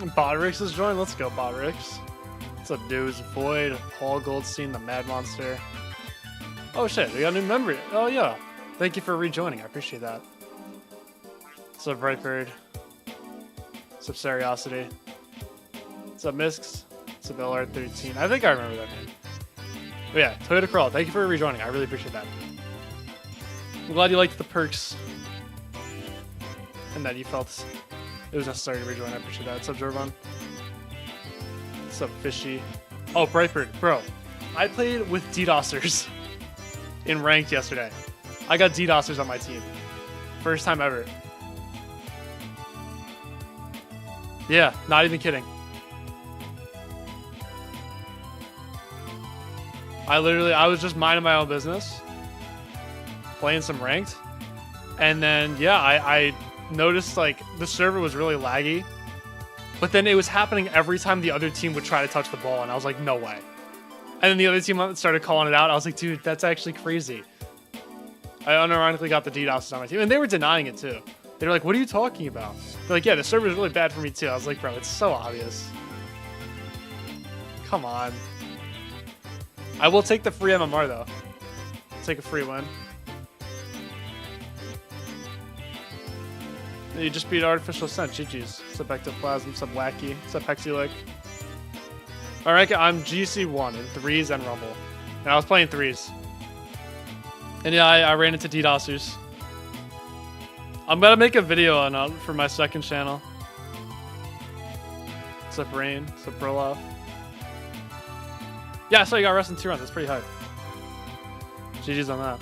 Botrix is joined. Let's go, Botrix. What's up, dudes? Void, Paul Goldstein, the Mad Monster. Oh shit, we got a new member. Oh yeah. Thank you for rejoining. I appreciate that. What's up, Brightbird? What's up, Seriosity? What's up, Misks? What's up, LR13? I think I remember that name. But yeah, Toyota Crawl, thank you for rejoining. I really appreciate that. I'm glad you liked the perks. And that you felt it was necessary to rejoin. I appreciate that. What's up, Jorvan? What's up, Fishy? Oh, Brightbird. Bro, I played with DDoSers in ranked yesterday. I got DDoSers on my team. First time ever. Yeah, not even kidding. I was just minding my own business, playing some ranked, and then, yeah, I noticed, like, the server was really laggy, but then it was happening every time the other team would try to touch the ball, and I was like, no way. And then the other team started calling it out. I was like, dude, that's actually crazy. I unironically got the DDoS on my team, and they were denying it, too. They were like, what are you talking about? They're like, yeah, the server is really bad for me, too. I was like, bro, it's so obvious. Come on. I will take the free MMR, though. I'll take a free win. You just beat Artificial Ascent. GG's. What's up, Ectoplasm? What's up, Wacky? What's up, Hexulic? Alright, I'm GC1 in 3s and Rumble. And I was playing 3s. And yeah, I ran into DDoSers. I'm gonna make a video on for my second channel. What's up, Rain? What's up, Broloff? Yeah, I saw you got rest in 2 rounds. That's pretty high. GG's on that.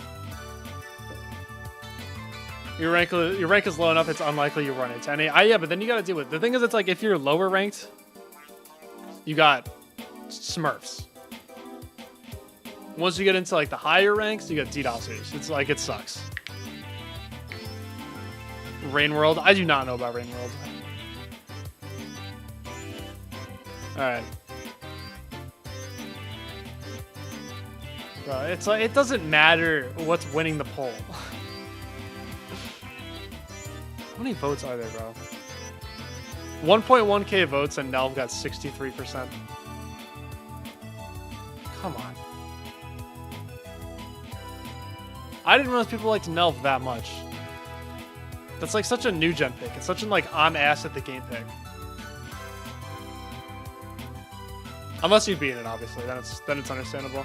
Your rank is low enough, it's unlikely you run into any. Yeah, but then you gotta deal with it. The thing is, it's like if you're lower ranked, you got Smurfs. Once you get into like the higher ranks, you got DDoSers. It's like, it sucks. Rain World? I do not know about Rain World. Alright. Bro, it's like, it doesn't matter what's winning the poll. How many votes are there, bro? 1.1k votes and Nelv got 63%. Come on. I didn't realize people liked Nelv that much. That's like such a new gen pick. It's such an like I'm ass at the game pick. Unless you beat it, obviously, then it's understandable.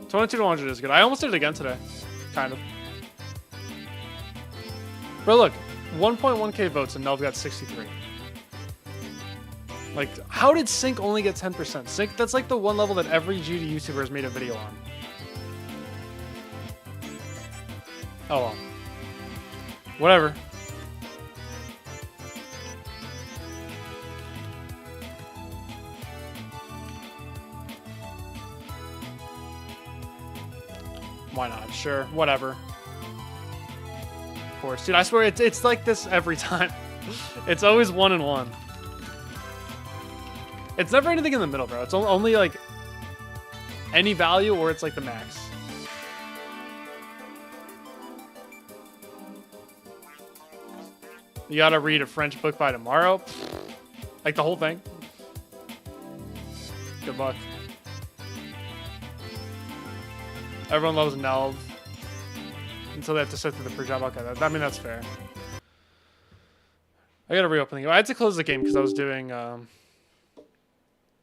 $22 to 100 is good. I almost did it again today. Kind of. Bro, look. 1.1k votes and Nelv got 63. Like, how did Sync only get 10%? Sync, that's like the one level that every GD YouTuber has made a video on. Oh well. Whatever. Why not? Sure. Whatever. Of course. Dude, I swear it's like this every time. It's always 1 and 1. It's never anything in the middle, bro. It's only like any value or it's like the max. You gotta read a French book by tomorrow. Like the whole thing. Good luck. Everyone loves Nelv until they have to sit through the per job. Okay, I mean, that's fair. I gotta reopen the game. I had to close the game because I was doing,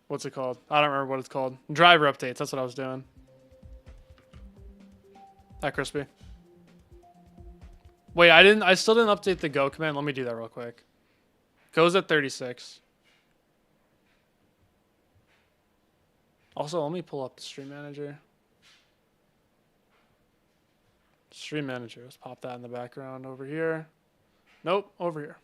what's it called? I don't remember what it's called. Driver updates, that's what I was doing. Hi, Crispy. Wait, I still didn't update the go command. Let me do that real quick. Go's at 36. Also, let me pull up the stream manager. Stream manager. Let's pop that in the background over here. Nope, over here.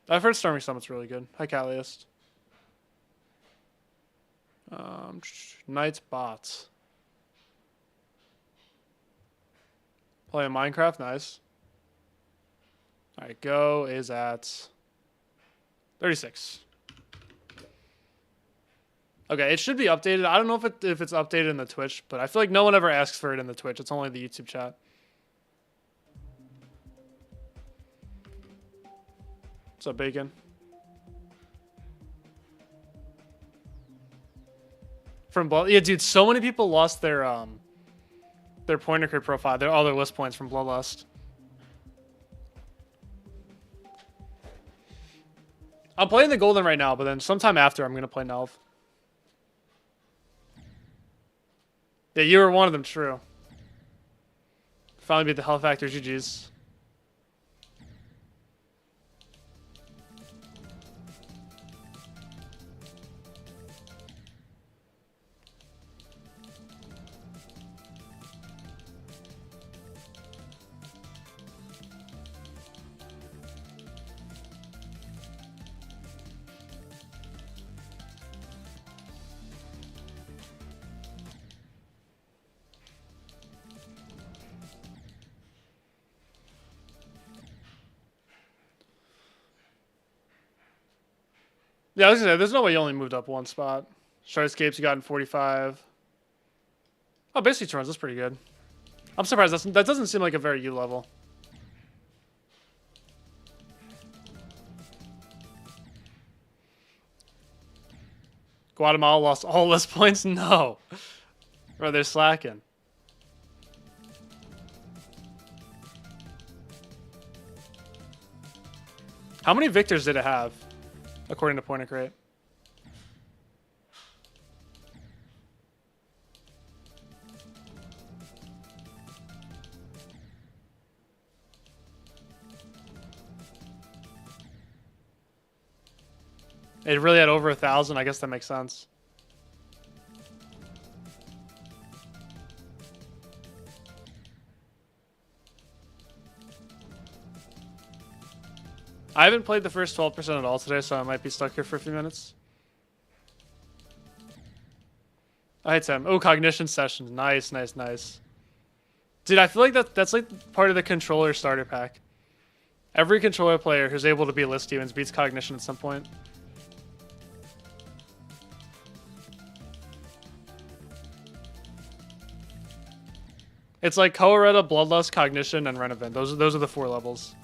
I've heard Stormy Summit's really good. Hi, Calliest. Knights bots. Playing Minecraft, nice. All right, Go is at 36. Okay, it should be updated. I don't know if it's updated in the Twitch, but I feel like no one ever asks for it in the Twitch. It's only the YouTube chat. What's up, Bacon? From Blood, yeah, dude. So many people lost their pointer card profile. All their list points from Bloodlust. I'm playing the Golden right now, but then sometime after I'm gonna play Nelv. Yeah, you were one of them. True. Finally beat the Hell Factor. GG's. Yeah, I was gonna say, there's no way you only moved up one spot. Starscapes you got in 45. Oh, basically turns. That's pretty good. I'm surprised. That doesn't seem like a very U level. Guatemala lost all list points? No. Bro, they're slacking. How many victors did it have, according to Pointer Crate? It really had over 1,000. I guess that makes sense. I haven't played the first 12% at all today, so I might be stuck here for a few minutes. I hate Sam. Oh, cognition sessions. Nice, nice, nice. Dude, I feel like that's like part of the controller starter pack. Every controller player who's able to beat list demons beats cognition at some point. It's like Coeretta, Bloodlust, Cognition, and Renovant. Those are the 4 levels.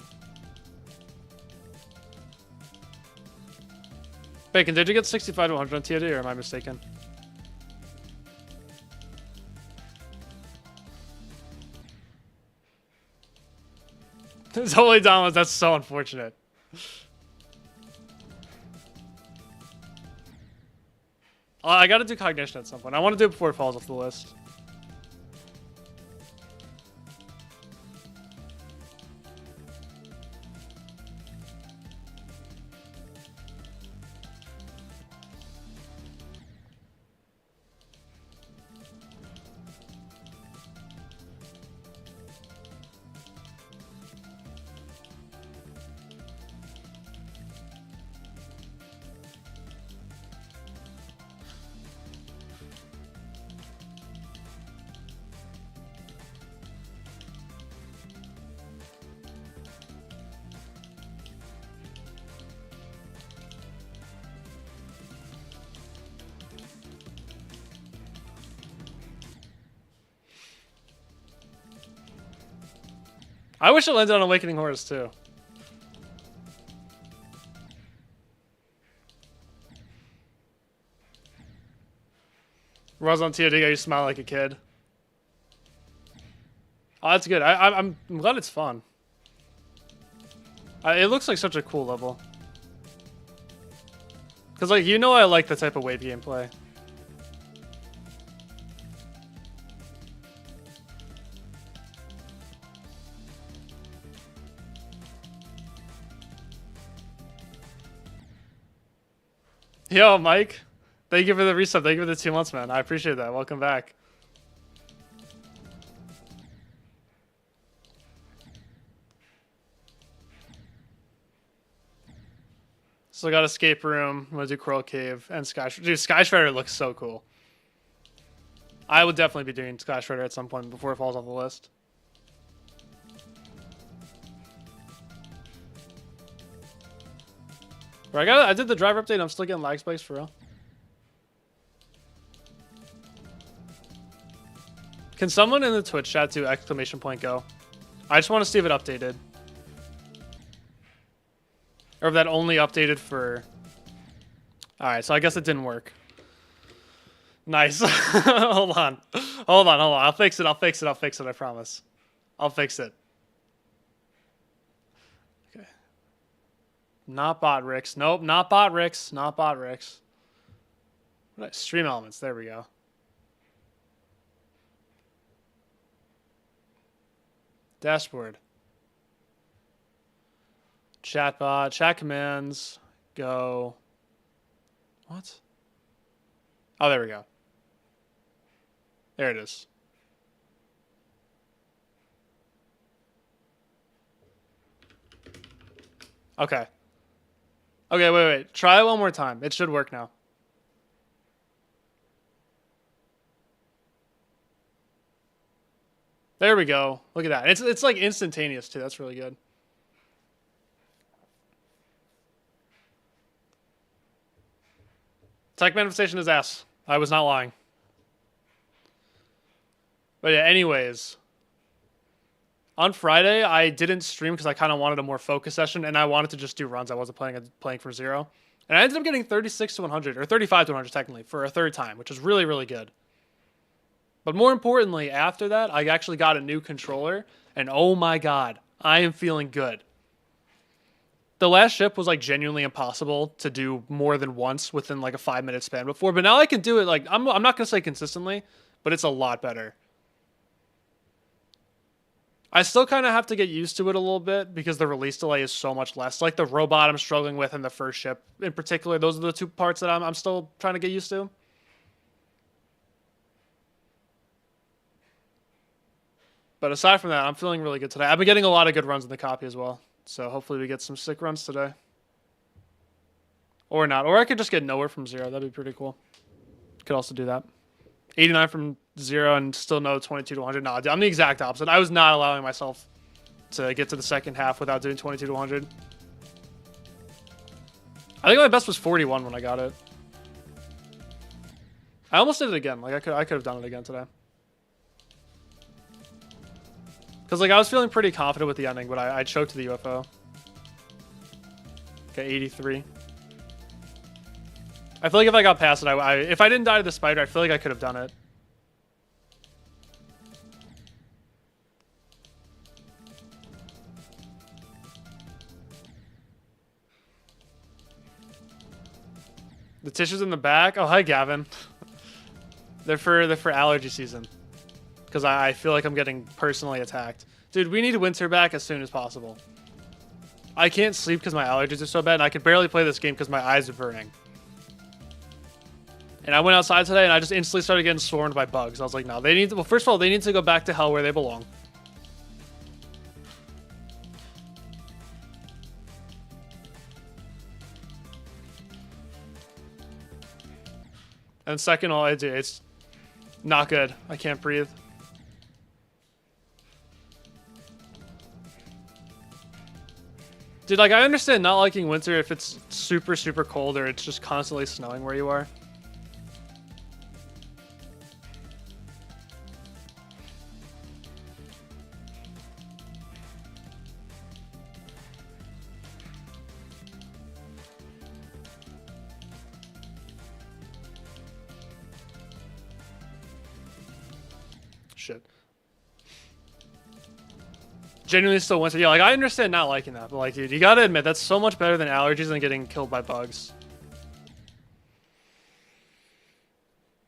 Bacon, did you get 65 to 100 on TOD, or am I mistaken? Totally Dominus, that's so unfortunate. I gotta do Cognition at some point. I want to do it before it falls off the list. I wish it landed on Awakening Horus too. Rose on TOD, you smile like a kid. Oh, that's good. I'm glad it's fun. It looks like such a cool level. Cause like I like the type of wave gameplay. Yo, Mike. Thank you for the resub. Thank you for the 2 months, man. I appreciate that. Welcome back. So I got Escape Room. I'm gonna do Coral Cave and Sky Shredder. Dude, Sky Shredder looks so cool. I would definitely be doing Sky Shredder at some point before it falls off the list. Bro, I did the driver update. I'm still getting lag spikes for real. Can someone in the Twitch chat do !go? I just want to see if it updated. Or if that only updated for... Alright, so I guess it didn't work. Nice. Hold on. Hold on. I'll fix it. I promise. I'll fix it. Okay. Not bot Ricks. Nope, not bot Ricks. Not bot Ricks. Stream elements. There we go. Dashboard. Chatbot. Chat commands. Go. What? Oh, there we go. There it is. Okay. Okay, wait. Try it one more time. It should work now. There we go. Look at that. It's like instantaneous too. That's really good. Tech manifestation is ass. I was not lying. But yeah, anyways. On Friday, I didn't stream because I kind of wanted a more focused session, and I wanted to just do runs. I wasn't playing from zero. And I ended up getting 36 to 100, or 35 to 100 technically, for a third time, which is really, really good. But more importantly, after that, I actually got a new controller, and oh my god, I am feeling good. The last ship was like genuinely impossible to do more than once within like a 5-minute span before, but now I can do it like, I'm not going to say consistently, but it's a lot better. I still kind of have to get used to it a little bit because the release delay is so much less. Like the robot I'm struggling with and the first ship in particular, those are the two parts that I'm still trying to get used to. But aside from that, I'm feeling really good today. I've been getting a lot of good runs in the copy as well. So hopefully we get some sick runs today. Or not. Or I could just get nowhere from zero. That'd be pretty cool. Could also do that. 89 from zero and still no 22 to 100. No, I'm the exact opposite. I was not allowing myself to get to the second half without doing 22 to 100. I think my best was 41 when I got it. I almost did it again. Like I could have done it again today. Because like I was feeling pretty confident with the ending, but I choked the UFO. Okay, 83. I feel like if I got past it, if I didn't die to the spider, I feel like I could have done it. The tissues in the back? Oh, hi, Gavin. They're for allergy season. Because I feel like I'm getting personally attacked. Dude, we need winter back as soon as possible. I can't sleep because my allergies are so bad, and I could barely play this game because my eyes are burning. And I went outside today, and I just instantly started getting swarmed by bugs. I was like, no, they need to... Well, first of all, they need to go back to hell where they belong. And second, all I do, it's not good. I can't breathe. Dude, like, I understand not liking winter if it's super, super cold or it's just constantly snowing where you are. Shit. Genuinely still winter. Yeah, like, I understand not liking that, but, like, dude, you gotta admit, that's so much better than allergies and getting killed by bugs.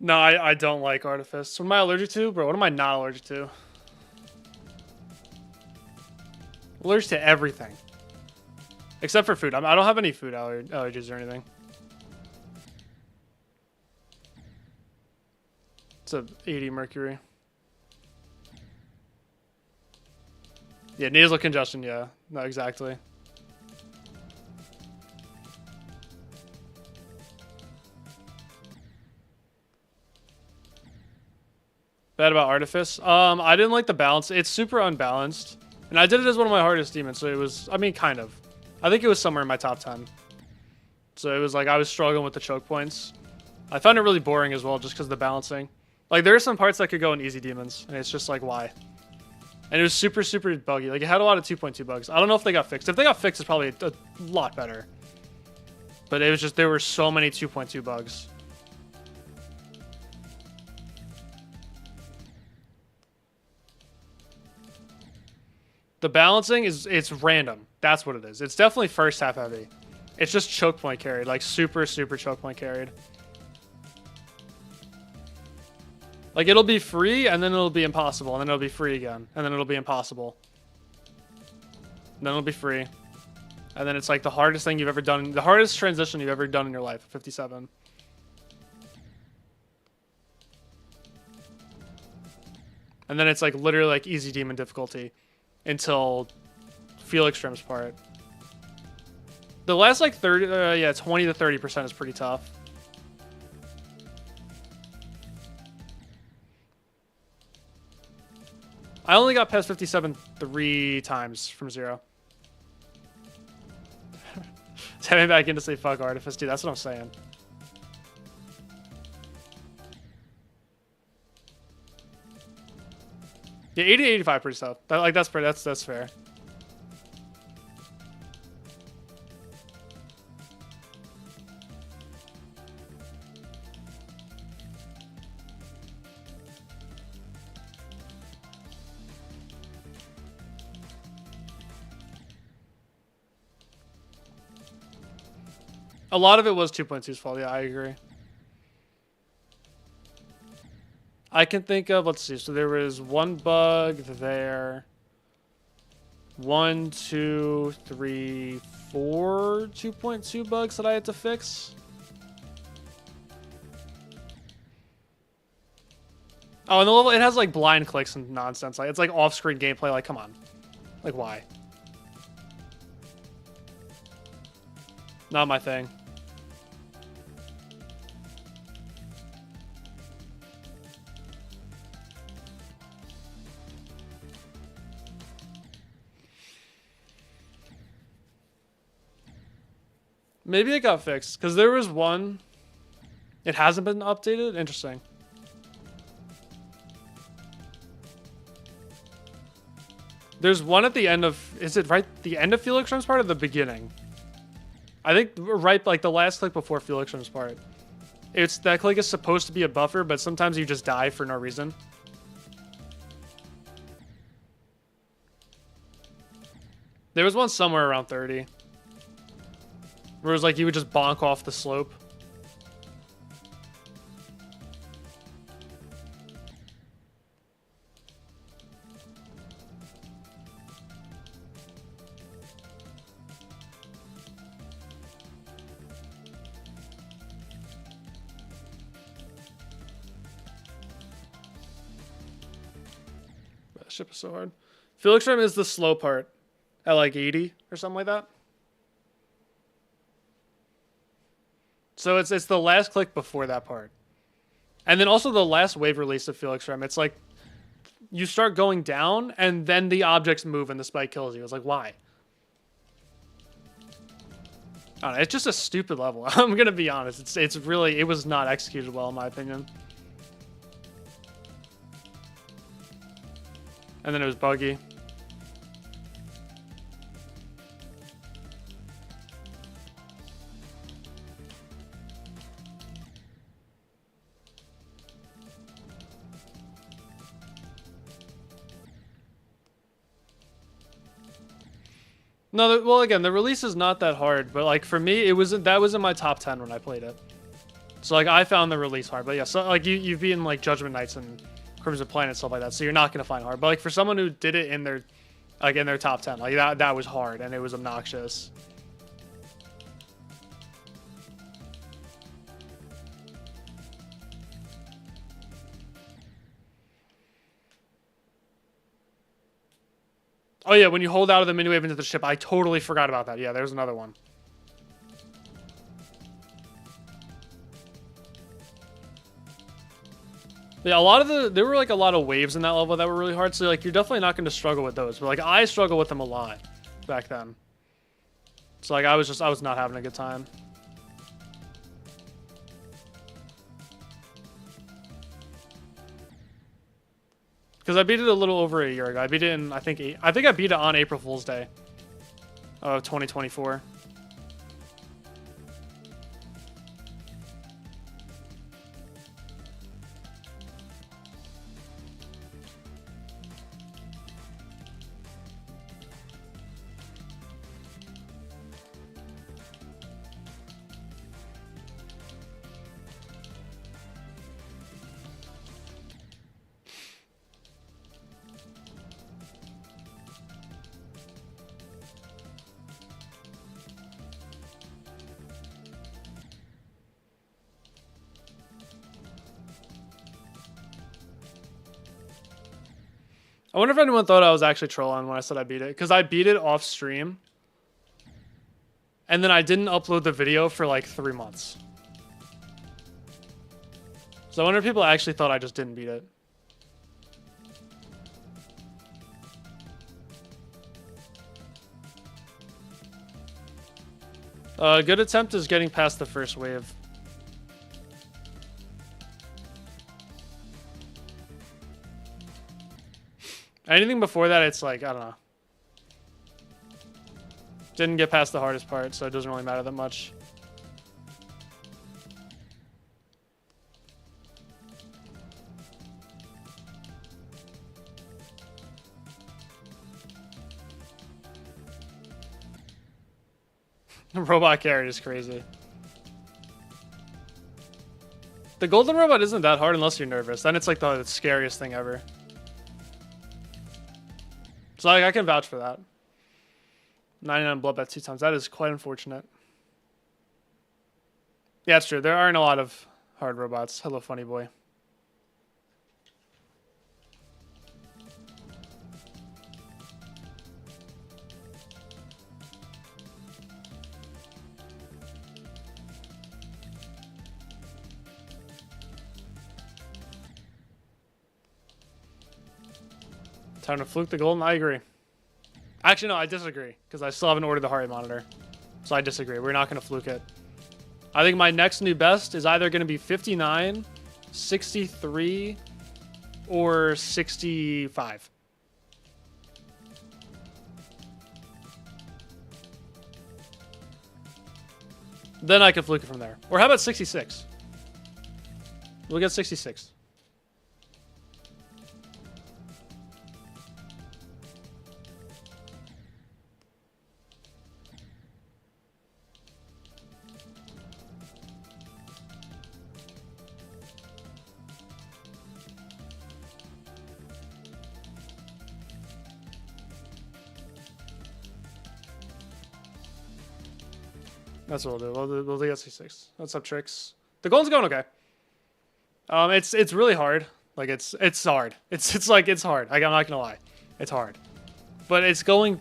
No, I don't like Artifice. What am I allergic to? Bro, what am I not allergic to? I'm allergic to everything. Except for food. I don't have any food allergies or anything. It's a 80 mercury. Yeah, nasal congestion, yeah. No, exactly. Bad about Artifice? I didn't like the balance. It's super unbalanced. And I did it as one of my hardest demons, so it was, I mean, kind of. I think it was somewhere in my top 10. So it was like I was struggling with the choke points. I found it really boring as well, just because of the balancing. Like there are some parts that could go in easy demons, and it's just like why. And it was super, super buggy. Like it had a lot of 2.2 bugs. I don't know if they got fixed. If they got fixed, it's probably a lot better. But it was just there were so many 2.2 bugs. The balancing it's random. That's what it is. It's definitely first half heavy. It's just choke point carried, like super, super choke point carried. Like it'll be free and then it'll be impossible and then it'll be free again and then it'll be impossible. And then it'll be free. And then it's like the hardest thing you've ever done, the hardest transition you've ever done in your life, 57. And then it's like literally like easy demon difficulty until Felix Trim's part. The last like 30, yeah, 20 to 30% is pretty tough. I only got past 57 3 times from 0. Tell me back in to say fuck Artifice, dude. That's what I'm saying. Yeah, 80 85 pretty tough. That's fair. A lot of it was 2.2's fault. Yeah, I agree. I can think of, let's see. So there was one bug there. 1, 2, 3, 4 2.2 bugs that I had to fix. Oh, and the level, it has like blind clicks and nonsense. Like it's like off-screen gameplay. Like, come on. Like, why? Not my thing. Maybe it got fixed, because there was one. It hasn't been updated? Interesting. There's one at the end of... Is it right the end of Felix Trim's part or the beginning? I think right, like the last click before Felix Trim's part. It's that click is supposed to be a buffer, but sometimes you just die for no reason. There was one somewhere around 30. Where it was like you would just bonk off the slope. That ship is so hard. Felix Trim is the slow part at like 80 or something like that. So it's the last click before that part. And then also the last wave release of Felix Trim. It's like you start going down and then the objects move and the spike kills you. It's like, why? I don't know, it's just a stupid level. I'm going to be honest. It's really, it was not executed well in my opinion. And then it was buggy. No, well, again, the release is not that hard, but like for me, that was in my top 10 when I played it. So like I found the release hard, but yeah, so like you've beaten like Judgment Knights and Crimson Planet stuff like that, so you're not gonna find hard. But like for someone who did it in their top 10, like that was hard and it was obnoxious. Oh yeah, when you hold out of the mini wave into the ship, I totally forgot about that. Yeah, there's another one. Yeah, there were like a lot of waves in that level that were really hard, so like you're definitely not going to struggle with those. But like I struggled with them a lot back then. So like I was not having a good time. Because I beat it a little over a year ago. I beat it in, I think I beat it on April Fool's Day of 2024. I wonder if anyone thought I was actually trolling when I said I beat it. Because I beat it off stream. And then I didn't upload the video for like 3 months. So I wonder if people actually thought I just didn't beat it. Good attempt is getting past the first wave. Anything before that, it's like, I don't know. Didn't get past the hardest part, so it doesn't really matter that much. Robot carrot is crazy. The golden robot isn't that hard unless you're nervous. Then it's like the scariest thing ever. So like, I can vouch for that. 99 bloodbath 2 times. That is quite unfortunate. Yeah, it's true. There aren't a lot of hard robots. Hello, funny boy. Time to fluke the golden. I agree. Actually, no, I disagree. Because I still haven't ordered the heart rate monitor. So I disagree. We're not going to fluke it. I think my next new best is either going to be 59, 63, or 65. Then I can fluke it from there. Or how about 66? We'll get 66. That's what we'll do. We'll do SC6. What's up, Trix? The golden's going okay. It's really hard. Like it's hard. It's hard. I'm not gonna lie, it's hard. But it's going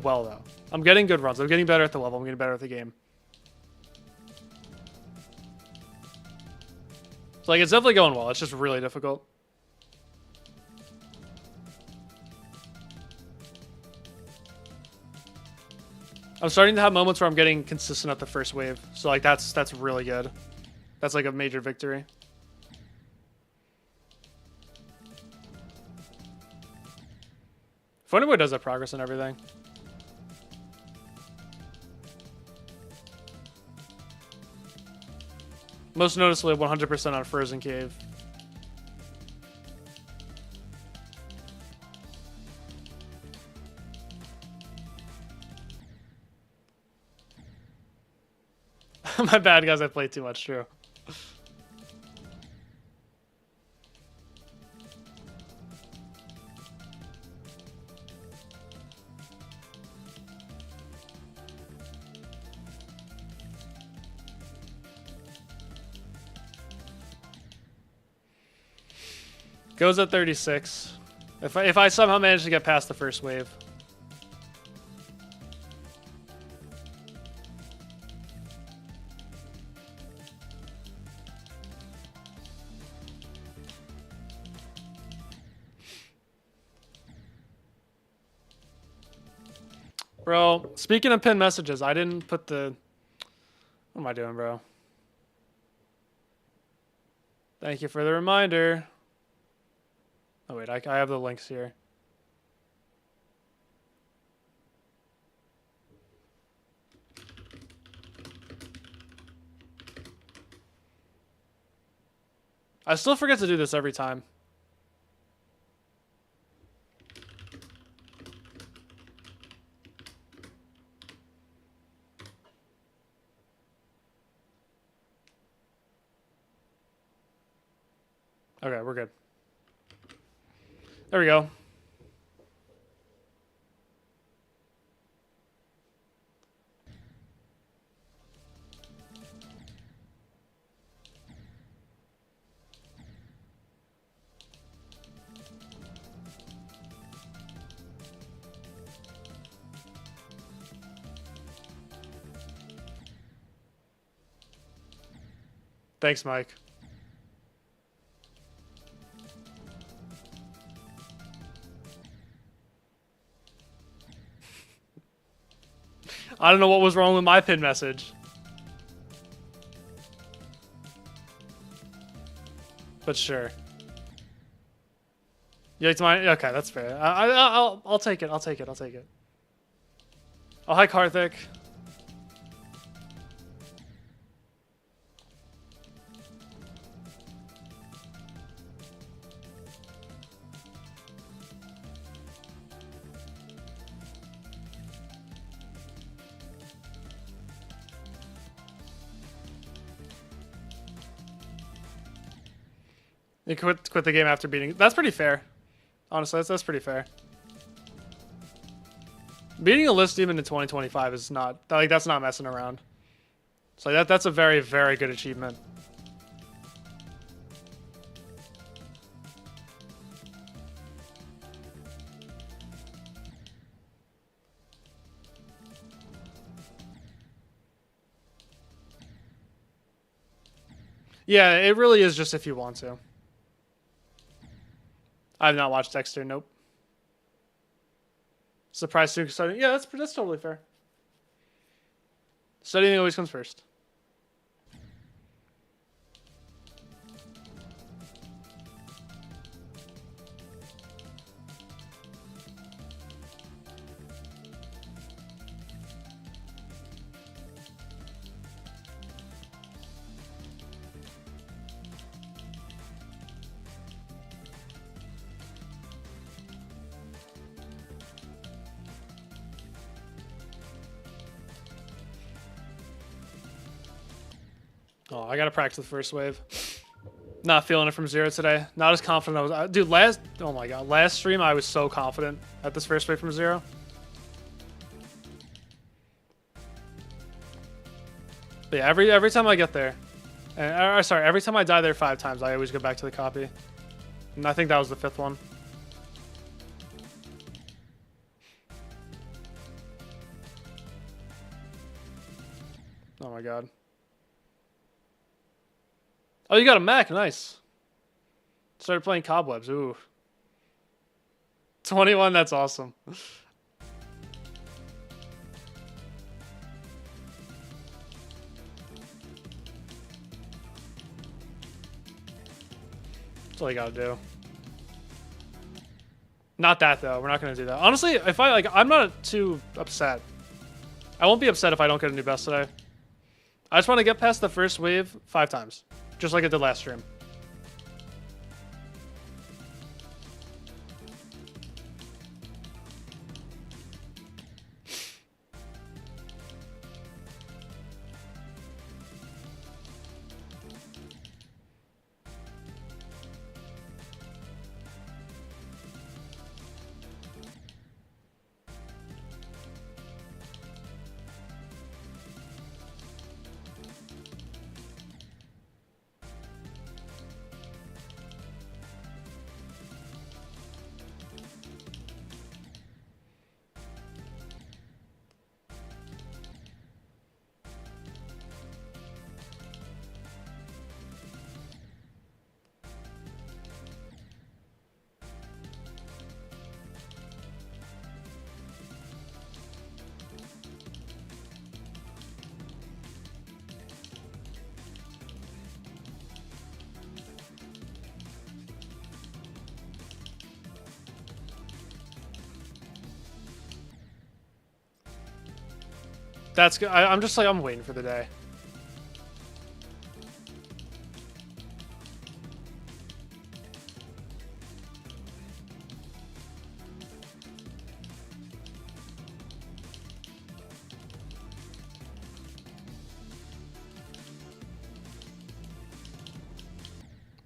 well though. I'm getting good runs. I'm getting better at the level. I'm getting better at the game. So like it's definitely going well. It's just really difficult. I'm starting to have moments where I'm getting consistent at the first wave. So like that's really good. That's like a major victory. Funny Boy does have progress and everything. Most noticeably 100% on Frozen Cave. My bad, guys. I played too much. True. Goes at 36. If I somehow manage to get past the first wave. Bro, speaking of pinned messages, I didn't put the... What am I doing, bro? Thank you for the reminder. Oh wait, I have the links here. I still forget to do this every time. Okay, we're good. There we go. Thanks, Mike. I don't know what was wrong with my pin message. But sure. You like mine? Okay, that's fair. I'll take it. I'll take it. I'll take it. Oh, hi, Karthik. You quit the game after beating. That's pretty fair. Honestly, that's pretty fair. Beating a list demon in 2025 is not like that's not messing around. So that's a very, very good achievement. Yeah, it really is just if you want to. I have not watched Dexter. Nope. Surprise student studying. Yeah, that's totally fair. Studying always comes first. Oh, I gotta practice the first wave. Not feeling it from zero today. Not as confident I was. Dude, oh my god, last stream I was so confident at this first wave from zero. But yeah, every time I get there, and sorry, every time I die there 5 times, I always go back to the copy. And I think that was the 5th one. Oh my god. Oh, you got a Mac. Nice. Started playing Cobwebs. Ooh. 21, that's awesome. That's all you gotta do. Not that, though. We're not gonna do that. Honestly, if I'm not too upset. I won't be upset if I don't get a new best today. I just want to get past the first wave 5 times. Just like I did last stream. That's good. I'm just like, I'm waiting for the day.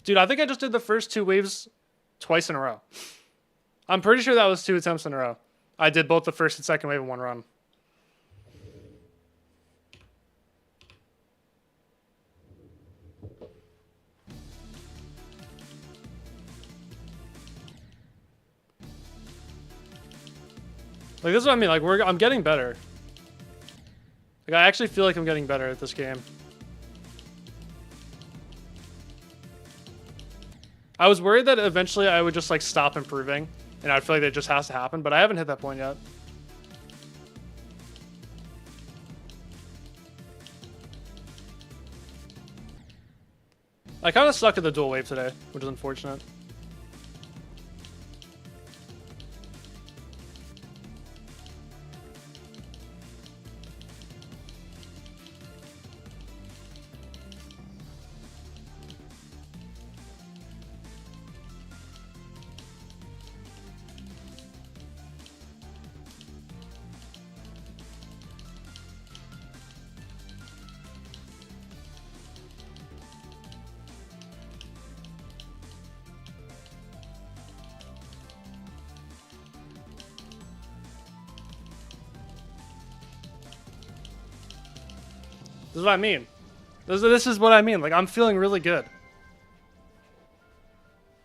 Dude, I think I just did the first 2 waves twice in a row. I'm pretty sure that was 2 attempts in a row. I did both the first and second wave in one run. Like, this is what I mean. Like, I'm getting better. Like, I actually feel like I'm getting better at this game. I was worried that eventually I would just, like, stop improving. And I feel like that just has to happen. But I haven't hit that point yet. I kind of suck at the dual wave today, which is unfortunate. This is what I mean. This is what I mean. Like, I'm feeling really good.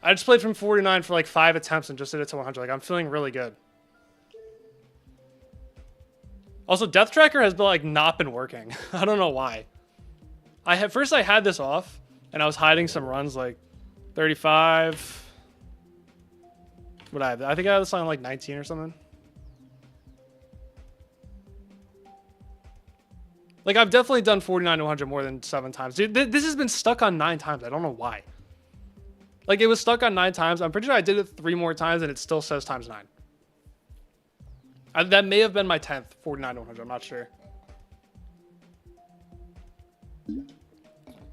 I just played from 49 for like 5 attempts and just did it to 100. Like, I'm feeling really good. Also, Death Tracker has been, like, not been working. I don't know why. First I had this off, and I was hiding some runs, like 35. What I think I had this on like 19 or something. Like, I've definitely done 49 to 100 more than 7 times. Dude, this has been stuck on 9 times. I don't know why. Like, it was stuck on 9 times. I'm pretty sure I did it 3 more times, and it still says times 9. That may have been my 10th, 49 to 100. I'm not sure.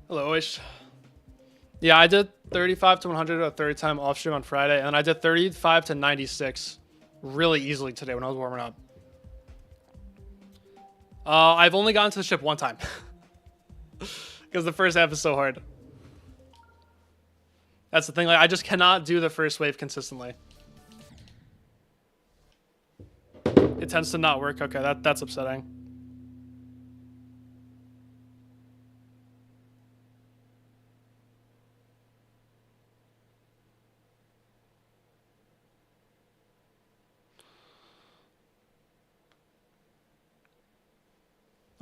Hello, Ish. Yeah, I did 35 to 100 a third time off stream on Friday, and I did 35 to 96 really easily today when I was warming up. I've only gotten to the ship 1 time. Because the first half is so hard. That's the thing, like, I just cannot do the first wave consistently. It tends to not work. Okay, that's upsetting.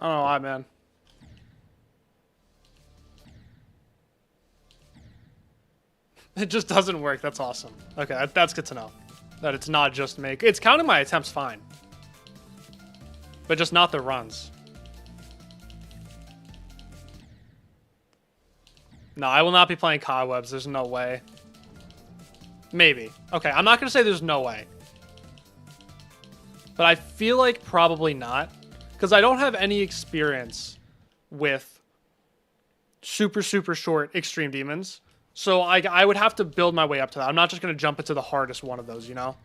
I don't know why, man. It just doesn't work. That's awesome. Okay, that's good to know. That it's not just me. It's counting my attempts fine. But just not the runs. No, I will not be playing cobwebs. There's no way. Maybe. Okay, I'm not going to say there's no way. But I feel like probably not. Because I don't have any experience with super, super short extreme demons. So I would have to build my way up to that. I'm not just going to jump into the hardest one of those, you know?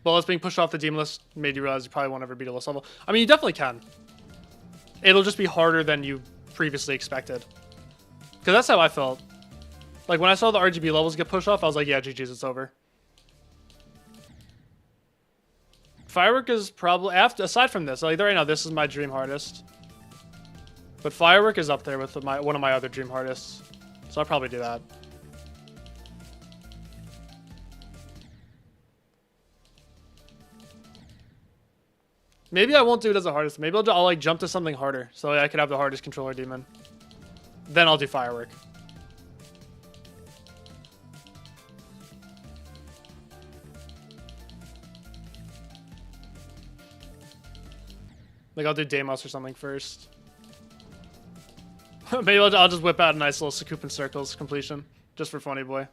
Bullets being pushed off the demon list made you realize you probably won't ever beat a list level. I mean, you definitely can. It'll just be harder than you previously expected. Because that's how I felt. Like, when I saw the RGB levels get pushed off, I was like, yeah, GG's, it's over. Firework is probably, aside from this, like right now, this is my dream hardest. But Firework is up there with one of my other dream hardests. So I'll probably do that. Maybe I won't do it as the hardest. Maybe I'll like jump to something harder so I could have the hardest controller demon. Then I'll do Firework. Like, I'll do Deimos or something first. Maybe I'll just whip out a nice little Sakupin Circles completion. Just for funny boy.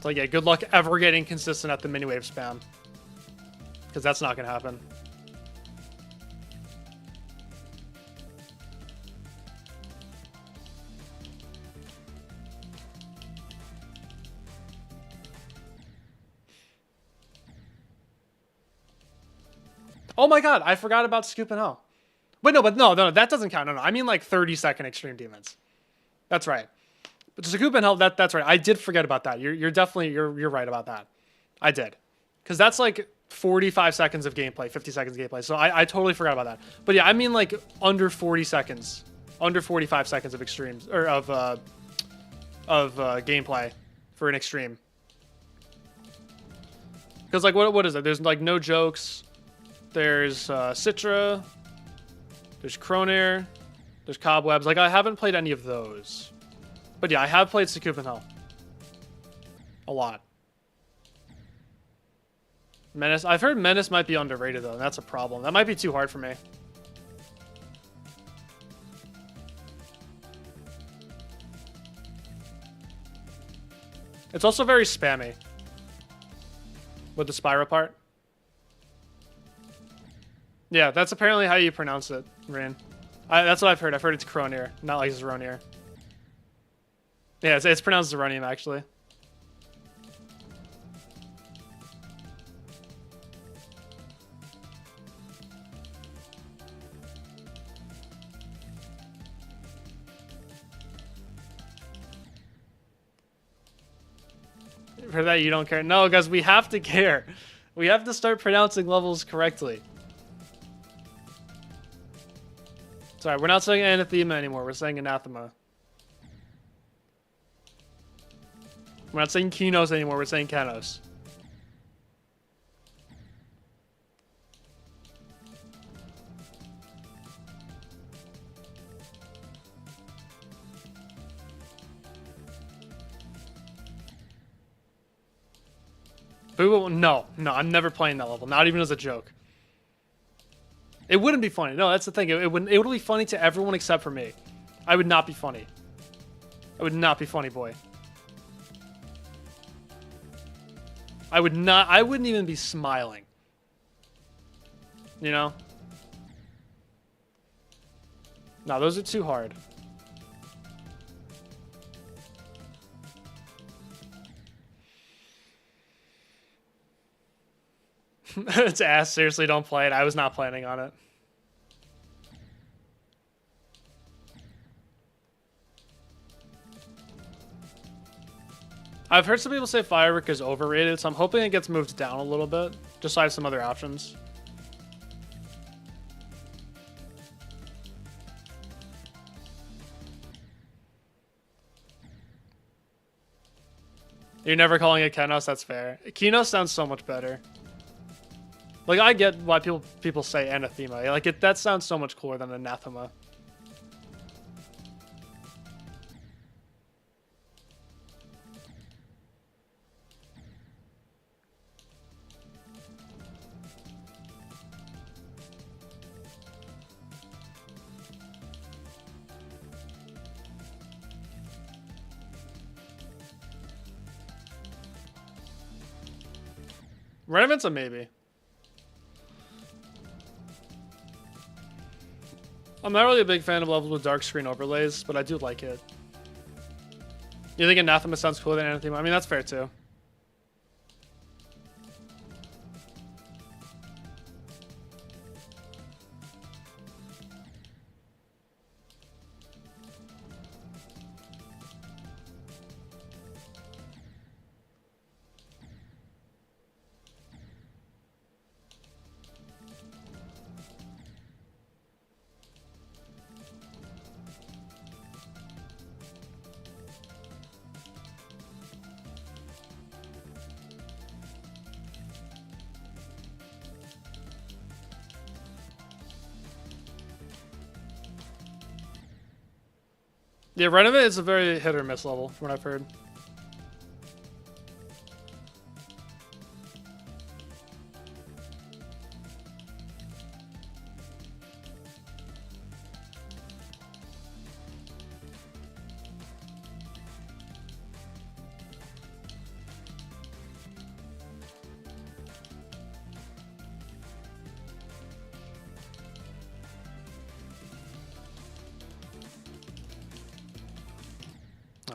like, yeah, good luck ever getting consistent at the mini wave spam. Because that's not going to happen. Oh my god, I forgot about Scoop and Hell. But no, that doesn't count. No, I mean like 30-second extreme demons. That's right. But Scoop and Hell, that's right. I did forget about that. You're definitely you're right about that. I did. Because that's like 45 seconds of gameplay, 50 seconds of gameplay. So I totally forgot about that. But yeah, I mean like under 40 seconds, under 45 seconds of extremes or of gameplay for an extreme. Because like what is it? There's like no jokes. There's Citra. There's Cronair. There's Cobwebs. Like I haven't played any of those. But yeah, I have played Scoop and Hell. A lot. Menace. I've heard Menace might be underrated though, and that's a problem. That might be too hard for me. It's also very spammy. With the Spyro part. Yeah, that's apparently how you pronounce it, Rain. That's what I've heard. I've heard it's Cronair, not like Zeronier. Yeah, it's pronounced Zeronium, actually. For that, you don't care. No, guys, we have to care. We have to start pronouncing levels correctly. Sorry, we're not saying anathema anymore. We're saying anathema. We're not saying Kinos anymore. We're saying Kanos. Boo, no, I'm never playing that level. Not even as a joke. It wouldn't be funny. No, that's the thing. It would be funny to everyone except for me. I would not be funny. I would not be funny, boy. I wouldn't even be smiling. You know? No, those are too hard. It's ass. Seriously, don't play it. I was not planning on it. I've heard some people say Firework is overrated, so I'm hoping it gets moved down a little bit, just so I have some other options. You're never calling it Kenos? That's fair. Kinos sounds so much better. Like, I get why people say anathema. Like, that sounds so much cooler than anathema. Renovant's a maybe. I'm not really a big fan of levels with dark screen overlays, but I do like it. You think Anathema sounds cooler than Anathema? I mean, that's fair too. Yeah, Renovate is a very hit or miss level, from what I've heard.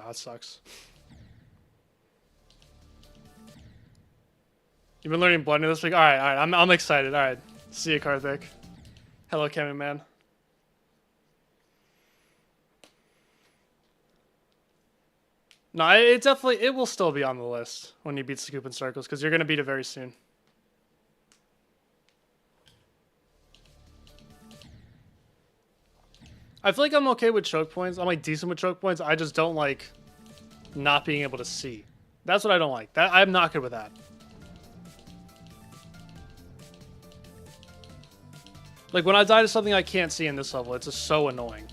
Oh, that sucks. You've been learning blending this week? Alright, I'm excited. Alright. See you, Karthik. Hello, Kevin, man. No, it definitely, it will still be on the list when you beat Scoop and Circles, because you're going to beat it very soon. I feel like I'm okay with choke points. I'm like decent with choke points. I just don't like not being able to see. That's what I don't like. I'm not good with that. Like when I die to something I can't see in this level, it's just so annoying.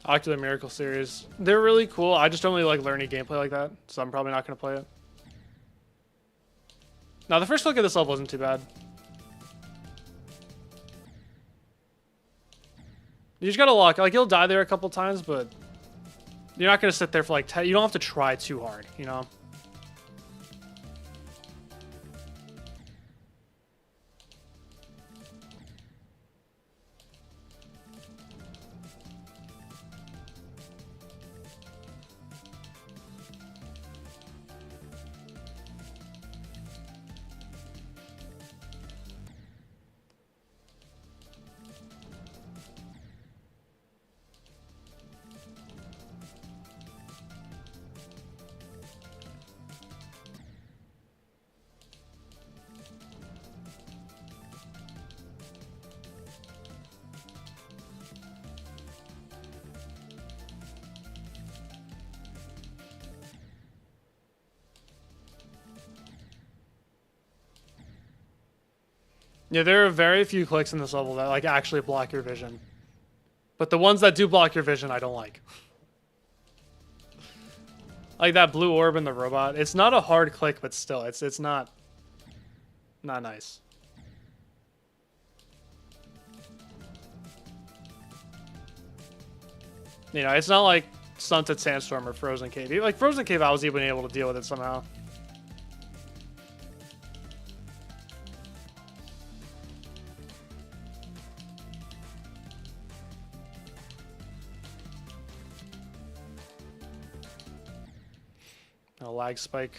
Ocular Miracle series. They're really cool. I just don't really like learning gameplay like that, so I'm probably not going to play it. Now, the first look at this level isn't too bad. You just gotta lock. Like, you'll die there a couple times, but you're not going to sit there for like 10. You don't have to try too hard, you know? Yeah, there are very few clicks in this level that like actually block your vision. But the ones that do block your vision, I don't like. Like that blue orb in the robot. It's not a hard click, but still, it's not nice. You know, it's not like Stunted Sandstorm or Frozen Cave. Like Frozen Cave, I was even able to deal with it somehow. A lag spike.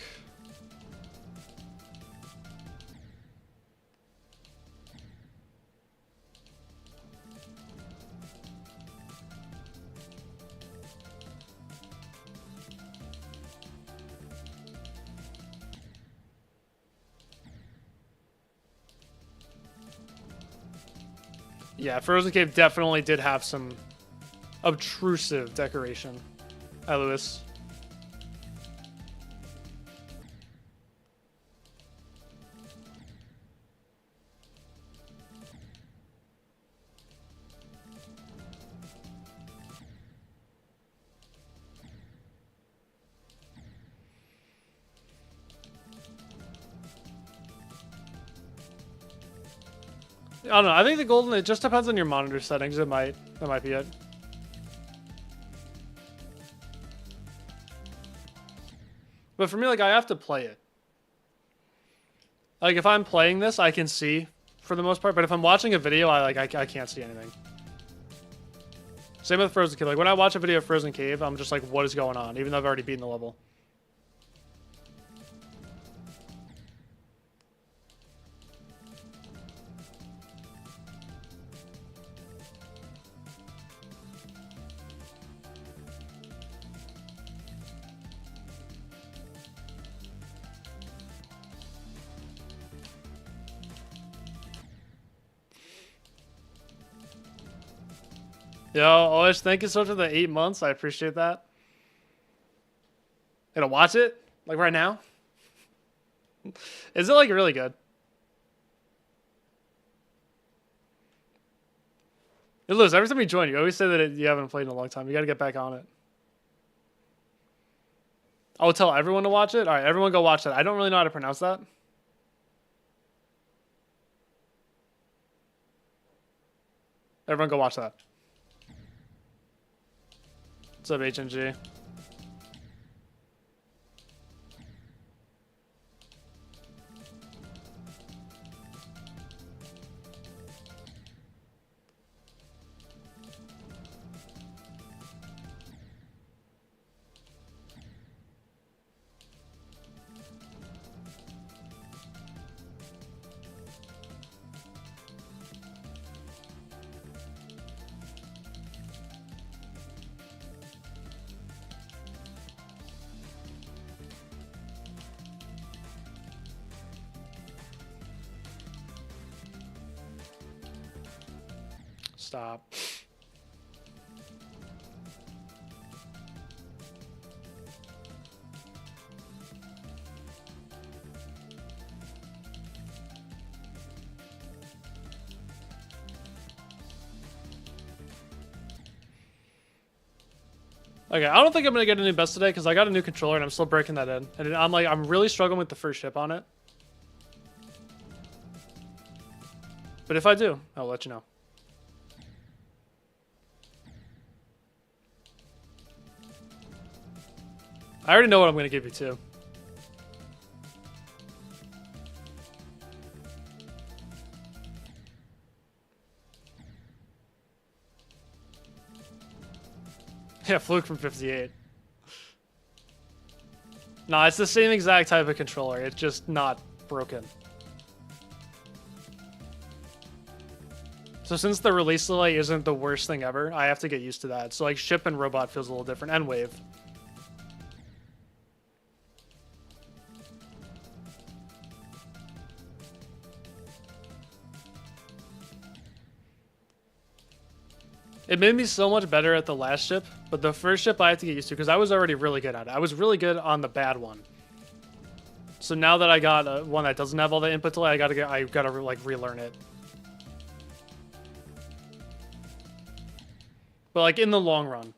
Yeah, Frozen Cave definitely did have some obtrusive decoration. Hi, Lewis. I don't know. I think the golden, it just depends on your monitor settings. That might be it. But for me, like, I have to play it. Like, if I'm playing this, I can see for the most part. But if I'm watching a video, I can't see anything. Same with Frozen Cave. Like, when I watch a video of Frozen Cave, I'm just like, what is going on? Even though I've already beaten the level. Yo, Oish, thank you so much for the 8 months. I appreciate that. Gonna watch it? Like right now? Is it like really good? Hey, Liz, every time you join, you always say that you haven't played in a long time. You gotta get back on it. I will tell everyone to watch it. Alright, everyone go watch that. I don't really know how to pronounce that. Everyone go watch that. What's up, HNG? Stop. Okay, I don't think I'm gonna get any best today because I got a new controller and I'm still breaking that in. And I'm really struggling with the first ship on it. But if I do, I'll let you know. I already know what I'm gonna give you too. Yeah, Fluke from 58. No, it's the same exact type of controller. It's just not broken. So since the release delay isn't the worst thing ever, I have to get used to that. So like ship and robot feels a little different, and wave. It made me so much better at the last ship, but the first ship I have to get used to because I was already really good at it. I was really good on the bad one. So now that I got one that doesn't have all the input delay, I gotta like relearn it. But like in the long run,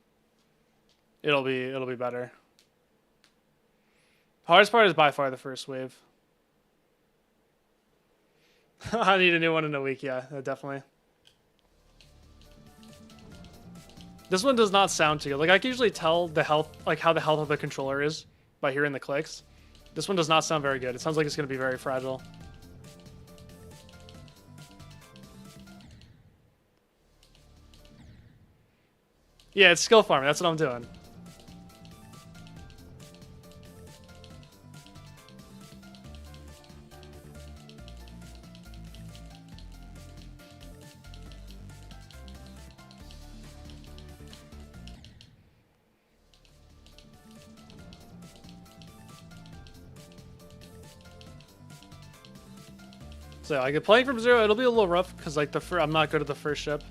it'll be better. Hardest part is by far the first wave. I need a new one in a week. Yeah, definitely. This one does not sound too good. Like I can usually tell the health, like how the health of the controller is by hearing the clicks. This one does not sound very good. It sounds like it's going to be very fragile. Yeah, it's skill farming. That's what I'm doing. So like playing from zero, it'll be a little rough because like I'm not good at the first ship,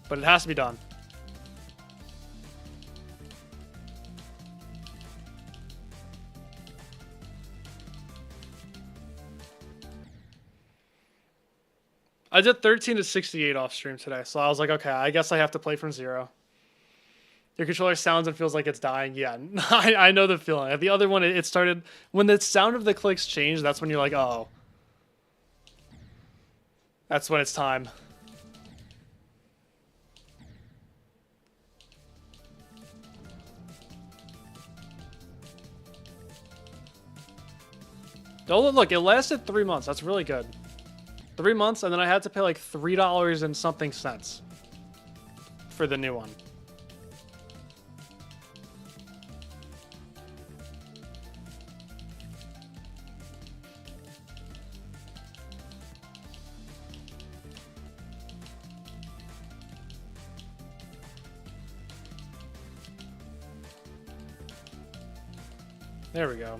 but it has to be done. I did 13 to 68 off stream today, so I was like, okay, I guess I have to play from zero. Your controller sounds and feels like it's dying. Yeah, I know the feeling. The other one, it started when the sound of the clicks changed. That's when you're like, oh. That's when it's time. Oh, look, it lasted 3 months. That's really good. 3 months, and then I had to pay like $3 and something cents for the new one. There we go.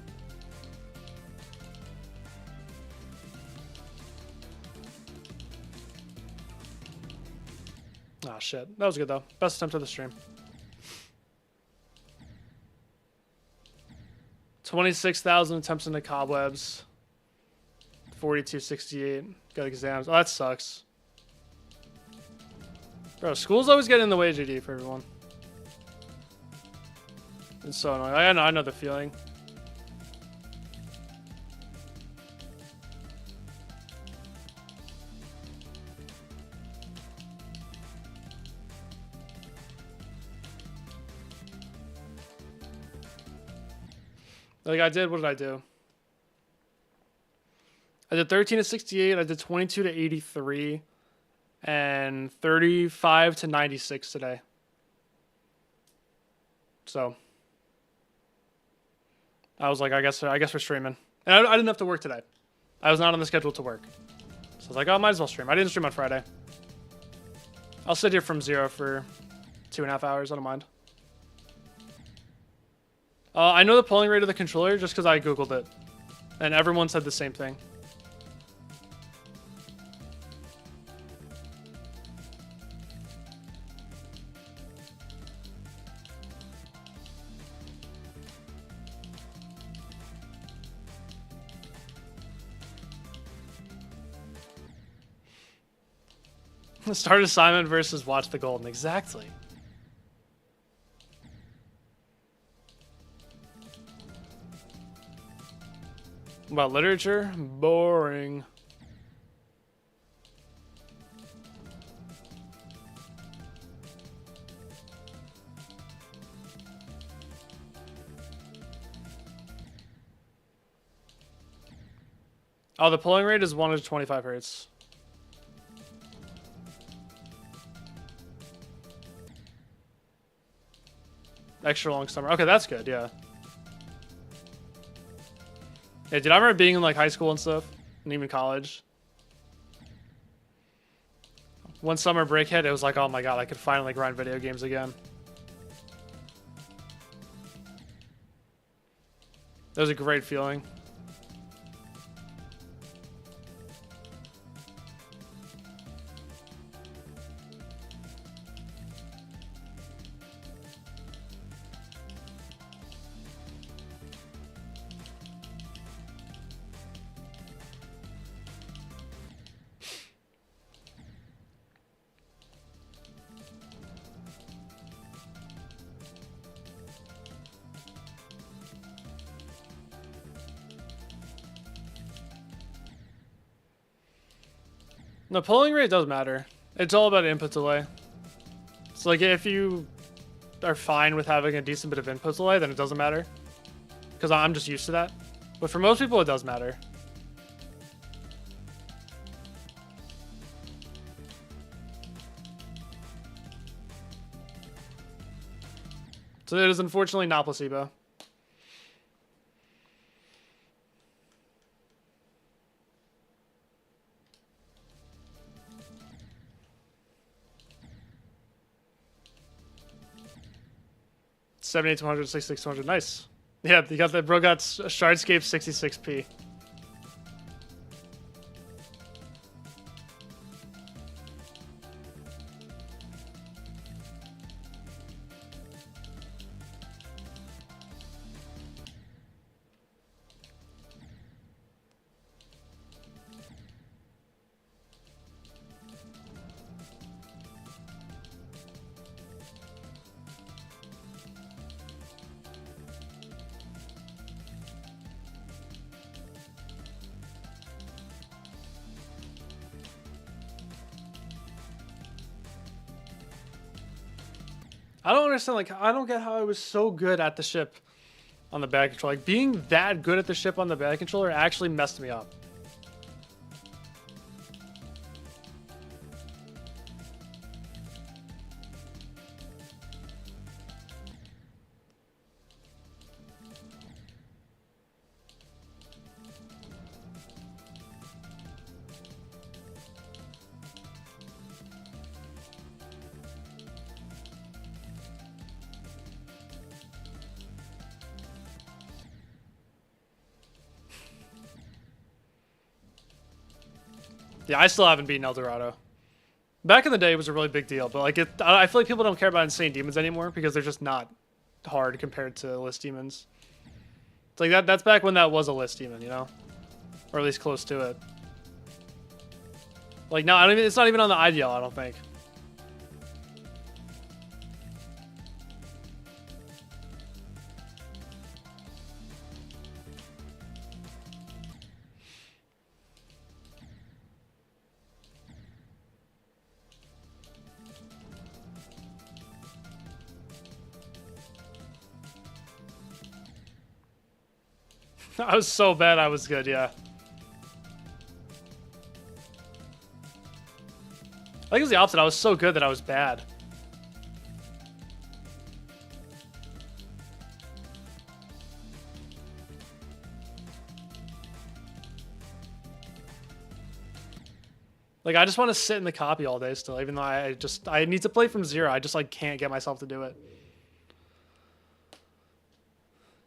Ah, shit. That was good, though. Best attempt of the stream. 26,000 attempts into cobwebs. 4268. Got exams. Oh, that sucks. Bro, school's always getting in the way, GD, for everyone. It's so annoying. I know the feeling. Like I did, what did I do? I did 13 to 68, I did 22 to 83, and 35 to 96 today. So I was like, I guess we're streaming. And I didn't have to work today. I was not on the schedule to work. So I was like, oh, I might as well stream. I didn't stream on Friday. I'll sit here from zero for 2.5 hours, I don't mind. I know the polling rate of the controller just because I googled it, and everyone said the same thing. Start assignment versus watch the golden. Exactly. About literature? Boring. Oh, the polling rate is 1 to 25 hertz. Extra long summer. Okay, that's good, yeah. Yeah, dude, I remember being in like high school and stuff, and even college. One summer break hit, it was like, oh my god, I could finally grind video games again. That was a great feeling. The polling rate does matter. It's all about input delay. So like if you are fine with having a decent bit of input delay, then it doesn't matter. Because I'm just used to that. But for most people, it does matter. So it is unfortunately not placebo. $78 to 100, $66 to 100. Nice. Yeah, you got that. Bro got Shardscape 66p. I don't understand, like, I don't get how I was so good at the ship on the back controller. Like, being that good at the ship on the back controller actually messed me up. Yeah, I still haven't beaten El Dorado. Back in the day, it was a really big deal, but like I feel like people don't care about Insane Demons anymore because they're just not hard compared to List Demons. It's like that's back when that was a List Demon, you know, or at least close to it. Like no, it's not even on the IDL, I don't think. I was so bad I was good, yeah. I think it was the opposite. I was so good that I was bad. Like, I just want to sit in the copy all day still, even though I need to play from zero. I just, like, can't get myself to do it.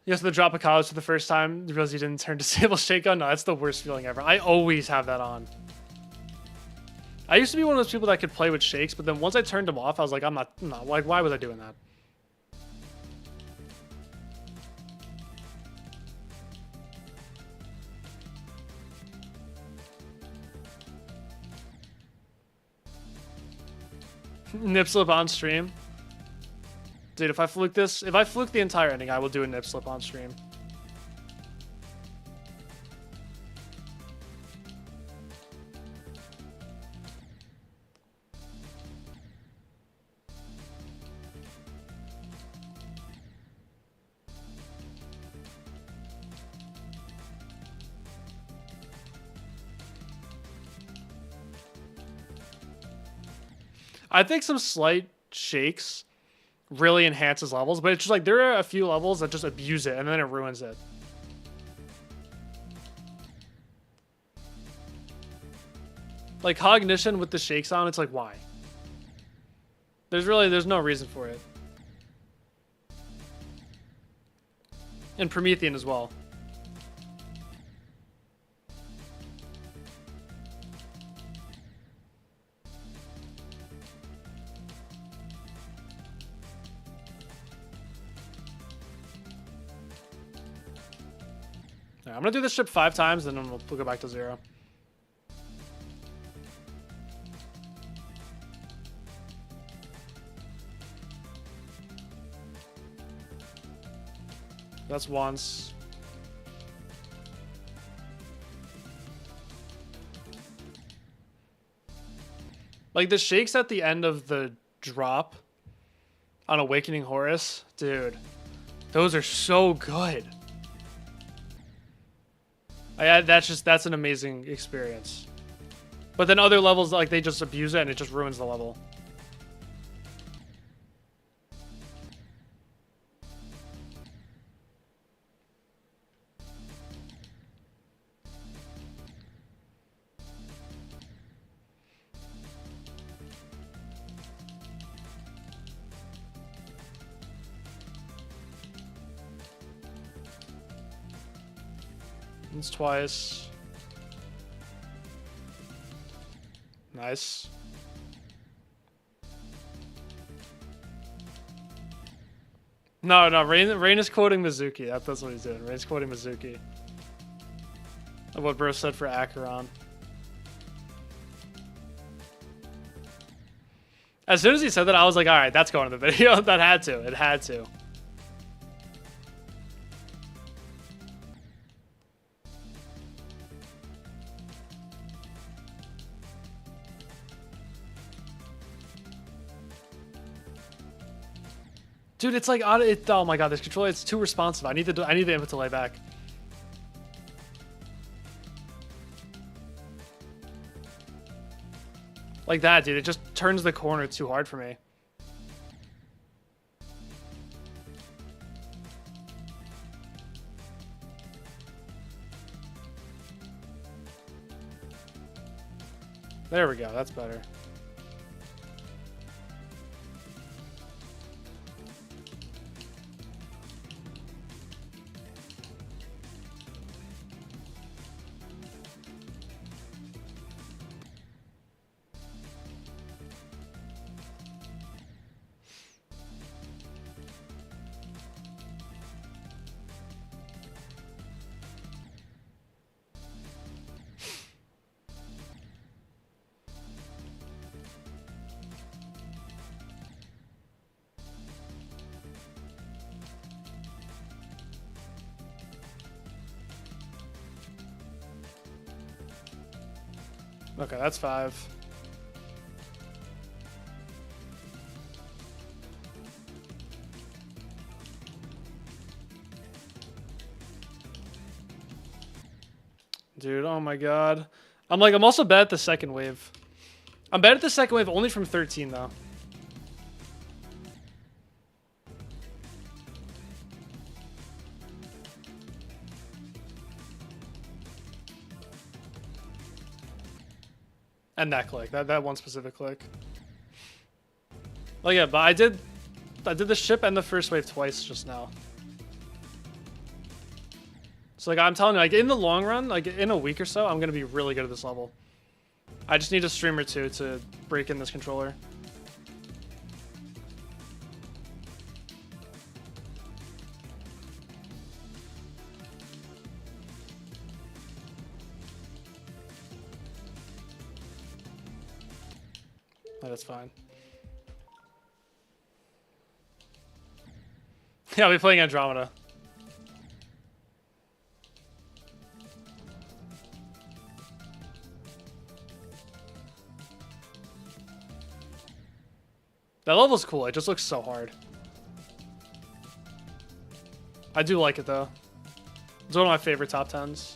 You have to drop a college for the first time because you didn't turn disable shake on? No, that's the worst feeling ever. I always have that on. I used to be one of those people that could play with shakes, but then once I turned them off, I was like, I'm not, like, why was I doing that? Nip slip on stream. Dude, if I fluke the entire ending, I will do a nip slip on stream. I think some slight shakes really enhances levels, but it's just like there are a few levels that just abuse it and then it ruins it. Like Cognition with the shakes on, it's like, why? There's no reason for it. And Promethean as well. I'm gonna do this ship 5 times, and then we'll go back to 0. That's once. Like the shakes at the end of the drop on Awakening Horus, dude, those are so good. That's an amazing experience. But then other levels, like, they just abuse it and it just ruins the level. It's twice. Nice. No, Rain is quoting Mizuki. That's what he's doing. Rain's quoting Mizuki. Of what bro said for Acheron. As soon as he said that, I was like, alright, that's going in the video. That had to. It had to. Dude, it's like, oh my god, this controller, it's too responsive. I need the input to lay back. Like that, dude. It just turns the corner too hard for me. There we go. That's better. Okay, that's 5. Dude, oh my god. I'm also bad at the second wave. I'm bad at the second wave only from 13, though. And that click, that one specific click. Oh yeah, but I did the ship and the first wave twice just now. So like I'm telling you, like in the long run, like in a week or so, I'm gonna be really good at this level. I just need a stream or two to break in this controller. That's fine. Yeah, I'll be playing Andromeda. That level's cool. It just looks so hard. I do like it though. It's one of my favorite top 10s.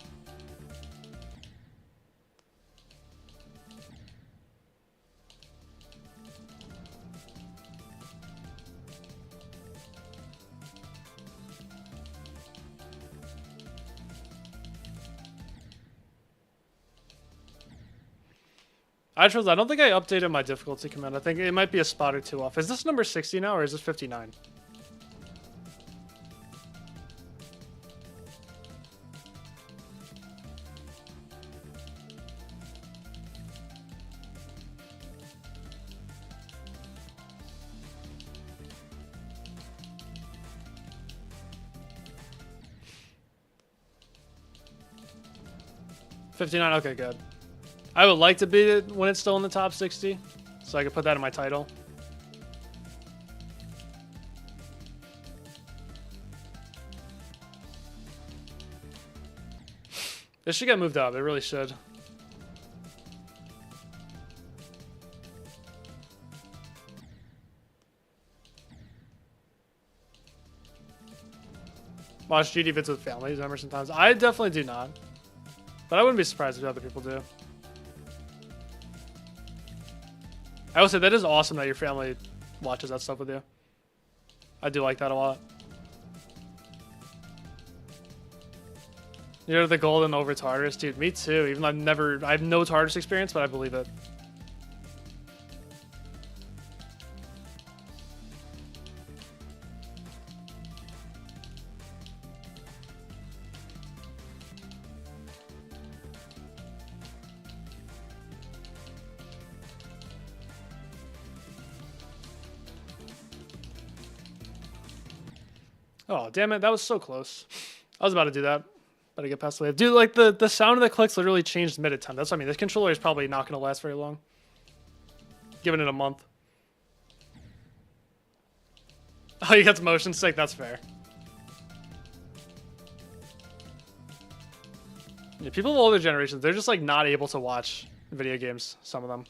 I don't think I updated my difficulty command. I think it might be a spot or two off. Is this number 60 now or is this 59? $59, okay, good. I would like to beat it when it's still in the top 60, so I could put that in my title. This should get moved up, it really should. Watch GD vids with family members sometimes. I definitely do not. But I wouldn't be surprised if other people do. I will say that is awesome that your family watches that stuff with you. I do like that a lot. You're the golden over TARDIS, dude. Me too. Even though I have no TARDIS experience, but I believe it. Oh, damn it. That was so close. I was about to do that. About to get past the wave. Dude, like, the sound of the clicks literally changed mid-attempt. That's what I mean. This controller is probably not going to last very long. Giving it a month. Oh, you got the motion sick? That's fair. Yeah, people of older generations, they're just, like, not able to watch video games. Some of them.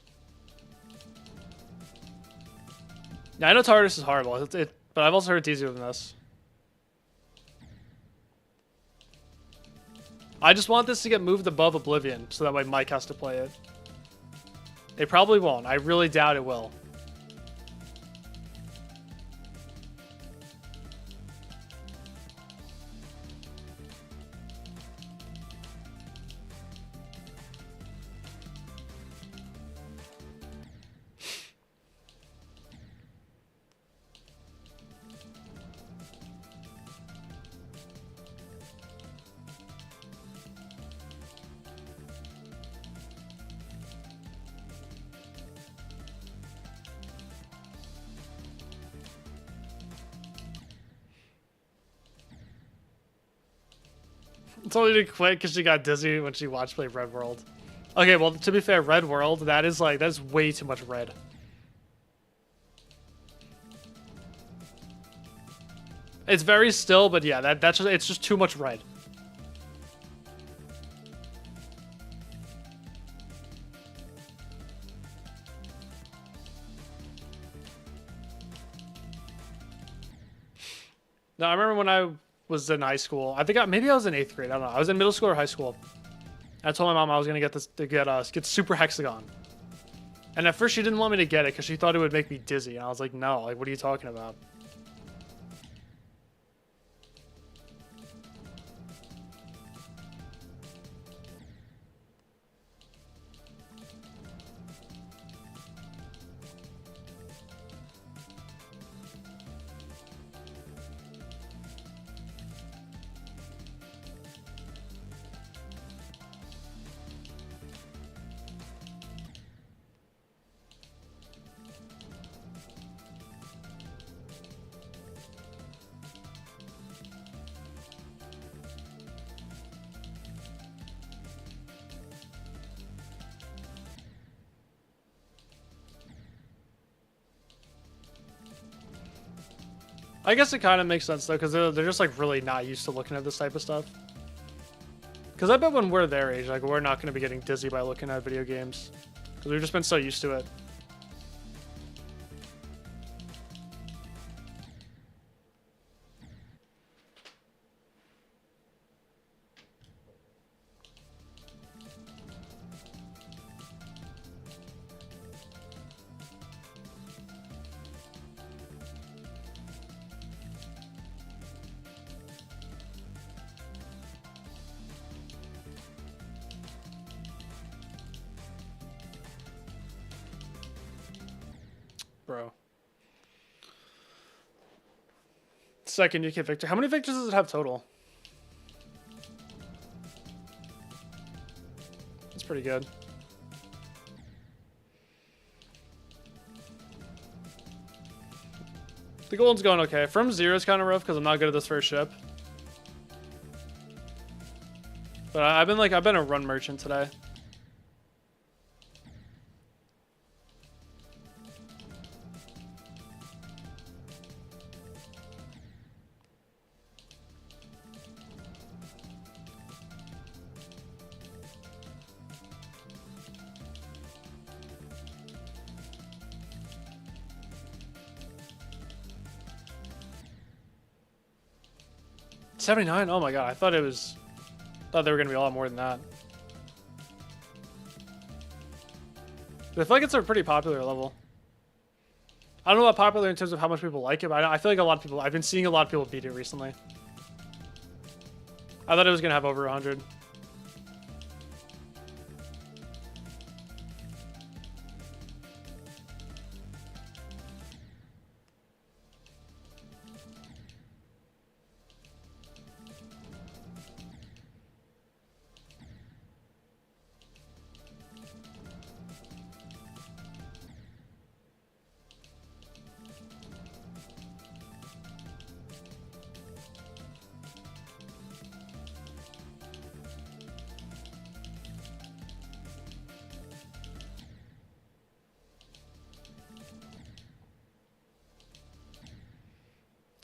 Yeah, I know TARDIS is horrible. But I've also heard it's easier than this. I just want this to get moved above Oblivion, so that way Mike has to play it. It probably won't. I really doubt it will. Told you to quit because she got dizzy when she watched play Red World. Okay, well, to be fair, Red World, that is way too much red. It's very still, but yeah, it's just too much red. No, I remember when I was in high school. I think maybe I was in 8th grade. I don't know. I was in middle school or high school. I told my mom I was gonna get Super Hexagon. And at first she didn't want me to get it because she thought it would make me dizzy. And I was like, no, like, what are you talking about? I guess it kind of makes sense though, because they're just like really not used to looking at this type of stuff. Because I bet when we're their age, like we're not going to be getting dizzy by looking at video games, because we've just been so used to it. Bro. Second UK victory. How many victories does it have total? That's pretty good. The gold's going okay. From zero is kind of rough because I'm not good at this first ship. But I've been a run merchant today. $79? Oh my god, I thought they were gonna be a lot more than that. But I feel like it's a pretty popular level. I don't know about popular in terms of how much people like it, but I feel like a lot of people, I've been seeing a lot of people beat it recently. I thought it was gonna have over 100.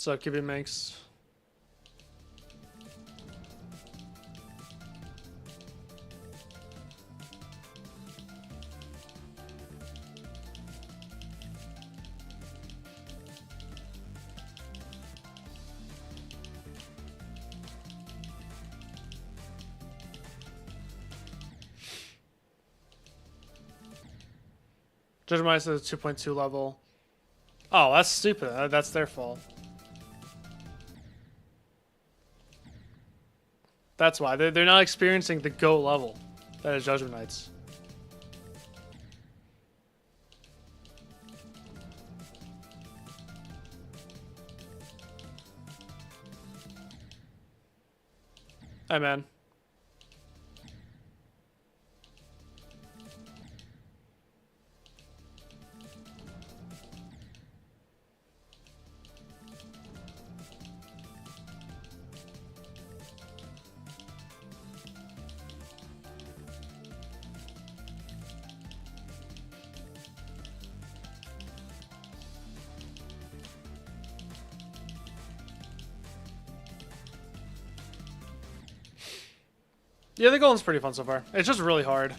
What's up, Kibby Minx? Judge Mice is 2.2 level. Oh, that's stupid. That's their fault. That's why. They're not experiencing the GOAT level. That is Judgment Knights. Hey, man. Yeah, the golden's pretty fun so far. It's just really hard.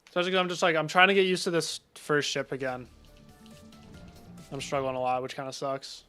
Especially because I'm trying to get used to this first ship again. I'm struggling a lot, which kind of sucks.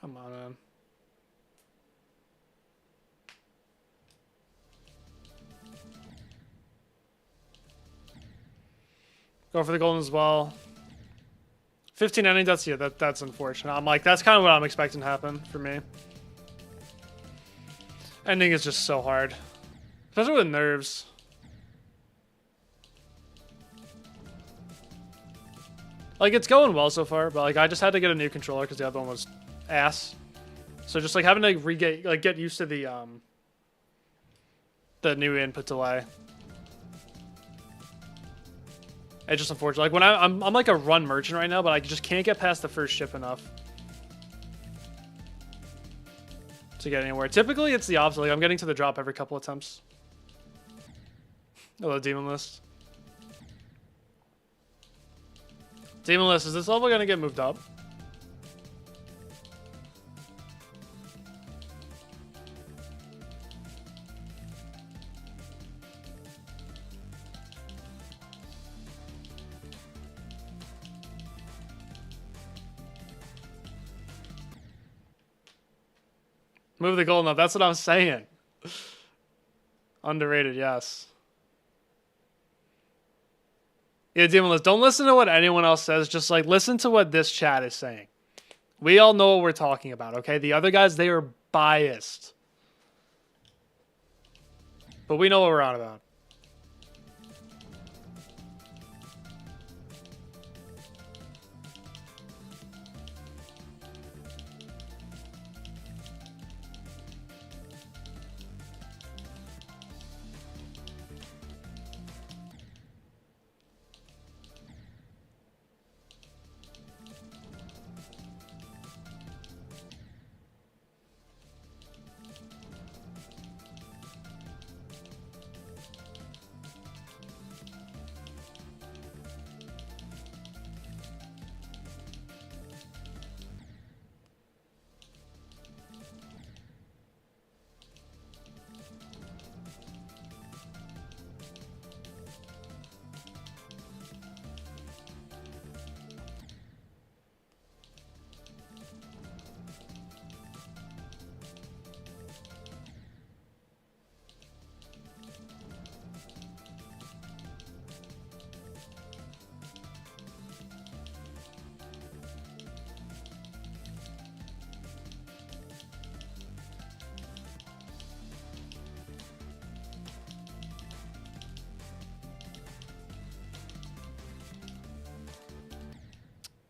Come on, man. Go for the golden as well. 15 ending, that's that's unfortunate. I'm like, that's kind of what I'm expecting to happen for me. Ending is just so hard. Especially with nerves. Like, it's going well so far, but like I just had to get a new controller because the other one was ass. So just like having to get used to the new input delay. It's just unfortunate. Like when I'm like a run merchant right now, but I just can't get past the first ship enough to get anywhere. Typically, it's the opposite. Like I'm getting to the drop every couple attempts. Hello, Demon List. Demon List, is this level gonna get moved up? Move the golden up. That's what I'm saying. Underrated, yes. Yeah, Demon List, don't listen to what anyone else says. Just like listen to what this chat is saying. We all know what we're talking about, okay? The other guys, they are biased. But we know what we're on about.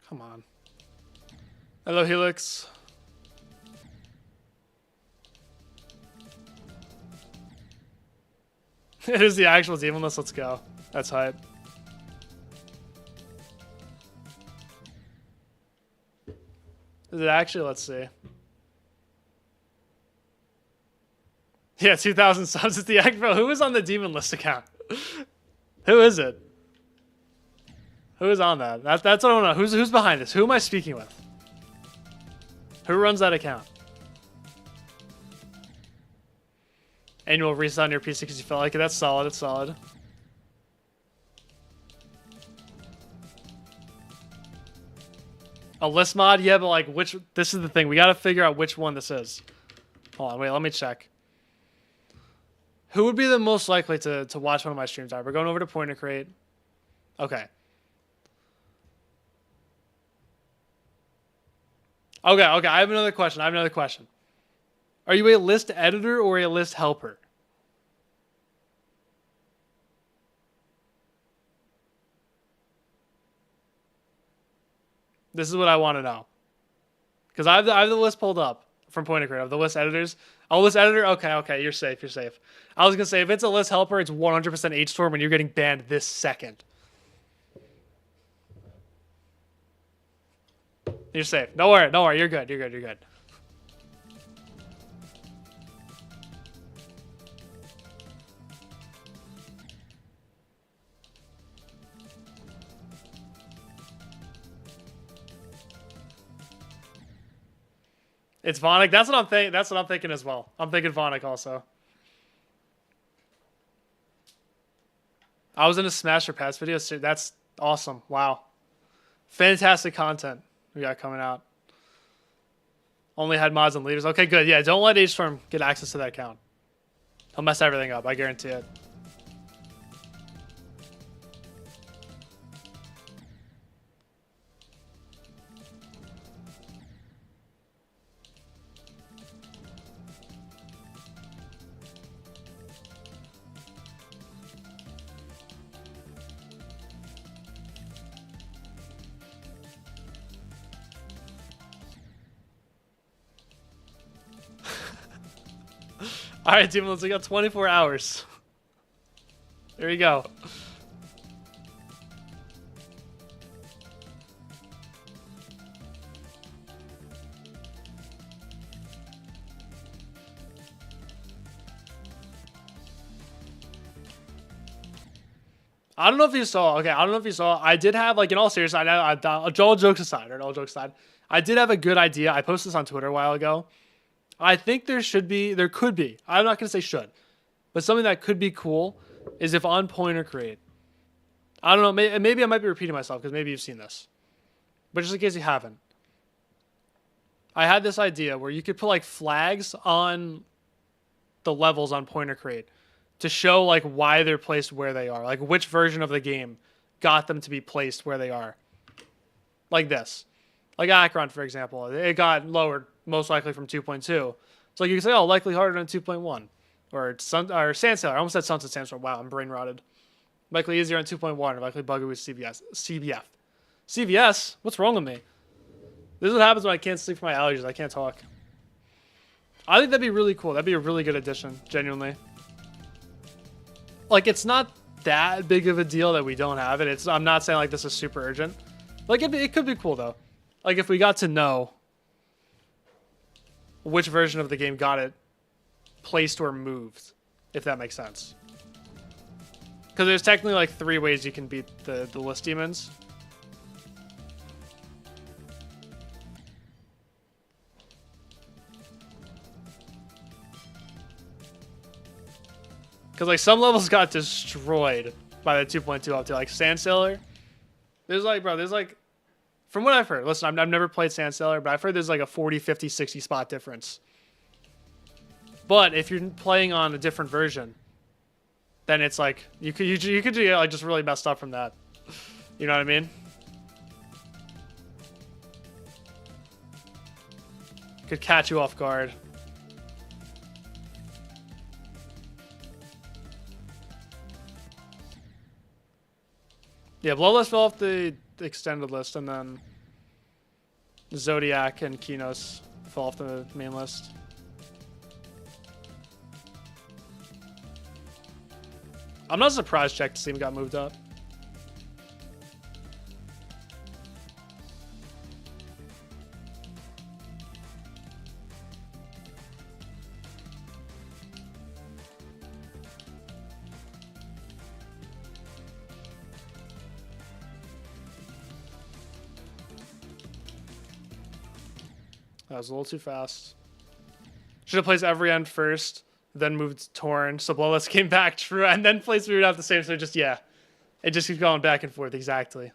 Come on. Hello, Helix. It is the actual Demon List. Let's go. That's hype. Is it actually? Let's see. Yeah, 2,000 subs at the act, bro. Who is on the Demon List account? Who is it? Who is on that? That's what I want to know. Who's behind this? Who am I speaking with? Who runs that account? Annual reset on your PC because you felt like it. That's solid. It's solid. A list mod? Yeah, but like which... This is the thing. We got to figure out which one this is. Hold on. Wait, let me check. Who would be the most likely to watch one of my streams? All right, we're going over to Point and Create. Okay. Okay, I have another question. Are you a list editor or a list helper? This is what I want to know. Because I have the list pulled up from Point of Create of the list editors. Oh, list editor? Okay, you're safe. I was going to say, if it's a list helper, it's 100% HStorm and you're getting banned this second. You're safe. Don't worry. You're good. It's Vonic. That's what I'm thinking as well. I'm thinking Vonic also. I was in a Smash or Pass video. That's awesome. Wow. Fantastic content we got coming out. Only had mods and leaders. Okay, good. Yeah, don't let HStorm get access to that account. He'll mess everything up. I guarantee it. All right, Demon, we got 24 hours. There you go. I don't know if you saw. Okay, I don't know if you saw. I did have, like, in all seriousness, all jokes aside, right? All jokes aside, I did have a good idea. I posted this on Twitter a while ago. I think there could be. I'm not gonna say should, but something that could be cool is if on Pointer Create. I don't know. Maybe I might be repeating myself because maybe you've seen this, but just in case you haven't, I had this idea where you could put like flags on the levels on Pointer Create to show like why they're placed where they are, like which version of the game got them to be placed where they are. Like this, like Akron, for example, it got lowered most likely from 2.2. So like you can say, oh, likely harder than 2.1, or Sandstorm. I almost said Sunset Sandstorm. Wow, I'm brain rotted. Likely easier on 2.1, or likely buggy with CBF. CVS? What's wrong with me? This is what happens when I can't sleep for my allergies. I can't talk. I think that'd be really cool. That'd be a really good addition, genuinely. Like, it's not that big of a deal that we don't have it. I'm not saying like this is super urgent. Like, it could be cool though. Like if we got to know which version of the game got it placed or moved, if that makes sense. Because there's technically like 3 ways you can beat the list demons. Because like some levels got destroyed by the 2.2 update, like Sandsailor. There's like, from what I've heard, listen, I've never played Sandsailor, but I've heard there's like a 40, 50, 60 spot difference. But if you're playing on a different version, then it's like you could get like just really messed up from that. You know what I mean? Could catch you off guard. Yeah, Bloodlust fell off the extended list, and then Zodiac and Kinos fell off the main list. I'm not surprised Check to see him got moved up. That was a little too fast. Should have placed every end first, then moved Torn. So Bloodlust came back true, and then placed Weird out the same. So just, yeah. It just keeps going back and forth, exactly.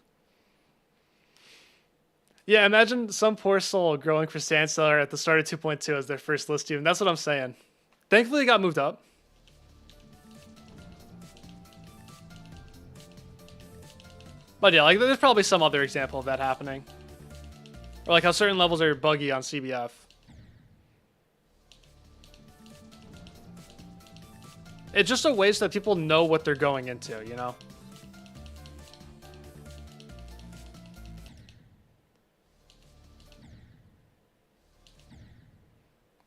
Yeah, imagine some poor soul growing for Sandseller at the start of 2.2 as their first list team. That's what I'm saying. Thankfully, it got moved up. But yeah, like there's probably some other example of that happening. Or like how certain levels are buggy on CBF. It's just a way so that people know what they're going into, you know?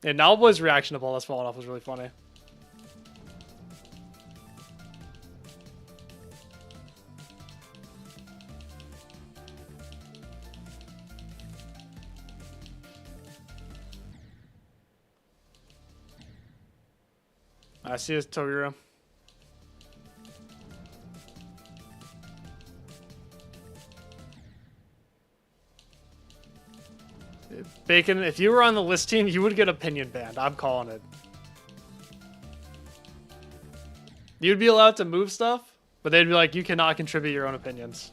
Yeah, Nowboy's reaction to ball that's falling off was really funny. I see his Toguro. Bacon, if you were on the list team, you would get opinion banned. I'm calling it. You'd be allowed to move stuff, but they'd be like, you cannot contribute your own opinions.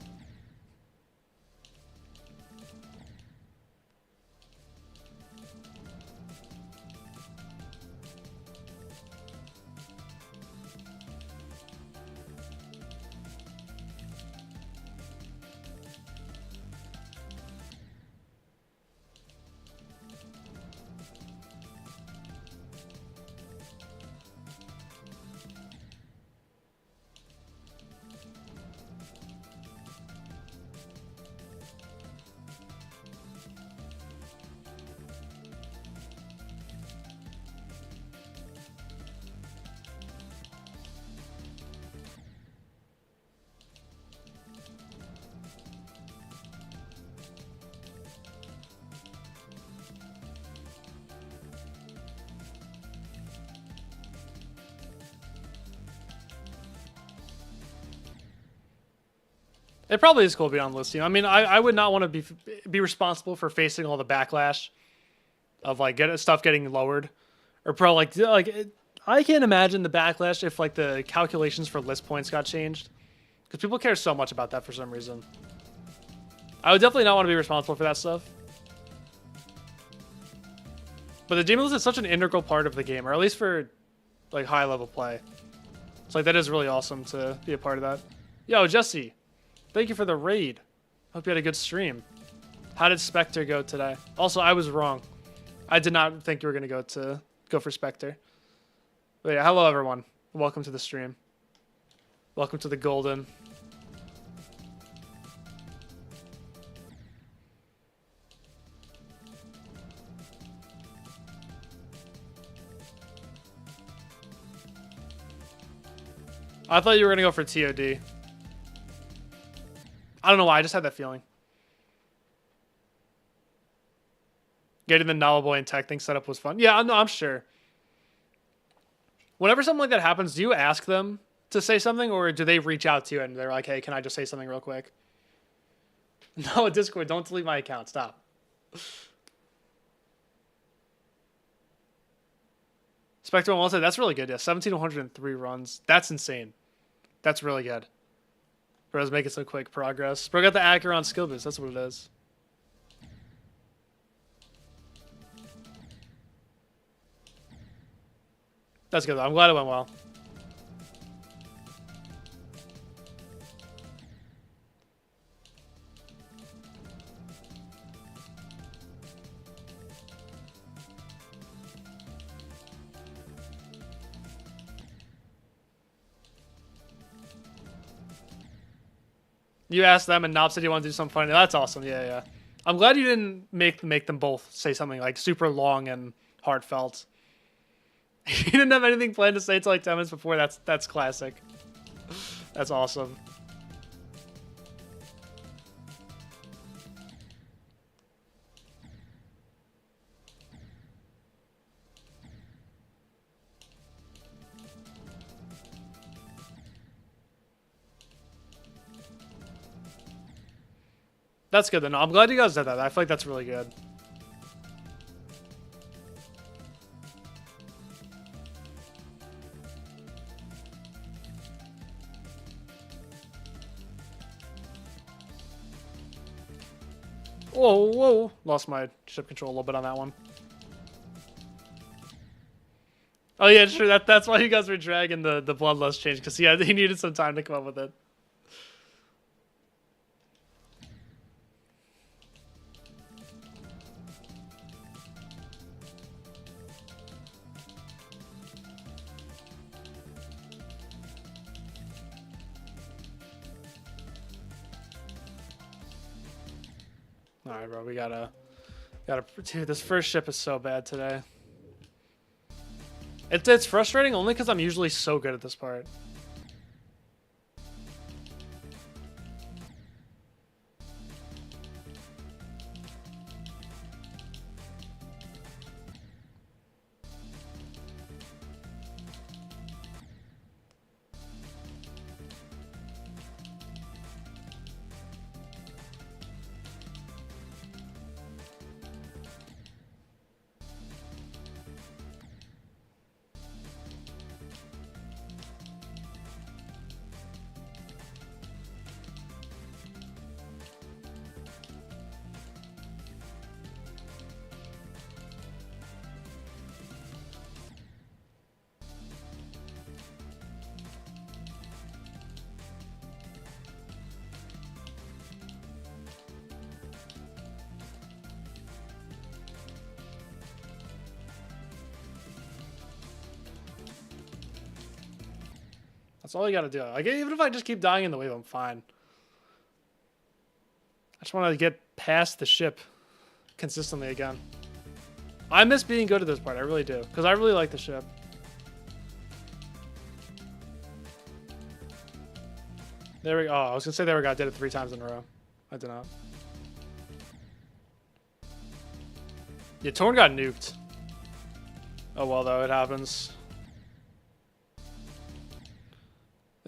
It probably is cool to be on the list team. I mean, I would not want to be responsible for facing all the backlash of like stuff getting lowered, or I can't imagine the backlash if like the calculations for list points got changed, because people care so much about that for some reason. I would definitely not want to be responsible for that stuff. But the demon list is such an integral part of the game, or at least for like high level play. It's like that is really awesome to be a part of that. Yo, Jesse, thank you for the raid. Hope you had a good stream. How did Spectre go today? Also, I was wrong. I did not think you were gonna go for Spectre. But yeah, hello everyone. Welcome to the stream. Welcome to the golden. I thought you were gonna go for TOD. I don't know why, I just had that feeling. Getting the Novel Boy and Tech thing set up was fun. Yeah, no, I'm sure. Whenever something like that happens, do you ask them to say something, or do they reach out to you and they're like, hey, can I just say something real quick? No, Discord, don't delete my account. Stop. Spectre One said, that's really good. Yeah, 1,703 runs. That's insane. That's really good. Bro's making some quick progress. Bro got the Acheron skill boost. That's what it is. That's good, though. I'm glad it went well. You asked them, and Knob said you want to do something funny. That's awesome. Yeah, yeah. I'm glad you didn't make them both say something like super long and heartfelt. You didn't have anything planned to say until like 10 minutes before. That's classic. That's awesome. That's good then. I'm glad you guys did that. I feel like that's really good. Whoa, whoa. Lost my ship control a little bit on that one. Oh yeah, sure. That's why you guys were dragging the bloodlust change, because he needed some time to come up with it. All right, bro. We gotta. Dude, this first ship is so bad today. It's frustrating only because I'm usually so good at this part. That's all you gotta do. Like, even if I just keep dying in the wave, I'm fine. I just want to get past the ship consistently again. I miss being good at this part. I really do. Because I really like the ship. There we go. Oh, I was going to say there we go. I did it 3 times in a row. I did not. Yeah, Torn got nuked. Oh well, though. It happens.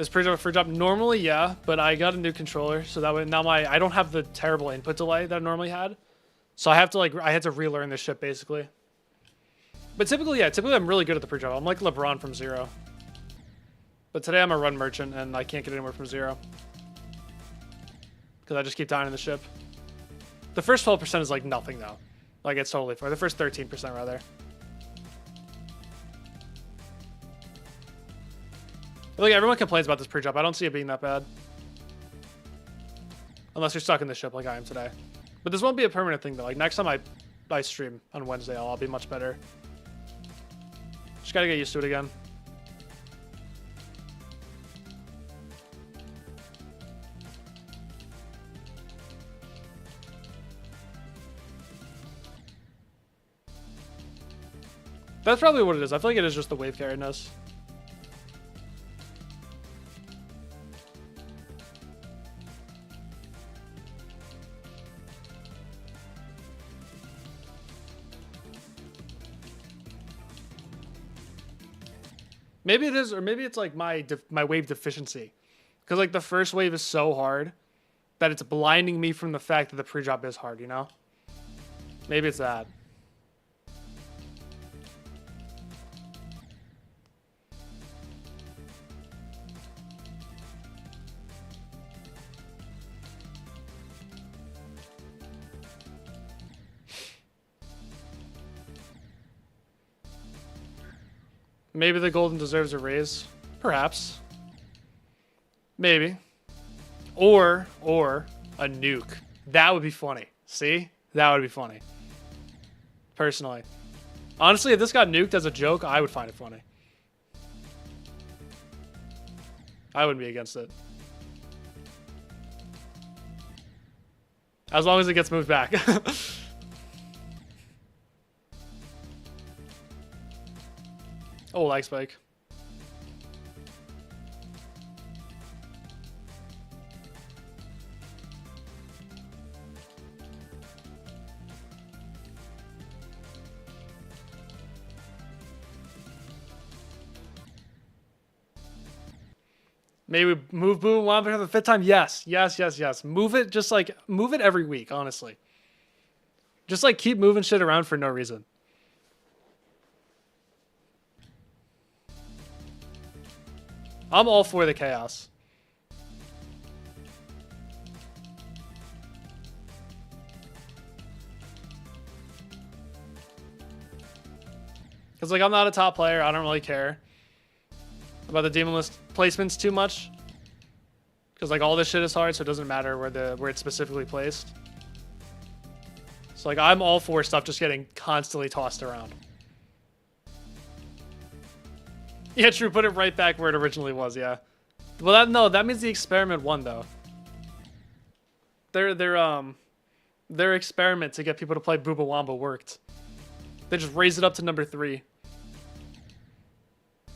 This free drop normally, yeah, but I got a new controller, so that way now I don't have the terrible input delay that I normally had. So I have to I had to relearn this shit basically. But typically I'm really good at the pre-drop. I'm like LeBron from zero. But today I'm a run merchant and I can't get anywhere from zero. Because I just keep dying in the ship. The first 12% is like nothing though. Like it's totally fine. The first 13% rather. Like everyone complains about this pre-drop. I don't see it being that bad. Unless you're stuck in the ship like I am today. But this won't be a permanent thing though. Like next time I stream on Wednesday, I'll be much better. Just gotta get used to it again. That's probably what it is. I feel like it is just the wave carriedness. Maybe it is, or maybe it's like my wave deficiency. Because like the first wave is so hard that it's blinding me from the fact that the pre-drop is hard, you know? Maybe it's that. Maybe the Golden deserves a raise. Perhaps. Maybe. Or a nuke. That would be funny. See? That would be funny. Personally. Honestly, if this got nuked as a joke, I would find it funny. I wouldn't be against it. As long as it gets moved back. Oh, lag spike. Maybe we move Boom Wombat for the 5th time? Yes. Yes. Move it, just like, move it every week, honestly. Just like keep moving shit around for no reason. I'm all for the chaos. Because, like, I'm not a top player. I don't really care about the demon list placements too much. Because, like, all this shit is hard, so it doesn't matter where it's specifically placed. So, like, I'm all for stuff just getting constantly tossed around. Yeah, true. Put it right back where it originally was. Yeah. Well, that means the experiment won though. Their experiment to get people to play Booba Wamba worked. They just raised it up to number 3,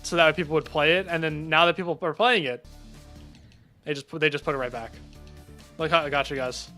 so that way people would play it, and then now that people are playing it, they just put it right back. Like, I got you guys.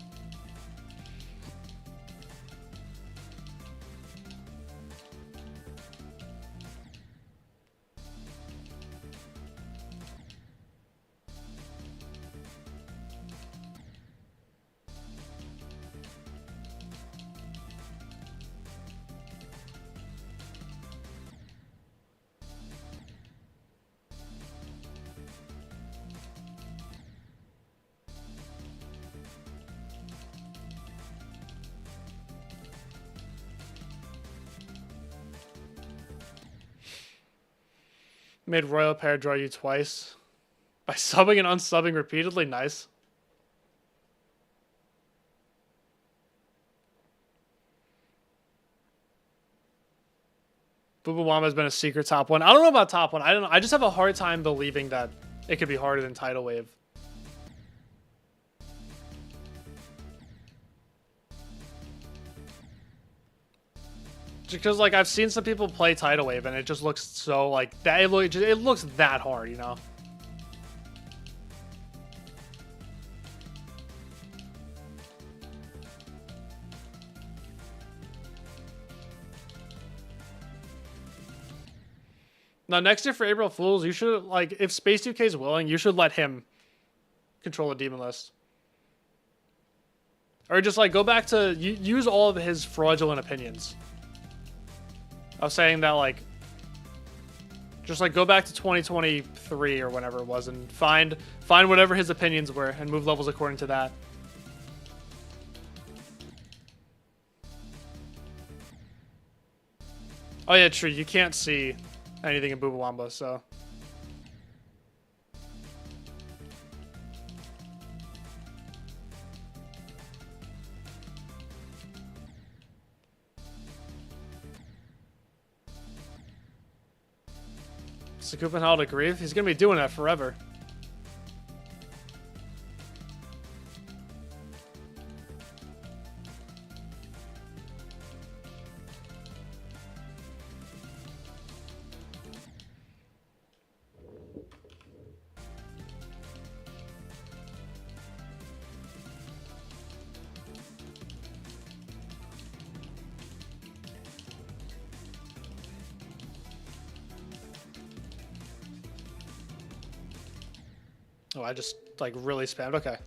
Made Royal Pair draw you twice by subbing and unsubbing repeatedly. Nice. Booba Wamba has been a secret top 1. I don't know about top 1. I don't know. I just have a hard time believing that it could be harder than Tidal Wave. Because, like, I've seen some people play Tidal Wave, and it just looks so, like, that. It looks that hard, you know? Now, next year for April Fools, you should, like, if Space UK is willing, you should let him control the demon list. Or just, like, go back to, use all of his fraudulent opinions. Of saying that, like, just, like, go back to 2023 or whenever it was and find whatever his opinions were and move levels according to that. Oh, yeah, true. You can't see anything in Bubawamba, so. Copenhagen agree. He's gonna be doing that forever. Oh, I just, like, really spammed. Okay.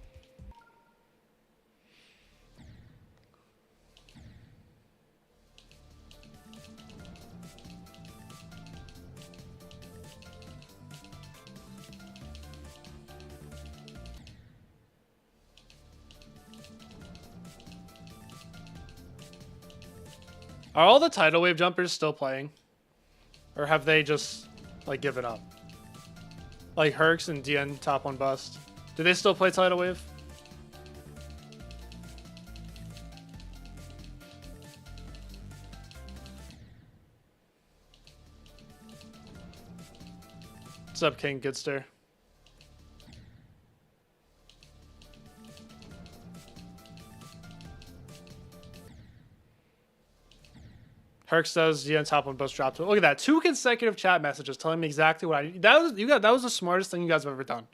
Are all the tidal wave jumpers still playing? Or have they just, like, given up? Like Herx and DN top 1 bust. Do they still play tidal wave? What's up, King Goodster? Herx does DN top 1 bust drop to. Look at that. 2 consecutive chat messages telling me exactly what I. That was the smartest thing you guys have ever done.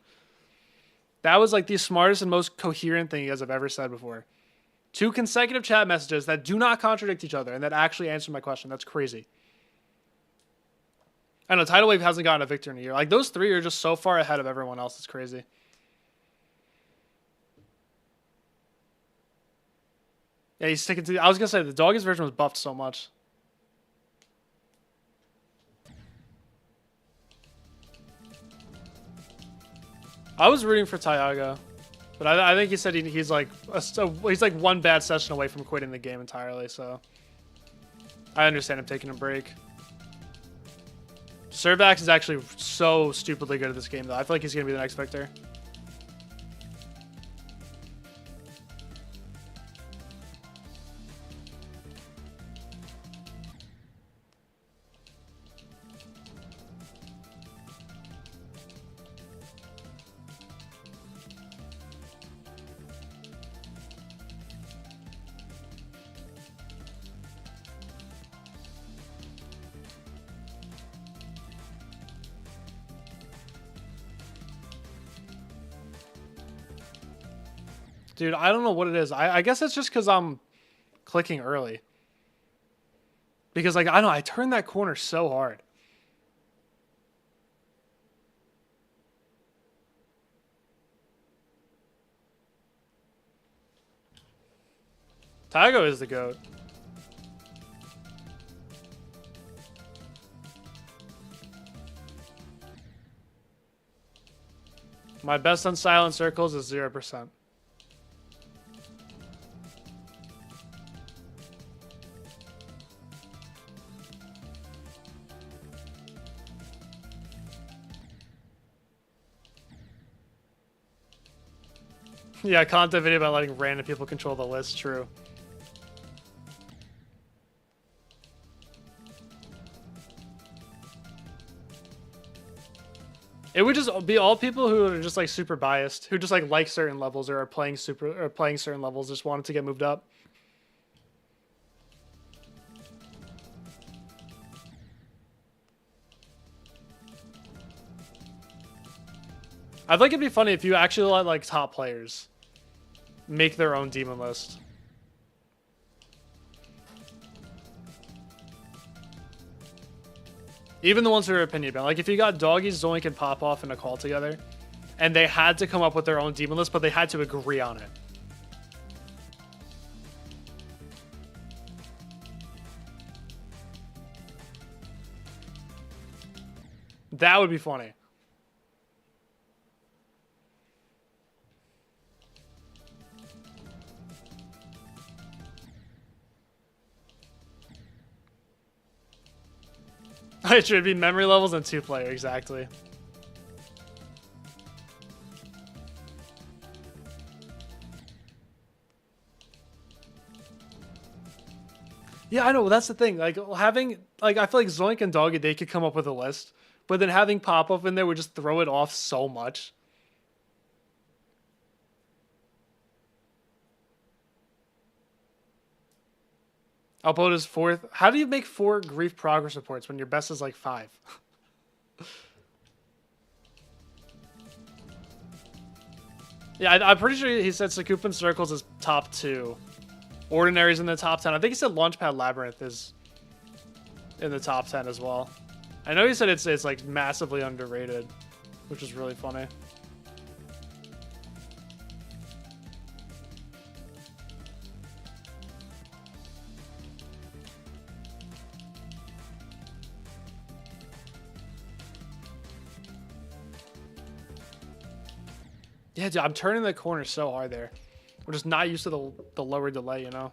That was like the smartest and most coherent thing you guys have ever said before. 2 consecutive chat messages that do not contradict each other and that actually answer my question. That's crazy. I know tidal wave hasn't gotten a victor in a year. Like those 3 are just so far ahead of everyone else. It's crazy. Yeah, he's sticking to. I was gonna say the doggies version was buffed so much. I was rooting for Tyaga, but I think he said he's like he's like 1 bad session away from quitting the game entirely. So I understand him taking a break. Servax is actually so stupidly good at this game, though. I feel like he's gonna be the next victor. Dude, I don't know what it is. I guess it's just because I'm clicking early. Because, like, I don't know, I turned that corner so hard. Tygo is the GOAT. My best on silent circles is 0%. Yeah, content video about letting random people control the list. True. It would just be all people who are just like super biased, who just like certain levels or are playing certain levels, just wanted to get moved up. I think it'd be funny if you actually let like top players make their own demon list. Even the ones who are opinion banned. Like if you got Doggy, Zoink, and Pop Off in a call together, and they had to come up with their own demon list, but they had to agree on it. That would be funny. It should be memory levels and 2-player, exactly. Yeah, I know. That's the thing. Like having, like, I feel like Zoink and Doggy, they could come up with a list, but then having Pop Up in there would just throw it off so much. Upload is 4th. How do you make 4 grief progress reports when your best is like 5? Yeah, I'm pretty sure he said Sakupin Circles is top 2. Ordinary's in the top 10. I think he said Launchpad Labyrinth is in the top 10 as well. I know he said it's like massively underrated, which is really funny. Yeah, dude, I'm turning the corner so hard there. We're just not used to the lower delay, you know?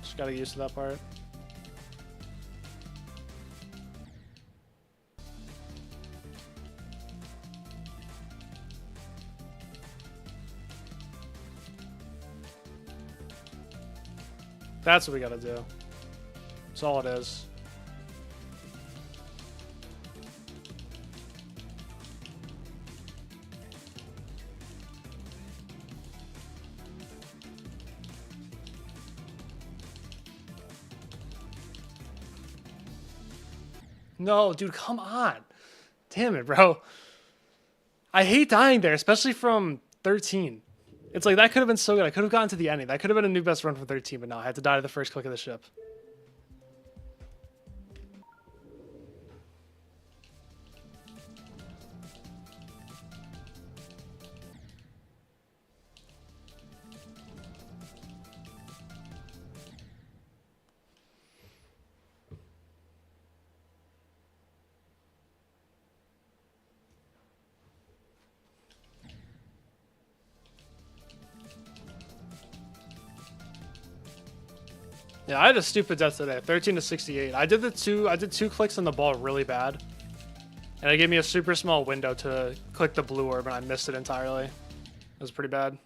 Just gotta get used to that part. That's what we gotta do. That's all it is. No, dude, come on. Damn it, bro. I hate dying there, especially from 13. It's like, that could have been so good. I could have gotten to the ending. That could have been a new best run for 13, but no, I had to die to the first click of the ship. Yeah, I had a stupid death today, 13 to 68. I did 2 clicks on the ball really bad. And it gave me a super small window to click the blue orb and I missed it entirely. It was pretty bad.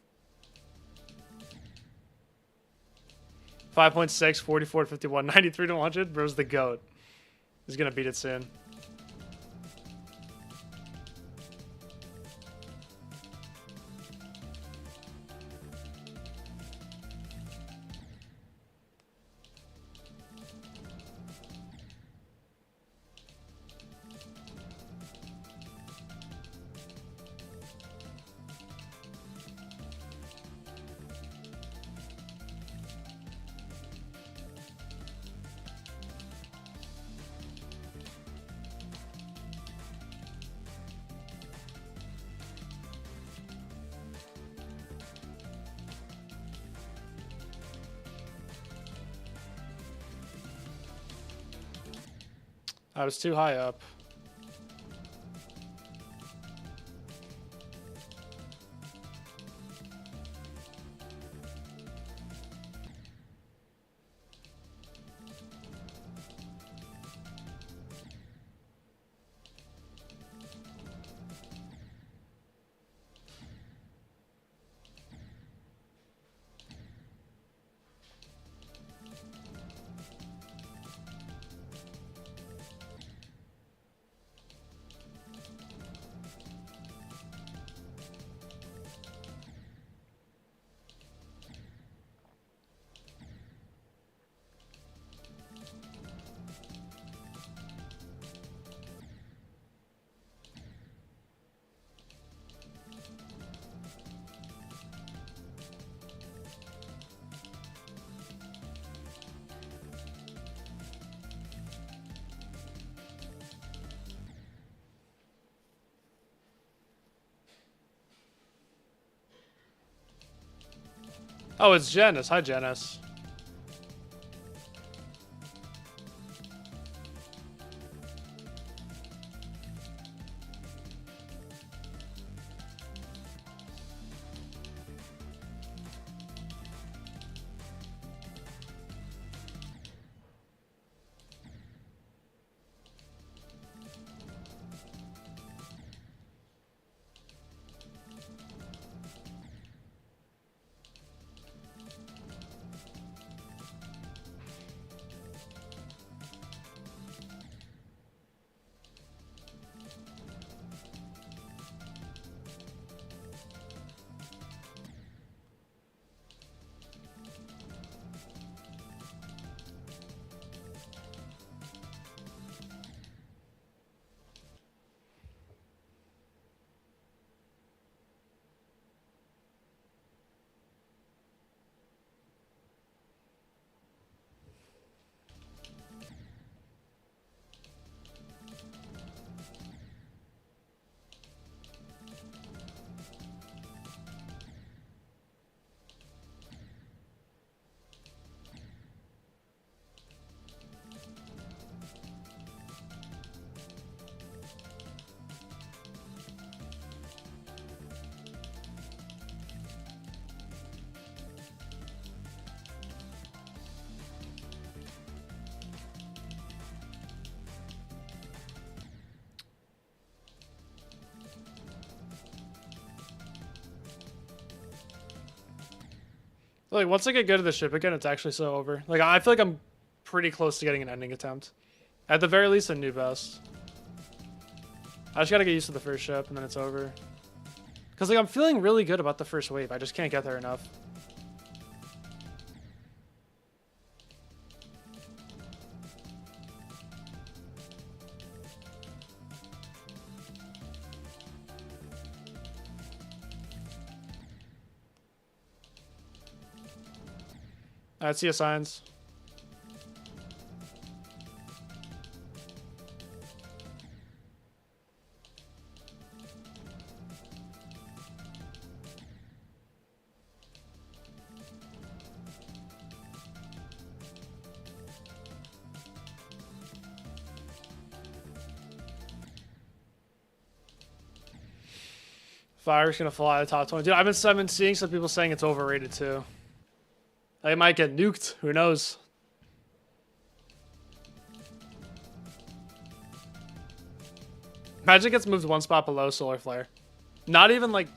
5.6, 44 to 51, 93 to 100. Bro's the GOAT. He's gonna beat it soon. I was too high up. Oh, it's Janice. Hi, Janice. Like, once I get good at the ship again, it's actually so over. Like, I feel like I'm pretty close to getting an ending attempt. At the very least, a new best. I just gotta get used to the first ship, and then it's over. Because, like, I'm feeling really good about the first wave. I just can't get there enough. Alright, see you, signs. Fire's gonna fly out of the top 20. Dude, I've been seeing some people saying it's overrated too. They might get nuked. Who knows? Magic gets moved one spot below Solar Flare. Not even like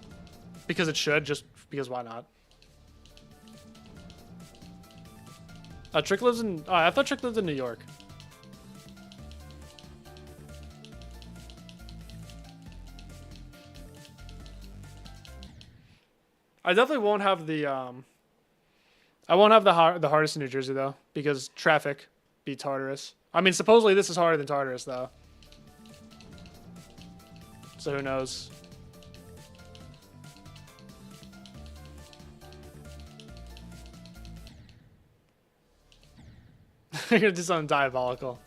because it should, just because why not? Trick lives in... Oh, I thought Trick lived in New York. I definitely won't have the... I won't have the hardest in New Jersey, though, because traffic beats Tartarus. I mean, supposedly this is harder than Tartarus, though. So who knows? You're gonna do something diabolical.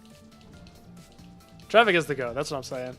Traffic is the go, that's what I'm saying.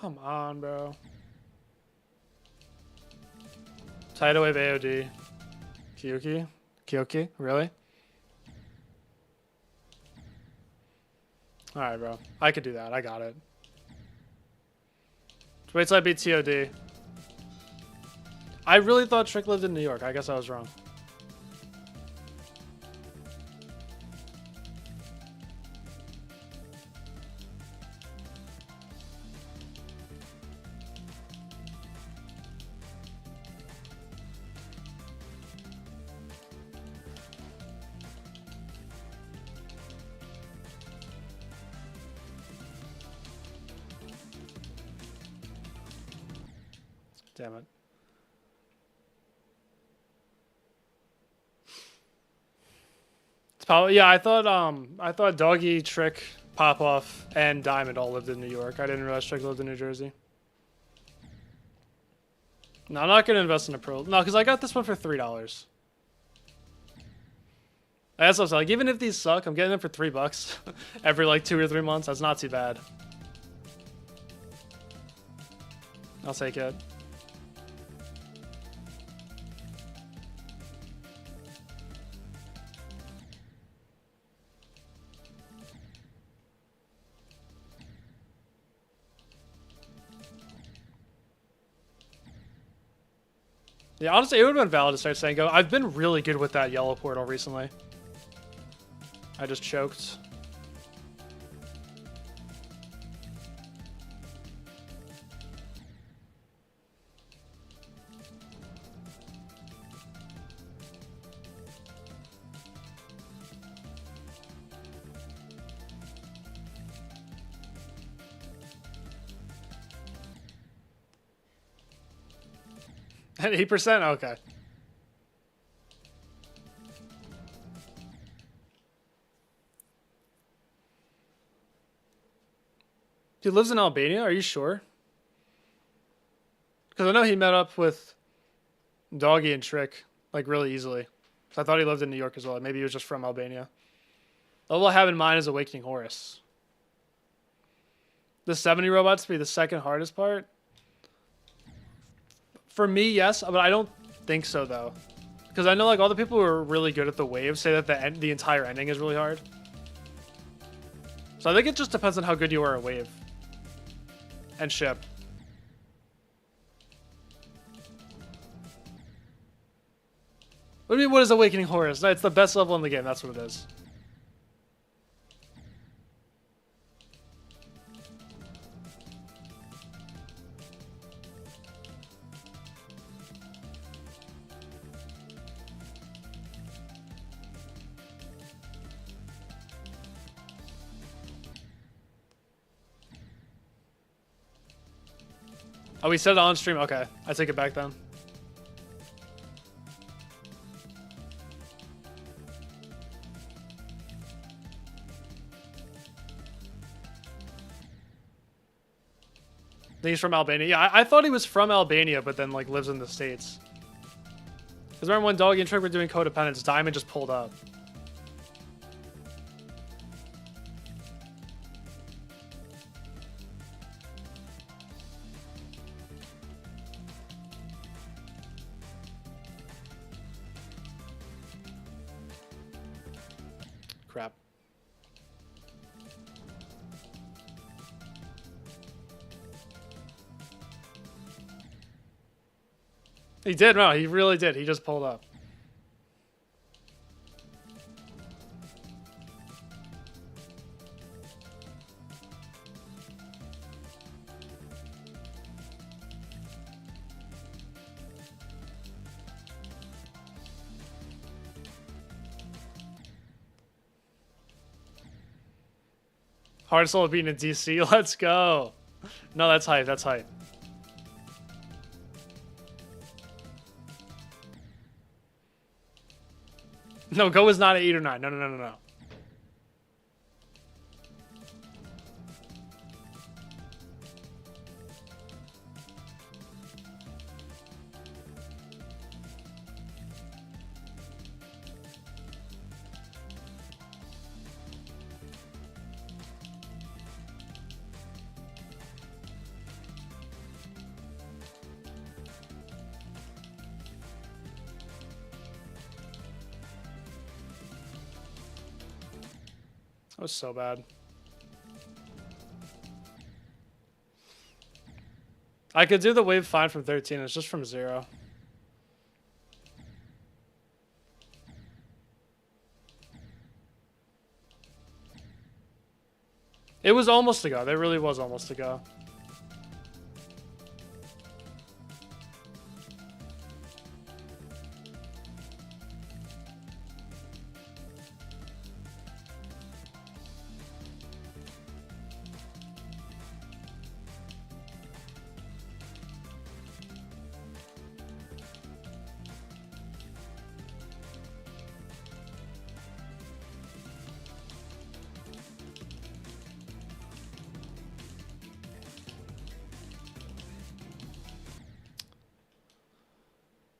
Come on, bro. Tidal wave AOD. Kyoki? Kyoki? Really? Alright, bro. I could do that. I got it. Wait till I beat TOD. I really thought Trick lived in New York. I guess I was wrong. Damn it. It's probably, yeah, I thought Doggy, Trick, Pop-Off, and Diamond all lived in New York. I didn't realize Trick lived in New Jersey. No, I'm not gonna invest in a Pro. No, because I got this one for $3. That's what I'm saying. Like, even if these suck, I'm getting them for $3 every like 2 or 3 months. That's not too bad. I'll take it. Yeah, honestly, it would have been valid to start saying go. I've been really good with that yellow portal recently. I just choked. At 8%? Okay. He lives in Albania? Are you sure? Because I know he met up with Doggy and Trick, like, really easily. So I thought he lived in New York as well. Maybe he was just from Albania. All I have in mind is Awakening Horus. The 70 robots to be the second hardest part? For me, yes, but I don't think so, though. Because I know, like, all the people who are really good at the wave say that the entire ending is really hard. So I think it just depends on how good you are at wave. And ship. What do you mean, what is Awakening Horus? No, it's the best level in the game, that's what it is. Oh, we said it on stream? Okay. I take it back then. He's from Albania. Yeah, I thought he was from Albania, but then, like, lives in the States. Because remember when Doggy and Trick were doing Codependence, Diamond just pulled up. Crap. He did, no, he really did. He just pulled up. Hardest level beaten in DC. Let's go. No, that's hype. That's hype. No, Go is not an 8 or 9. No, no, no, no, no. That was so bad. I could do the wave fine from 13. It's just from 0. It was almost a go. There really was almost a go.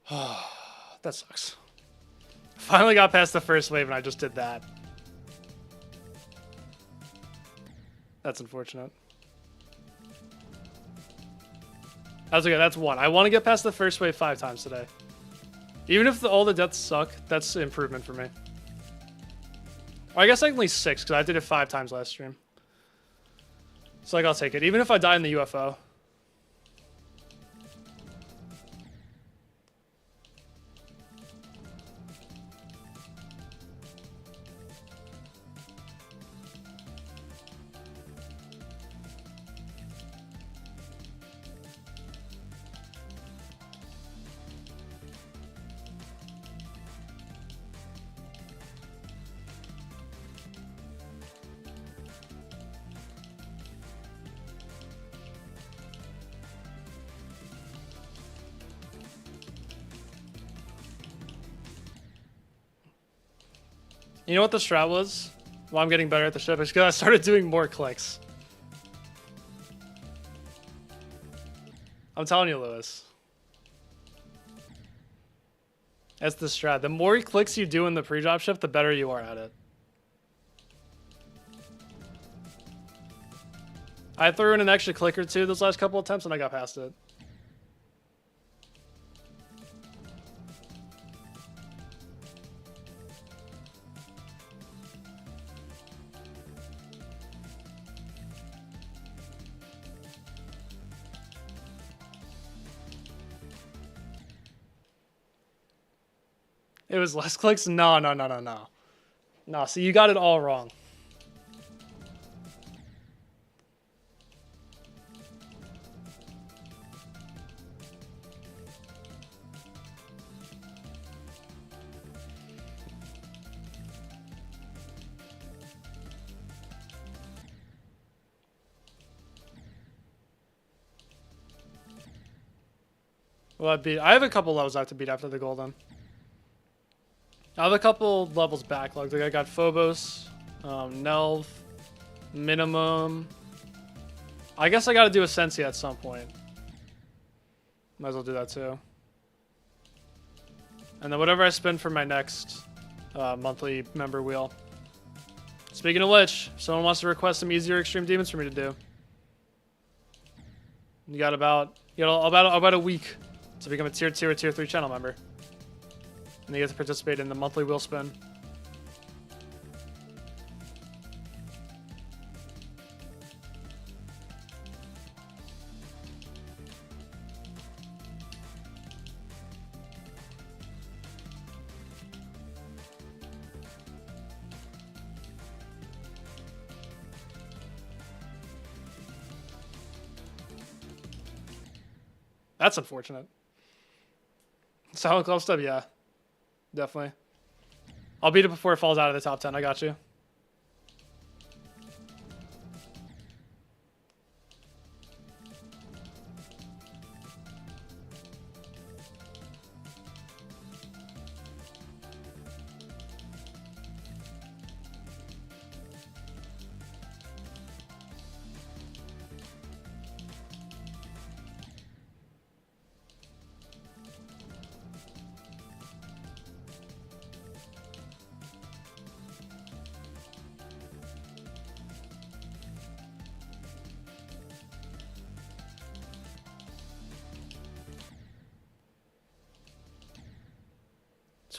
That sucks. Finally got past the first wave and I just did that. That's unfortunate. That's okay, that's one. I want to get past the first wave 5 times today. Even if all the deaths suck, that's an improvement for me. Or I guess only 6, because I did it 5 times last stream. So like, I'll take it. Even if I die in the UFO. You know what the strat was? Well, I'm getting better at the ship. It's because I started doing more clicks. I'm telling you, Lewis. That's the strat. The more clicks you do in the pre-drop ship, the better you are at it. I threw in an extra click or two those last couple attempts and I got past it. It was less clicks? No. No, see, you got it all wrong. Well, I have a couple levels I have to beat after the golden. I have a couple levels backlogged. Like I got Phobos, Nelv, Minimum. I guess I got to do a Sensi at some point. Might as well do that too. And then whatever I spend for my next monthly member wheel. Speaking of which, if someone wants to request some easier extreme demons for me to do, you got about a week to become a tier 2 or tier 3 channel member. And you get to participate in the monthly wheel spin. That's unfortunate. Silent Club stub, yeah. Definitely. I'll beat it before it falls out of the top 10. I got you.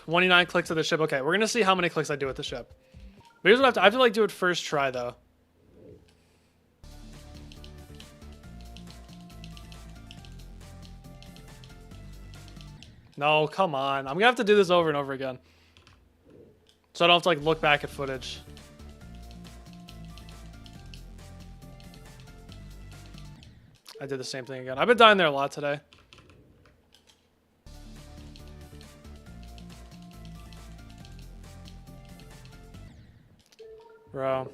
$29 clicks of the ship. Okay, we're gonna see how many clicks I do with the ship. But here's what I have to like do it first try though. No, come on. I'm gonna have to do this over and over again. So I don't have to like look back at footage. I did the same thing again. I've been dying there a lot today. Bro.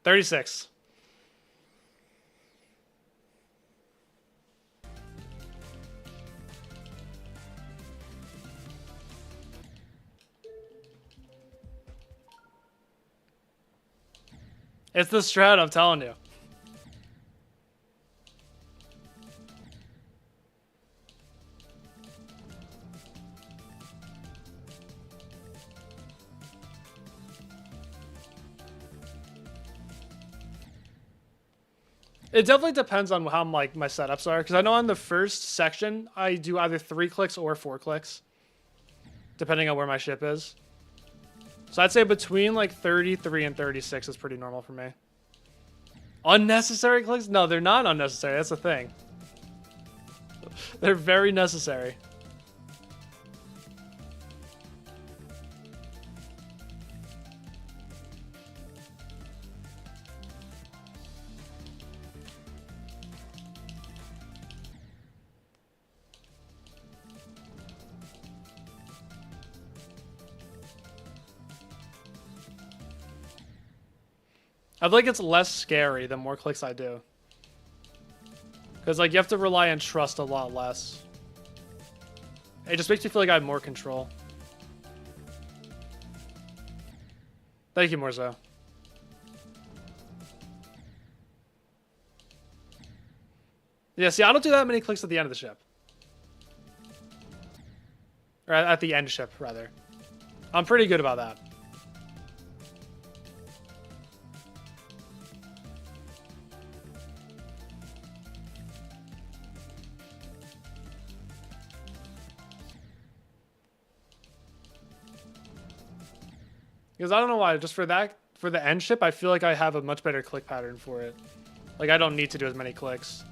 $36. It's the strat, I'm telling you. It definitely depends on how like my setups are, because I know on the first section I do either 3 clicks or 4 clicks, depending on where my ship is. So I'd say between like 33 and 36 is pretty normal for me. Unnecessary clicks? No, they're not unnecessary. That's the thing. They're very necessary. I feel like it's less scary the more clicks I do. Because, like, you have to rely on trust a lot less. It just makes me feel like I have more control. Thank you, Morzo. Yeah, see, I don't do that many clicks at the end of the ship. Or at the end ship, rather. I'm pretty good about that. Because I don't know why, just for the end ship, I feel like I have a much better click pattern for it. Like, I don't need to do as many clicks.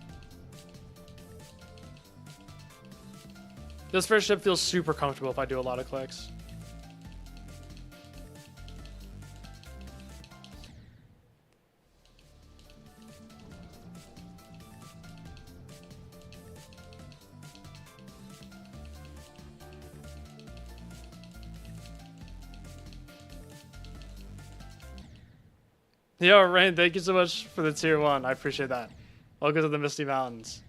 This first ship feels super comfortable if I do a lot of clicks. Yo, Rain, thank you so much for the tier 1. I appreciate that. Welcome to the Misty Mountains.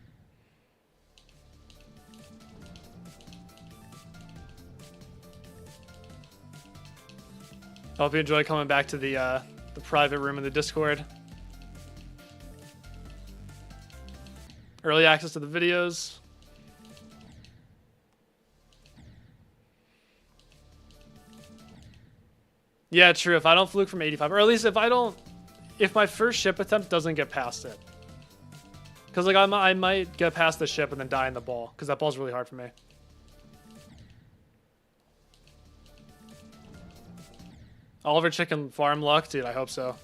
I hope you enjoy coming back to the private room in the Discord. Early access to the videos. Yeah, true. If I don't fluke from 85, or at least if my first ship attempt doesn't get past it. Because, like, I might get past the ship and then die in the ball, because that ball's really hard for me. Oliver Chicken farm luck? Dude, I hope so.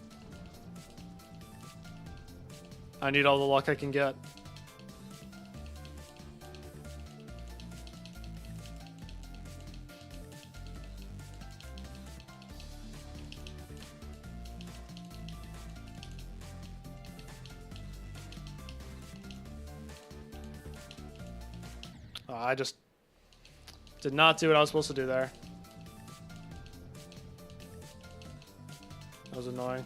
I need all the luck I can get. I just did not do what I was supposed to do there. That was annoying.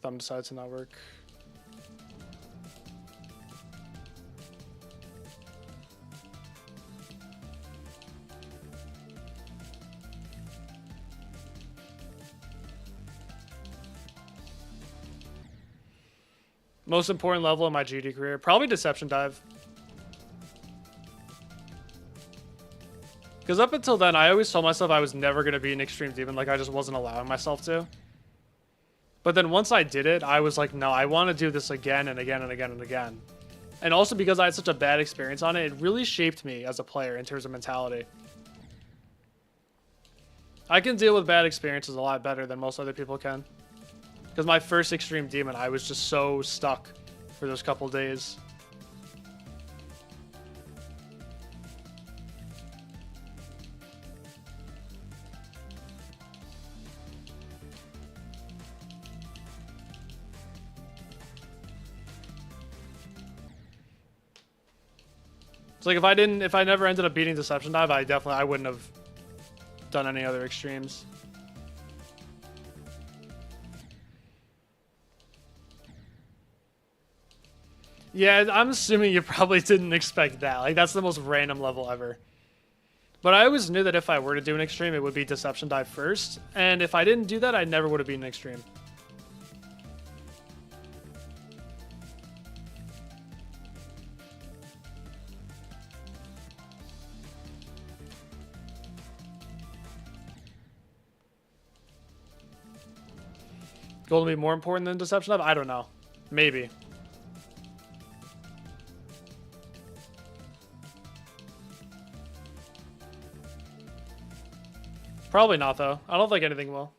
Thumb decided to not work. Most important level in my GD career? Probably Deception Dive. Because up until then, I always told myself I was never going to be an Extreme Demon. Like, I just wasn't allowing myself to. But then once I did it, I was like, no, I want to do this again and again and again and again. And also because I had such a bad experience on it, it really shaped me as a player in terms of mentality. I can deal with bad experiences a lot better than most other people can. Because my first Extreme Demon, I was just so stuck for those couple days. It's like if I never ended up beating Deception Dive, I wouldn't have done any other extremes. Yeah, I'm assuming you probably didn't expect that. Like, that's the most random level ever. But I always knew that if I were to do an extreme, it would be Deception Dive first. And if I didn't do that, I never would have been an extreme. Gold will be more important than Deception Dive? I don't know. Maybe. Probably not, though. I don't think anything will.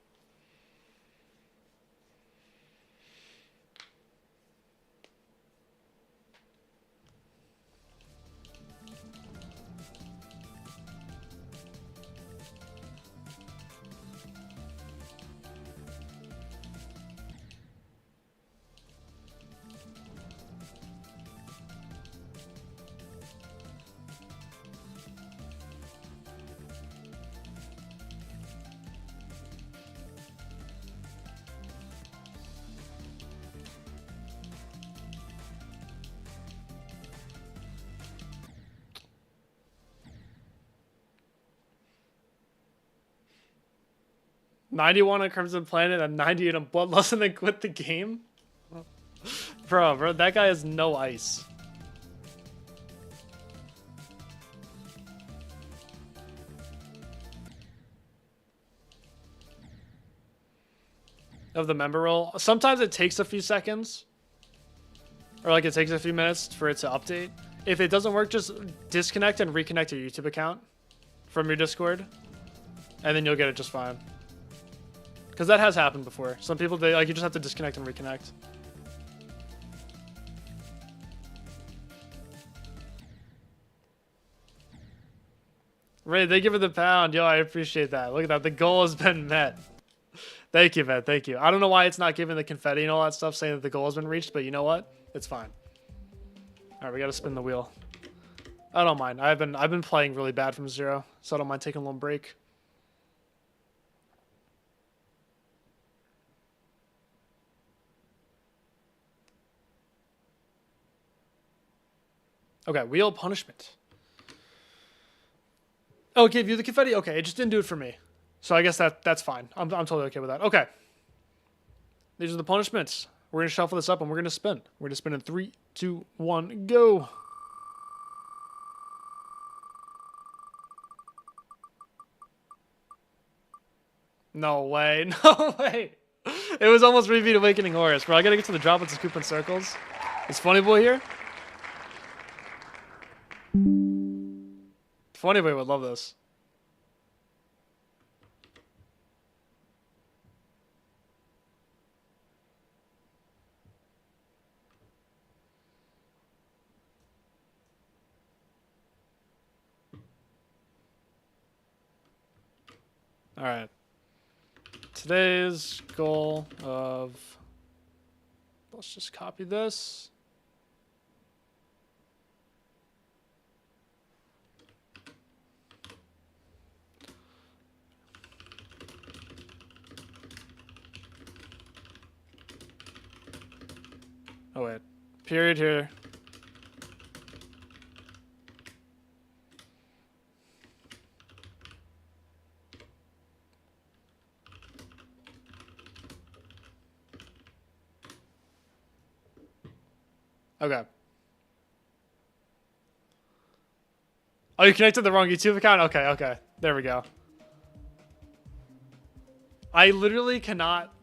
$91 on Crimson Planet and 98 on Bloodlust and then quit the game? Bro, that guy has no ice. Of the member roll. Sometimes it takes a few seconds. Or like it takes a few minutes for it to update. If it doesn't work, just disconnect and reconnect your YouTube account from your Discord. And then you'll get it just fine. Because that has happened before. Some people, you just have to disconnect and reconnect. Ray, thank you for the pound. Yo, I appreciate that. Look at that. The goal has been met. Thank you, man. Thank you. I don't know why it's not giving the confetti and all that stuff saying that the goal has been reached, but you know what? It's fine. All right, we got to spin the wheel. I don't mind. I've been playing really bad from zero, so I don't mind taking a little break. Okay, wheel punishment. Oh, it gave you the confetti? Okay, it just didn't do it for me. So I guess that's fine. I'm totally okay with that. Okay. These are the punishments. We're going to shuffle this up and we're going to spin. We're going to spin in 3, 2, 1, go. No way. No way. It was almost Repeat Awakening Horus, bro. I got to get to the droplets and scoop in circles. Is Funny Boy here? Funny Boy would love this. All right. Today's goal of... Let's just copy this. Oh, wait. Period here. Okay. Oh, you connected the wrong YouTube account? Okay, okay. There we go. I literally cannot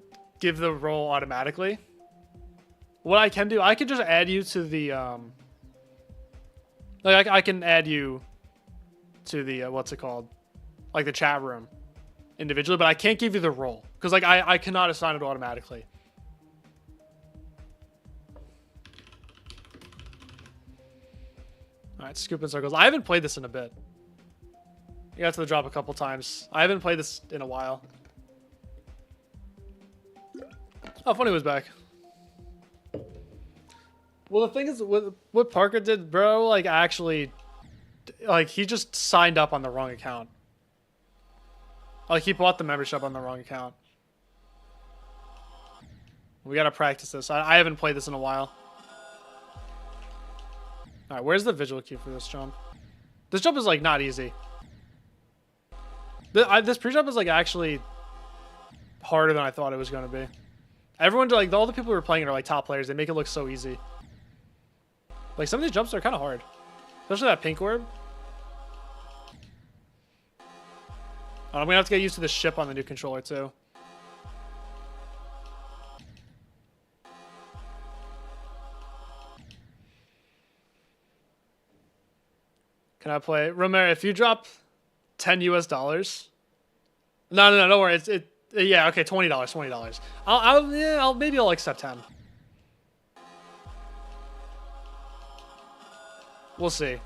give the role automatically. What I can do, I can just add you to the, like, I can add you to the, what's it called? Like, the chat room individually, but I can't give you the role. Because, like, I cannot assign it automatically. Alright, scoop in circles. I haven't played this in a bit. You got to the drop a couple times. I haven't played this in a while. Oh, Funny was back. Well, the thing is, what Parker did, bro, like, actually, like, he just signed up on the wrong account. Like, he bought the membership on the wrong account. We gotta practice this. I haven't played this in a while. Alright, where's the visual cue for this jump? This jump is, like, not easy. This pre-drop is like actually harder than I thought it was going to be. Everyone, like all the people who are playing it are like top players. They make it look so easy. Like some of these jumps are kind of hard, especially that pink orb. I'm gonna have to get used to the ship on the new controller too. Can I play Romero? If you drop $10 US. No, don't worry. Yeah, okay, $20. Maybe I'll accept 10. We'll see.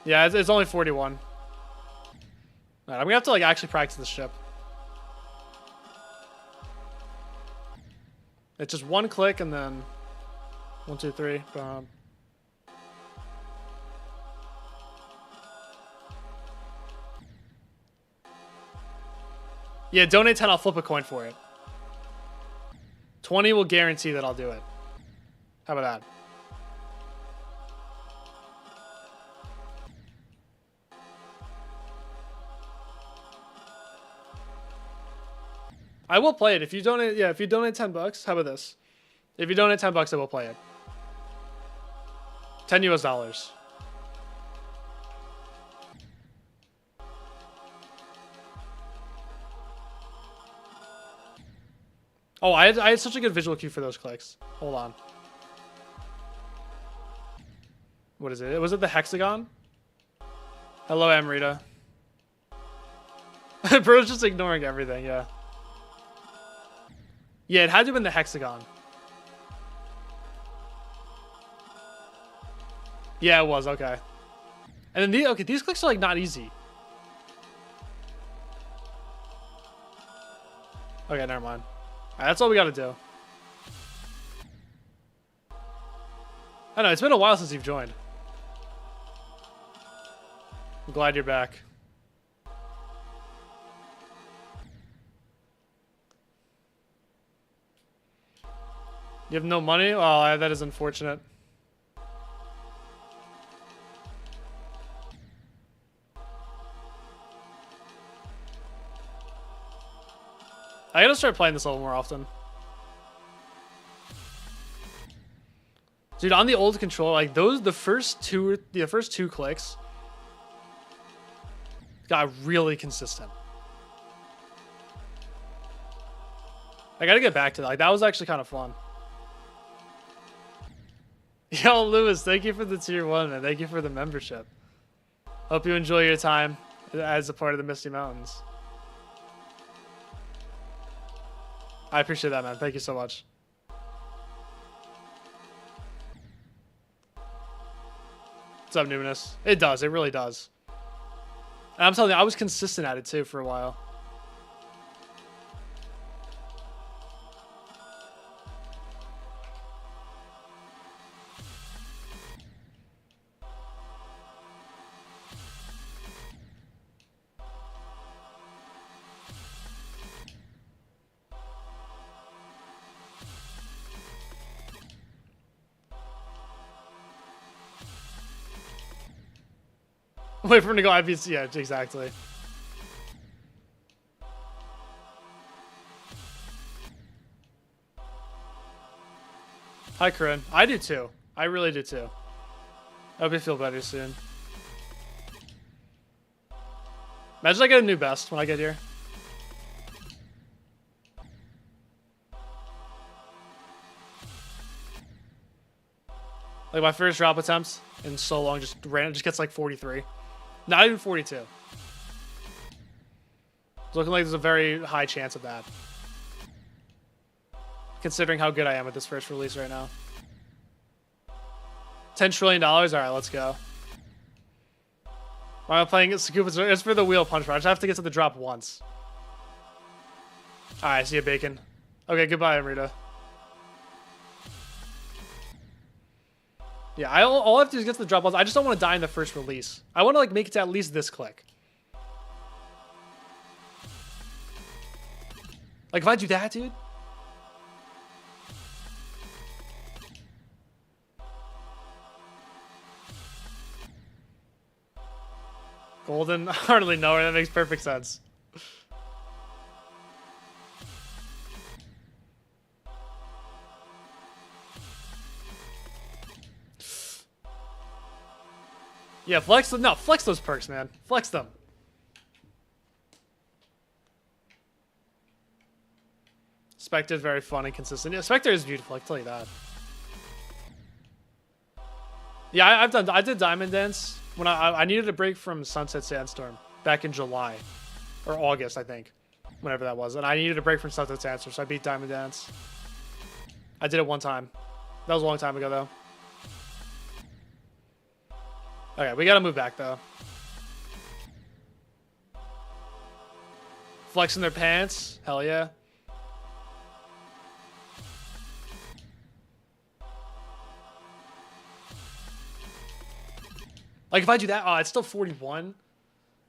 Yeah, it's only 41. All right, I'm gonna have to like actually practice the ship. It's just one click and then 1, 2, 3. Yeah, donate 10. I'll flip a coin for it. 20 will guarantee that I'll do it. How about that? I will play it if you donate. Yeah, if you donate $10, how about this? If you donate $10, I will play it. $10 US. Oh, I had such a good visual cue for those clicks. Hold on. What is it? Was it the hexagon? Hello, Amrita. Bro's just ignoring everything. Yeah. Yeah, it had to have been the hexagon. Yeah, it was. Okay. And then these clicks are like not easy. Okay, never mind. All right, that's all we got to do. I know, it's been a while since you've joined. I'm glad you're back. You have no money? Oh, that is unfortunate. I gotta start playing this a little more often. Dude, on the old controller, like the first two clicks got really consistent. I gotta get back to that. Like that was actually kind of fun. Yo, Lewis, thank you for the tier 1, man. Thank you for the membership. Hope you enjoy your time as a part of the Misty Mountains. I appreciate that, man. Thank you so much. What's up, Numinous? It does. It really does. And I'm telling you, I was consistent at it, too, for a while. Wait for him to go IPC. Yeah, exactly. Hi, Corinne. I do too. I really do too. I hope you feel better soon. Imagine I get a new best when I get here. Like my first drop attempts in so long just gets like 43. Not even 42. It's looking like there's a very high chance of that. Considering how good I am at this first release right now. $10 trillion? Alright, let's go. Why am I playing Scuba? It's for the wheel punch. I just have to get to the drop once. Alright, see you, Bacon. Okay, goodbye, Amrita. Yeah, all I have to do is get to the drop once. I just don't want to die in the first release. I want to like make it to at least this click. Like if I do that, dude. Golden? Hardly know her. That makes perfect sense. Yeah, flex them. No, flex those perks, man. Flex them. Spectre is very fun and consistent. Yeah, Spectre is beautiful. I can tell you that. Yeah, I did Diamond Dance when I needed a break from Sunset Sandstorm back in July or August, I think, whenever that was, and I needed a break from Sunset Sandstorm, so I beat Diamond Dance. I did it one time. That was a long time ago, though. Okay, we gotta move back though. Flexing their pants, hell yeah. Like, if I do that, oh, it's still 41.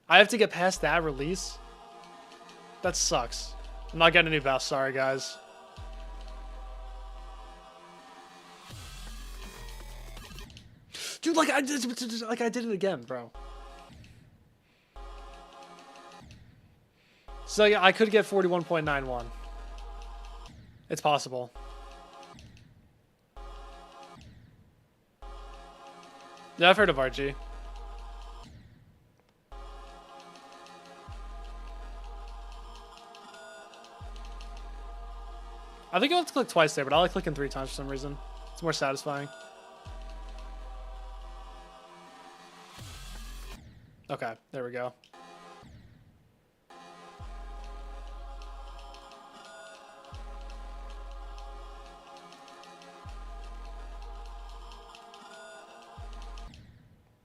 I have to get past that release. That sucks. I'm not getting a new vest. Sorry, guys. Dude, like I did it again, bro. So yeah, I could get 41.91. It's possible. Yeah, I've heard of RG. I think I'll have to click twice there, but I like clicking 3 times for some reason. It's more satisfying. Okay, there we go.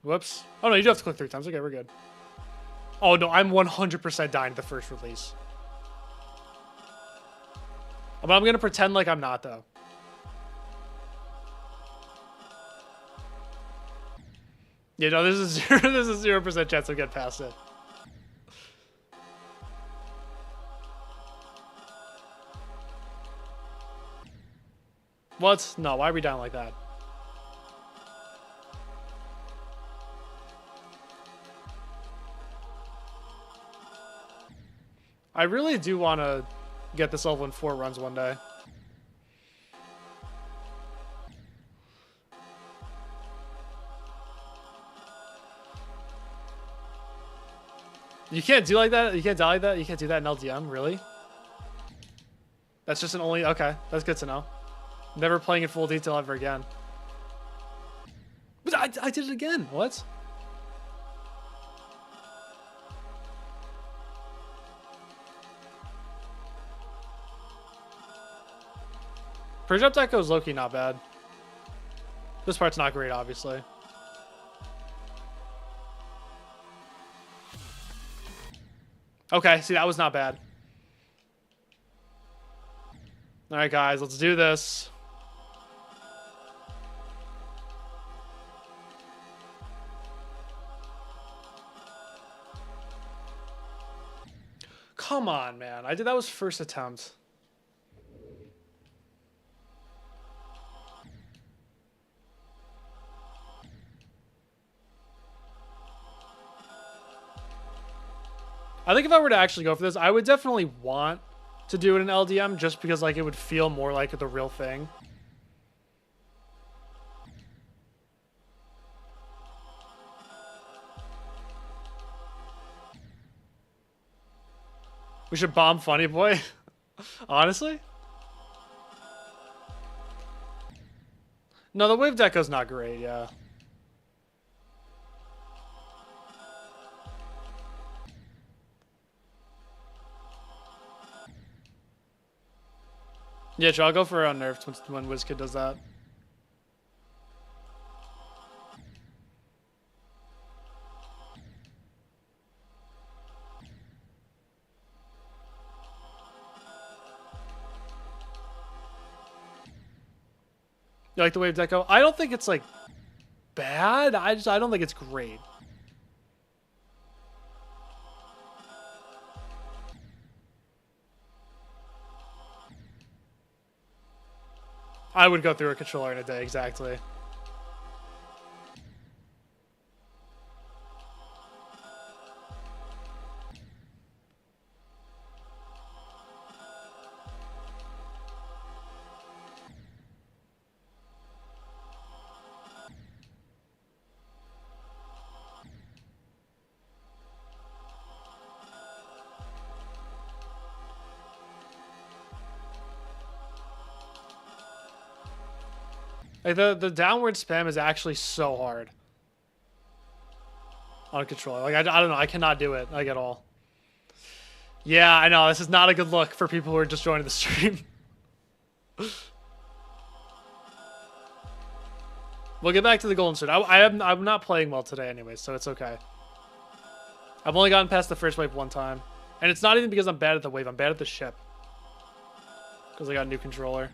Whoops. Oh, no, you do have to click 3 times. Okay, we're good. Oh, no, I'm 100% dying to the first release. But I'm going to pretend like I'm not, though. Yeah, no, this is 0% chance I'll get past it. What? No, why are we down like that? I really do want to get this level in 4 runs one day. You can't do like that? You can't die like that? You can't do that in LDM? Really? That's just an only... Okay, that's good to know. Never playing in full detail ever again. But I did it again. What? Project Echo is low-key not bad. This part's not great, obviously. Okay, see, that was not bad. Alright, guys, let's do this. Come on, man. That was first attempt. I think if I were to actually go for this, I would definitely want to do it in LDM just because like it would feel more like the real thing. We should bomb Funny Boy. Honestly? No, the wave deco's not great, yeah. Yeah, I'll go for unnerved when WizKid does that. You like the wave deco? I don't think it's like bad. I don't think it's great. I would go through a controller in a day, exactly. Like the downward spam is actually so hard on a controller. Like I don't know, I cannot do it like at all. Yeah, I know this is not a good look for people who are just joining the stream. We'll get back to the golden suit. I'm not playing well today anyway, so it's okay. I've only gotten past the first wave one time, and it's not even because I'm bad at the wave. I'm bad at the ship because I got a new controller.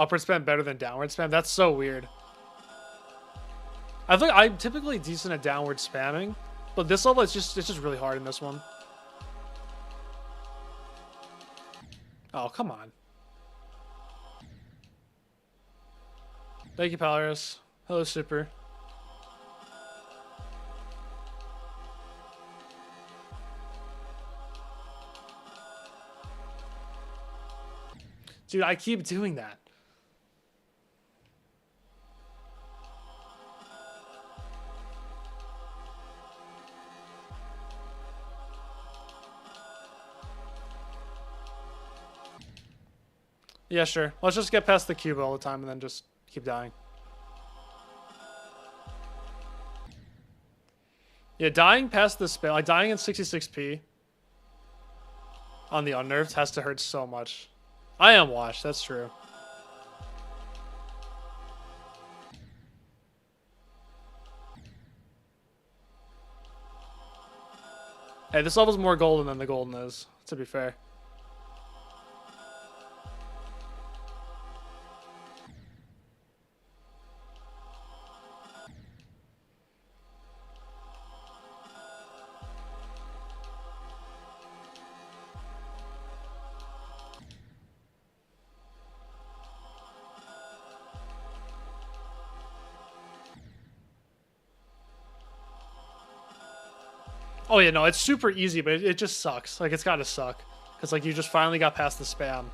Upward spam better than downward spam? That's so weird. I think I'm typically decent at downward spamming, but this level it's just really hard in this one. Oh, come on. Thank you, Palaris. Hello, Super. Dude, I keep doing that. Yeah, sure. Let's just get past the cube all the time and then just keep dying. Yeah, dying past the spam, like dying in 66p on the unnerved has to hurt so much. I am washed, that's true. Hey, this level's more golden than the golden is, to be fair. Oh yeah, no, it's super easy, but it just sucks. Like, it's gotta suck. Because, like, you just finally got past the spam.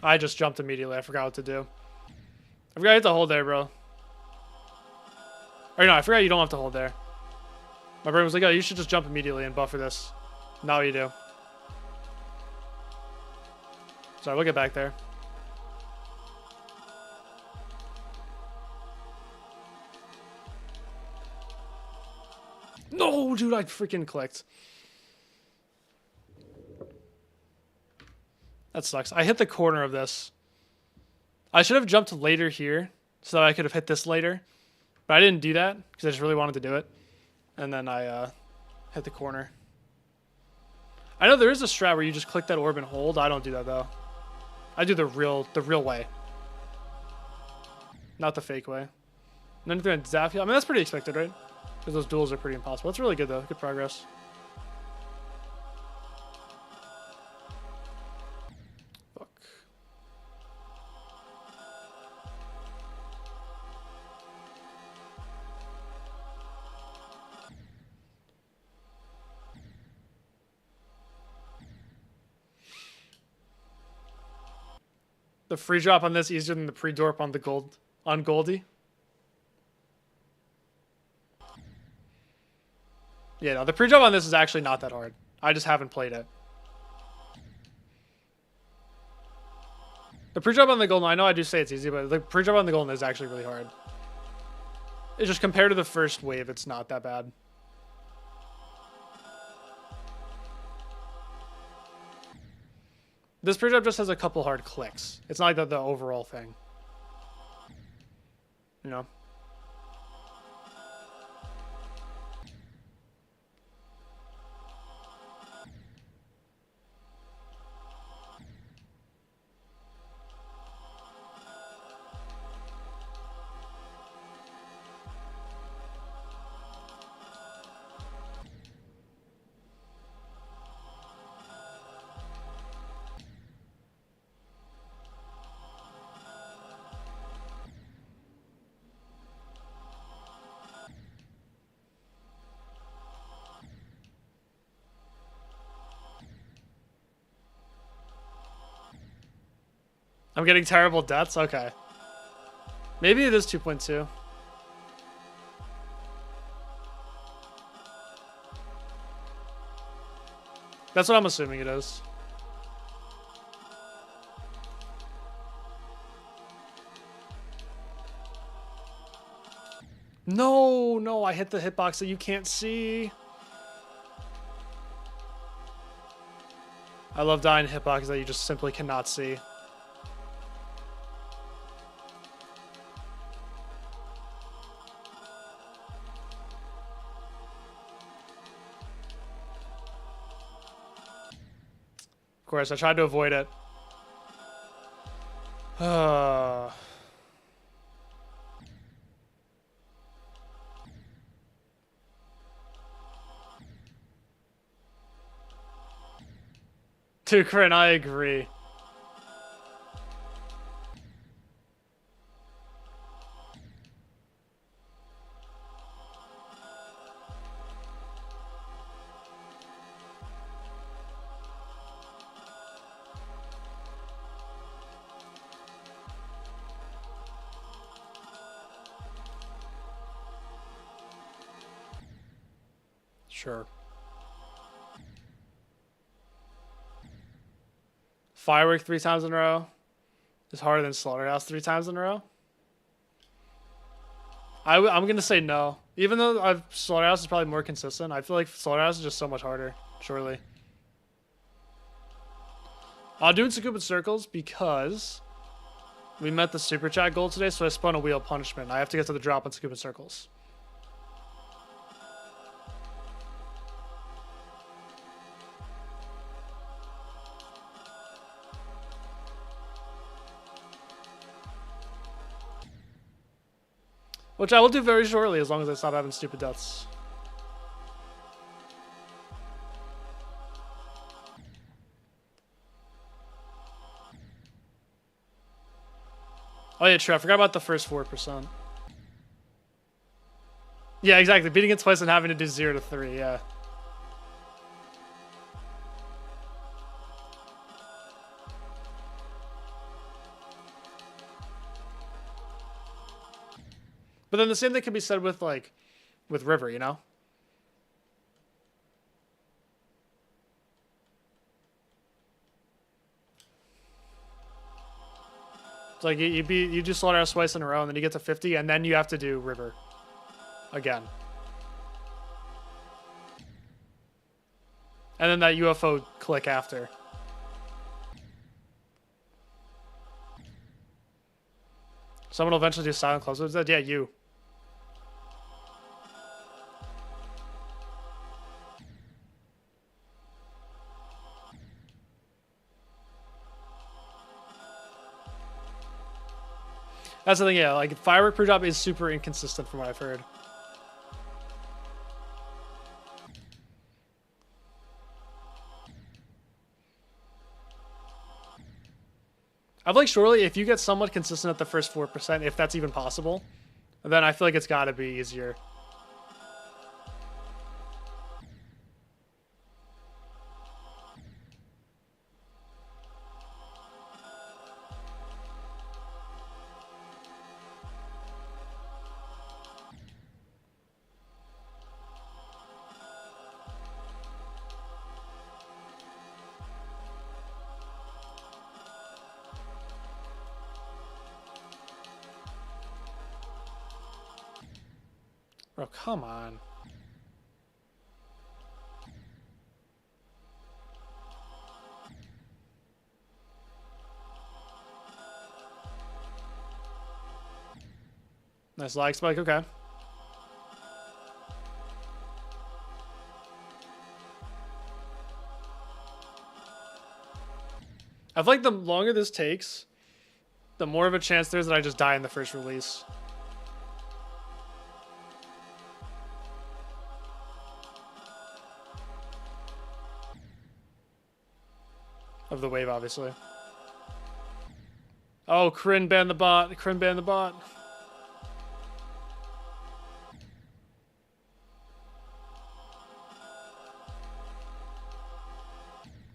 I just jumped immediately. I forgot what to do. I forgot you have to hold there, bro. Or no, I forgot you don't have to hold there. My brain was like, oh, you should just jump immediately and buffer this. Now you do. Sorry, we'll get back there. No, dude, I freaking clicked. That sucks. I hit the corner of this. I should have jumped later here so that I could have hit this later. But I didn't do that because I just really wanted to do it. And then I hit the corner. I know there is a strat where you just click that orb and hold. I don't do that though. I do the real way. Not the fake way. And then through Zafia. I mean, that's pretty expected, right? Because those duels are pretty impossible. That's really good though. Good progress. Fuck. The free drop on this easier than the pre-dorp on the Goldie. Yeah, no, the pre-drop on this is actually not that hard. I just haven't played it. The pre-drop on the golden, I know I do say it's easy, but the pre-drop on the golden is actually really hard. It's just compared to the first wave, it's not that bad. This pre-drop just has a couple hard clicks. It's not like the overall thing. You know? I'm getting terrible deaths? Okay. Maybe it is 2.2. That's what I'm assuming it is. No, no, I hit the hitbox that you can't see. I love dying hitboxes that you just simply cannot see. Of course, I tried to avoid it. Dude, Corinne, I agree. Sure. Firework 3 times in a row is harder than Slaughterhouse 3 times in a row. I'm going to say no. Even though Slaughterhouse is probably more consistent, I feel like Slaughterhouse is just so much harder, surely. I'm doing Scoop and Circles because we met the Super Chat goal today, so I spun a wheel punishment. I have to get to the drop on Scoop and Circles. Which I will do very shortly, as long as I stop having stupid deaths. Oh yeah, true. I forgot about the first 4%. Yeah, exactly. Beating it twice and having to do 0 to 3, yeah. But then the same thing can be said with, like, with River, you know? It's like you do Slaughterhouse twice in a row, and then you get to 50, and then you have to do River again. And then that UFO click after. Someone will eventually do silent close. What's that? Yeah, you. That's the thing, yeah. Like, firework per drop is super inconsistent from what I've heard. I've like surely if you get somewhat consistent at the first 4%, if that's even possible, then I feel like it's got to be easier. Bro, come on. Nice lag spike, okay. I feel like the longer this takes, the more of a chance there is that I just die in the first release. Of the wave, obviously. Oh, Kryn banned the bot. Kryn banned the bot.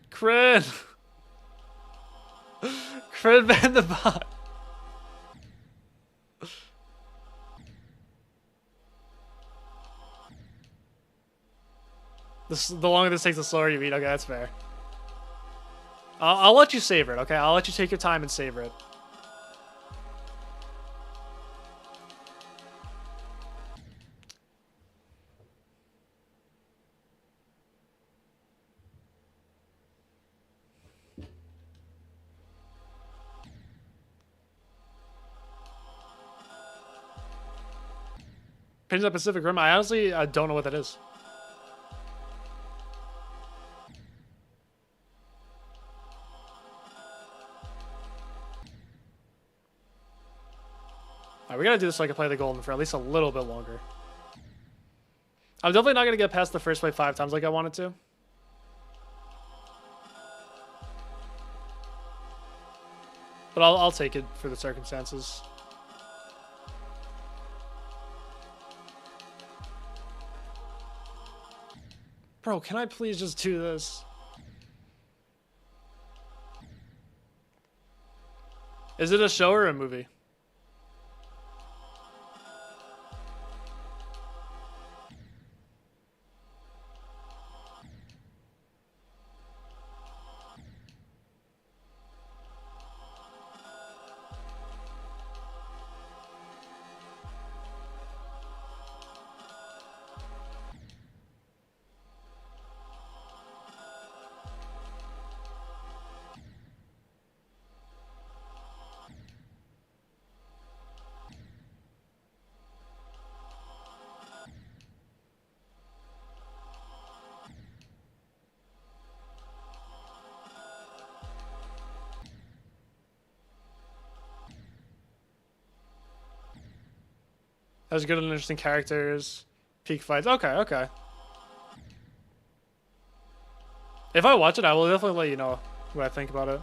Kryn! Fred ban the bot. The longer this takes, the slower you eat. Okay, that's fair. I'll let you savor it, okay? I'll let you take your time and savor it. Pins up Pacific Rim. I honestly don't know what that is. Alright, we gotta do this so I can play the golden for at least a little bit longer. I'm definitely not gonna get past the first play 5 times like I wanted to. But I'll take it for the circumstances. Bro, can I please just do this? Is it a show or a movie? Has good and interesting characters. Peak fights. Okay, okay. If I watch it, I will definitely let you know what I think about it.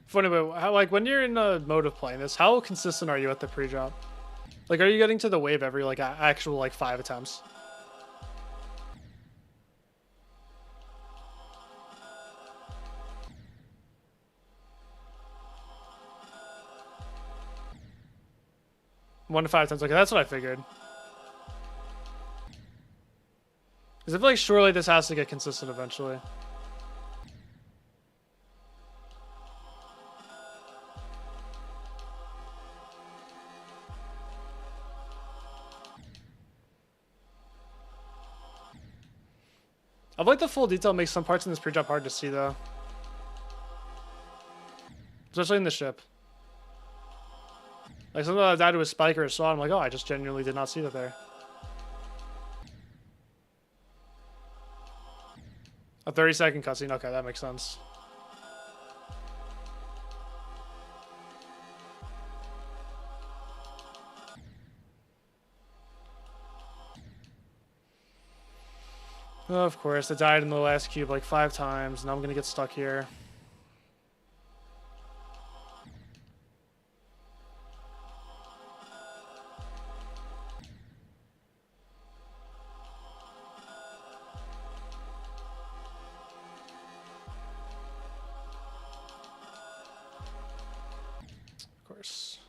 Funny, but how, like, when you're in a mode of playing this, how consistent are you at the pre-drop? Like, are you getting to the wave every, like, actual, like, 5 attempts? One to 5 times. Okay, that's what I figured. Because I feel like surely this has to get consistent eventually. I like the full detail makes some parts in this pre-drop hard to see though. Especially in the ship. Like something I died to a spike or a saw, I'm like, oh, I just genuinely did not see that there. A 30-second cutscene, okay, that makes sense. Of course, I died in the last cube like 5 times. Now I'm gonna get stuck here. Of course.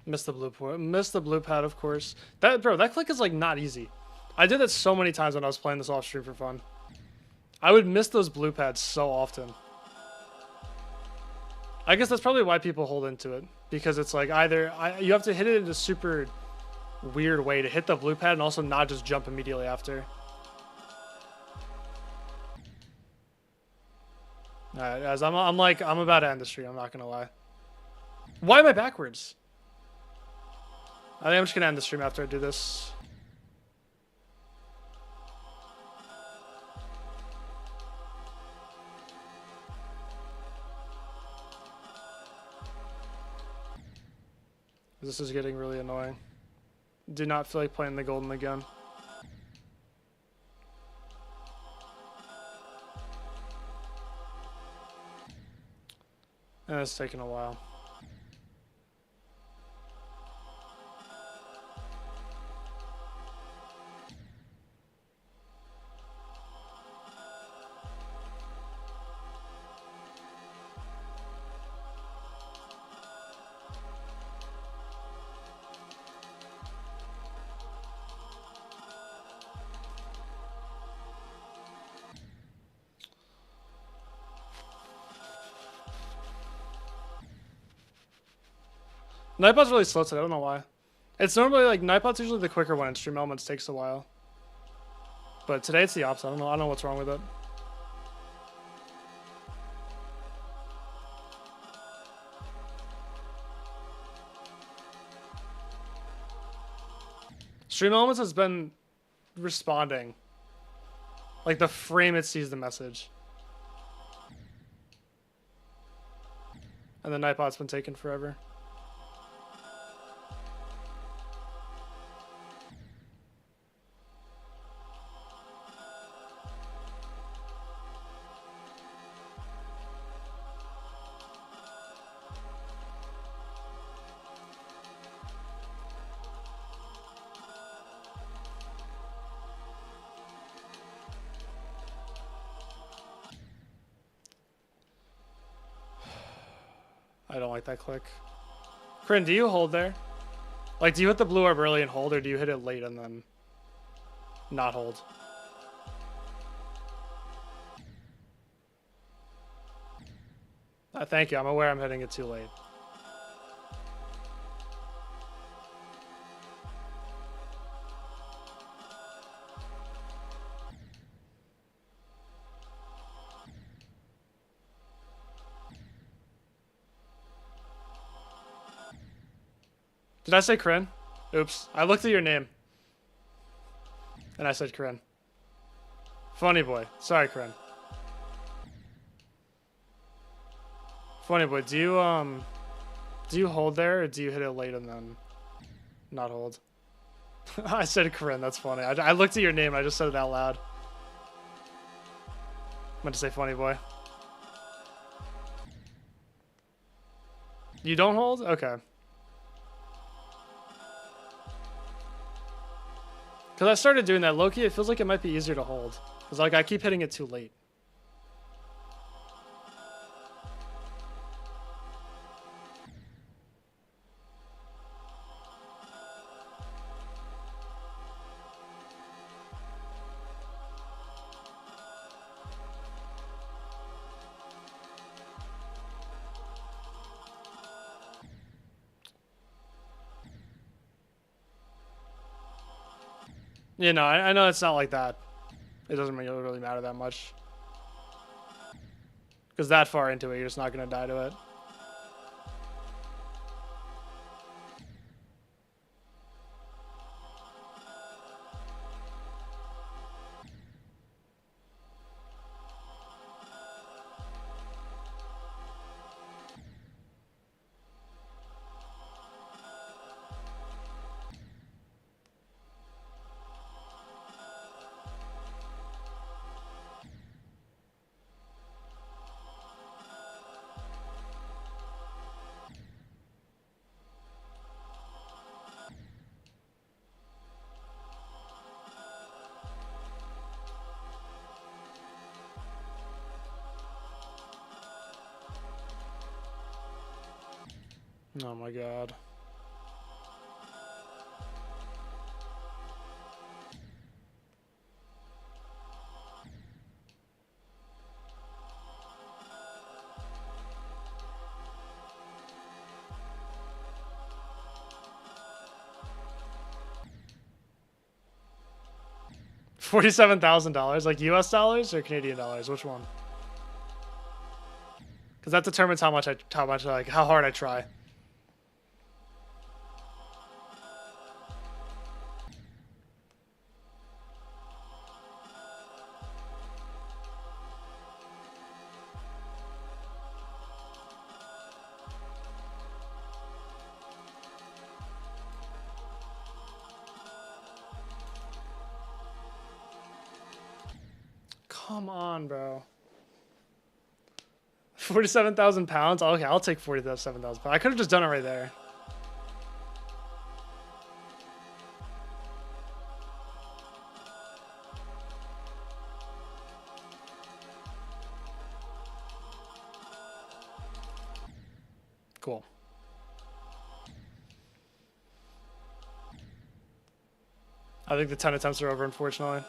Missed the blue point. Missed the blue pad, of course. That click is like not easy. I did that so many times when I was playing this off stream for fun. I would miss those blue pads so often. I guess that's probably why people hold into it, because it's like either you have to hit it in a super weird way to hit the blue pad and also not just jump immediately after. Alright, guys, I'm about to end the stream. I'm not gonna lie. Why am I backwards? I think I'm just gonna end the stream after I do this. This is getting really annoying. Do not feel like playing the golden again. And it's taking a while. Nightbot's really slow today, I don't know why. It's normally like Nightbot's usually the quicker one and Stream Elements takes a while. But today it's the opposite. I don't know what's wrong with it. Stream Elements has been responding. Like the frame it sees the message. And the Nightbot's been taking forever. I don't like that click. Kryn, do you hold there? Like, do you hit the blue orb early and hold, or do you hit it late and then not hold? Thank you. I'm aware I'm hitting it too late. Did I say Kryn? Oops. I looked at your name. And I said Kryn. Funny boy. Sorry, Kryn. Funny boy, do you hold there, or do you hit it late and then not hold? I said Kryn, that's funny. I looked at your name and I just said it out loud. I meant to say funny boy. You don't hold? Okay. Because I started doing that. Low-key, it feels like it might be easier to hold. Because like I keep hitting it too late. You know, I know it's not like that. It doesn't really matter that much. Because that far into it, you're just not going to die to it. Oh my god. $47,000, like US dollars or Canadian dollars? Which one? Because that determines how hard I try. Come on, bro. 47,000 pounds? Okay, I'll take 47,000 pounds. I could have just done it right there. Cool. I think the 10 attempts are over, unfortunately.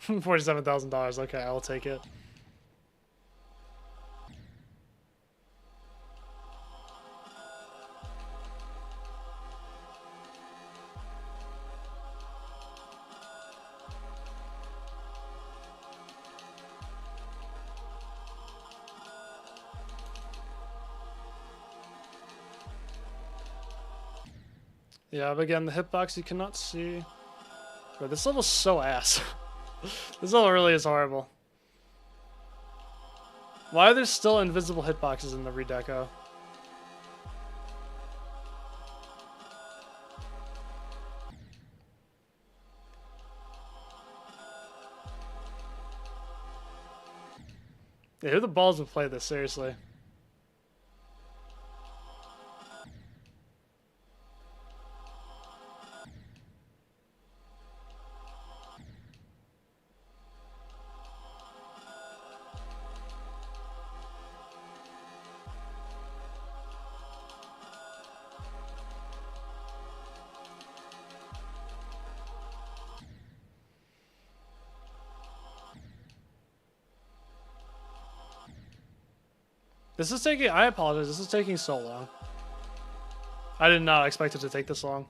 $47,000. Okay, I'll take it. Yeah, but again, the hitbox you cannot see. Bro, this level's so ass. This level really is horrible. Why are there still invisible hitboxes in the redeco? Yeah, who the balls would play this, seriously? This is taking, I apologize, this is taking so long. I did not expect it to take this long.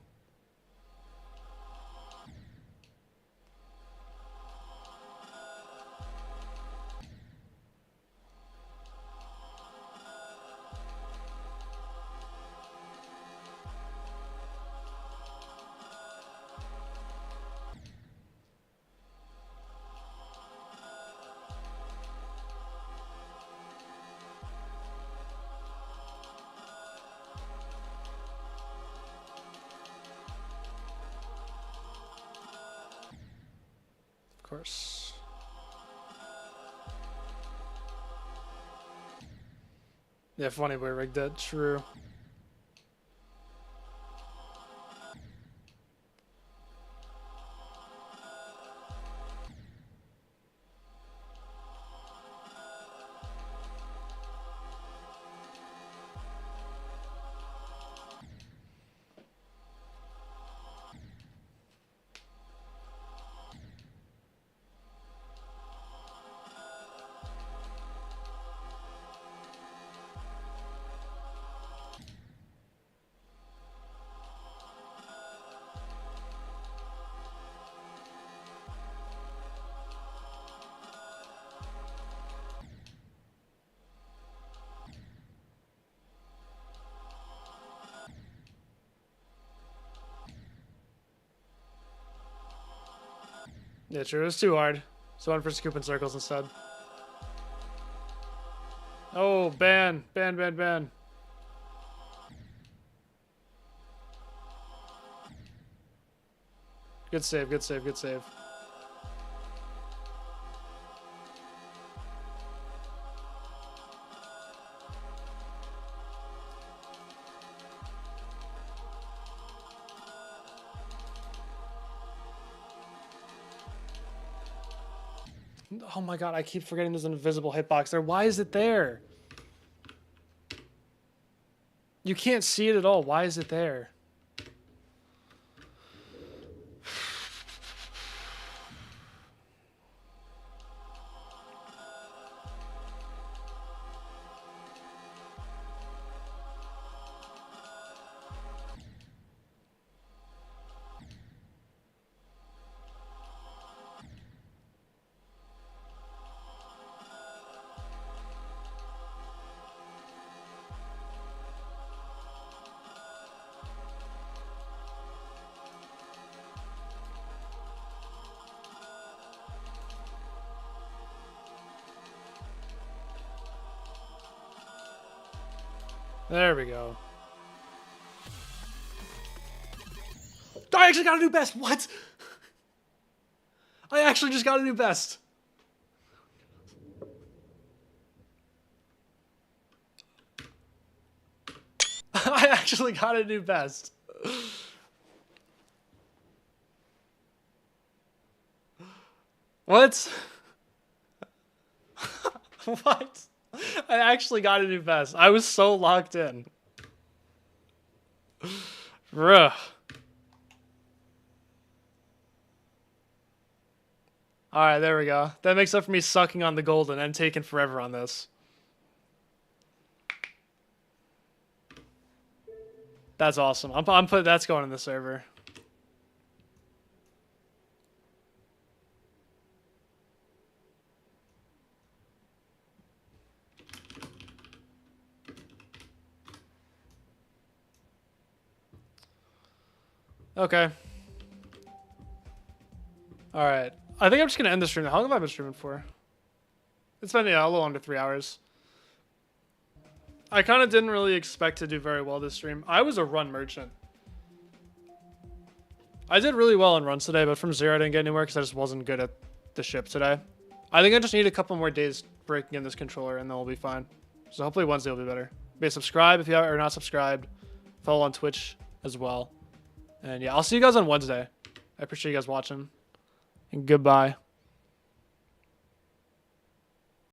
Of course. Yeah, funny way rigged that. True. Yeah, true. It was too hard. So I went for scoop and circles instead. Oh, ban. Ban, ban, ban. Good save, good save, good save. Oh my god, I keep forgetting there's an invisible hitbox there. Why is it there? You can't see it at all. Why is it there? There we go. I actually got a new best. What? I actually just got a new best. I actually got a new best. What? What? I actually got a new best. I was so locked in. Bruh. Alright, there we go. That makes up for me sucking on the golden and taking forever on this. That's awesome. That's going in the server. Okay. Alright. I think I'm just going to end the stream. How long have I been streaming for? It's been, yeah, a little under 3 hours. I kind of didn't really expect to do very well this stream. I was a run merchant. I did really well in runs today, but from zero I didn't get anywhere because I just wasn't good at the ship today. I think I just need a couple more days breaking in this controller and then we'll be fine. So hopefully Wednesday will be better. Maybe subscribe if you are not subscribed. Follow on Twitch as well. And yeah, I'll see you guys on Wednesday. I appreciate you guys watching. And goodbye.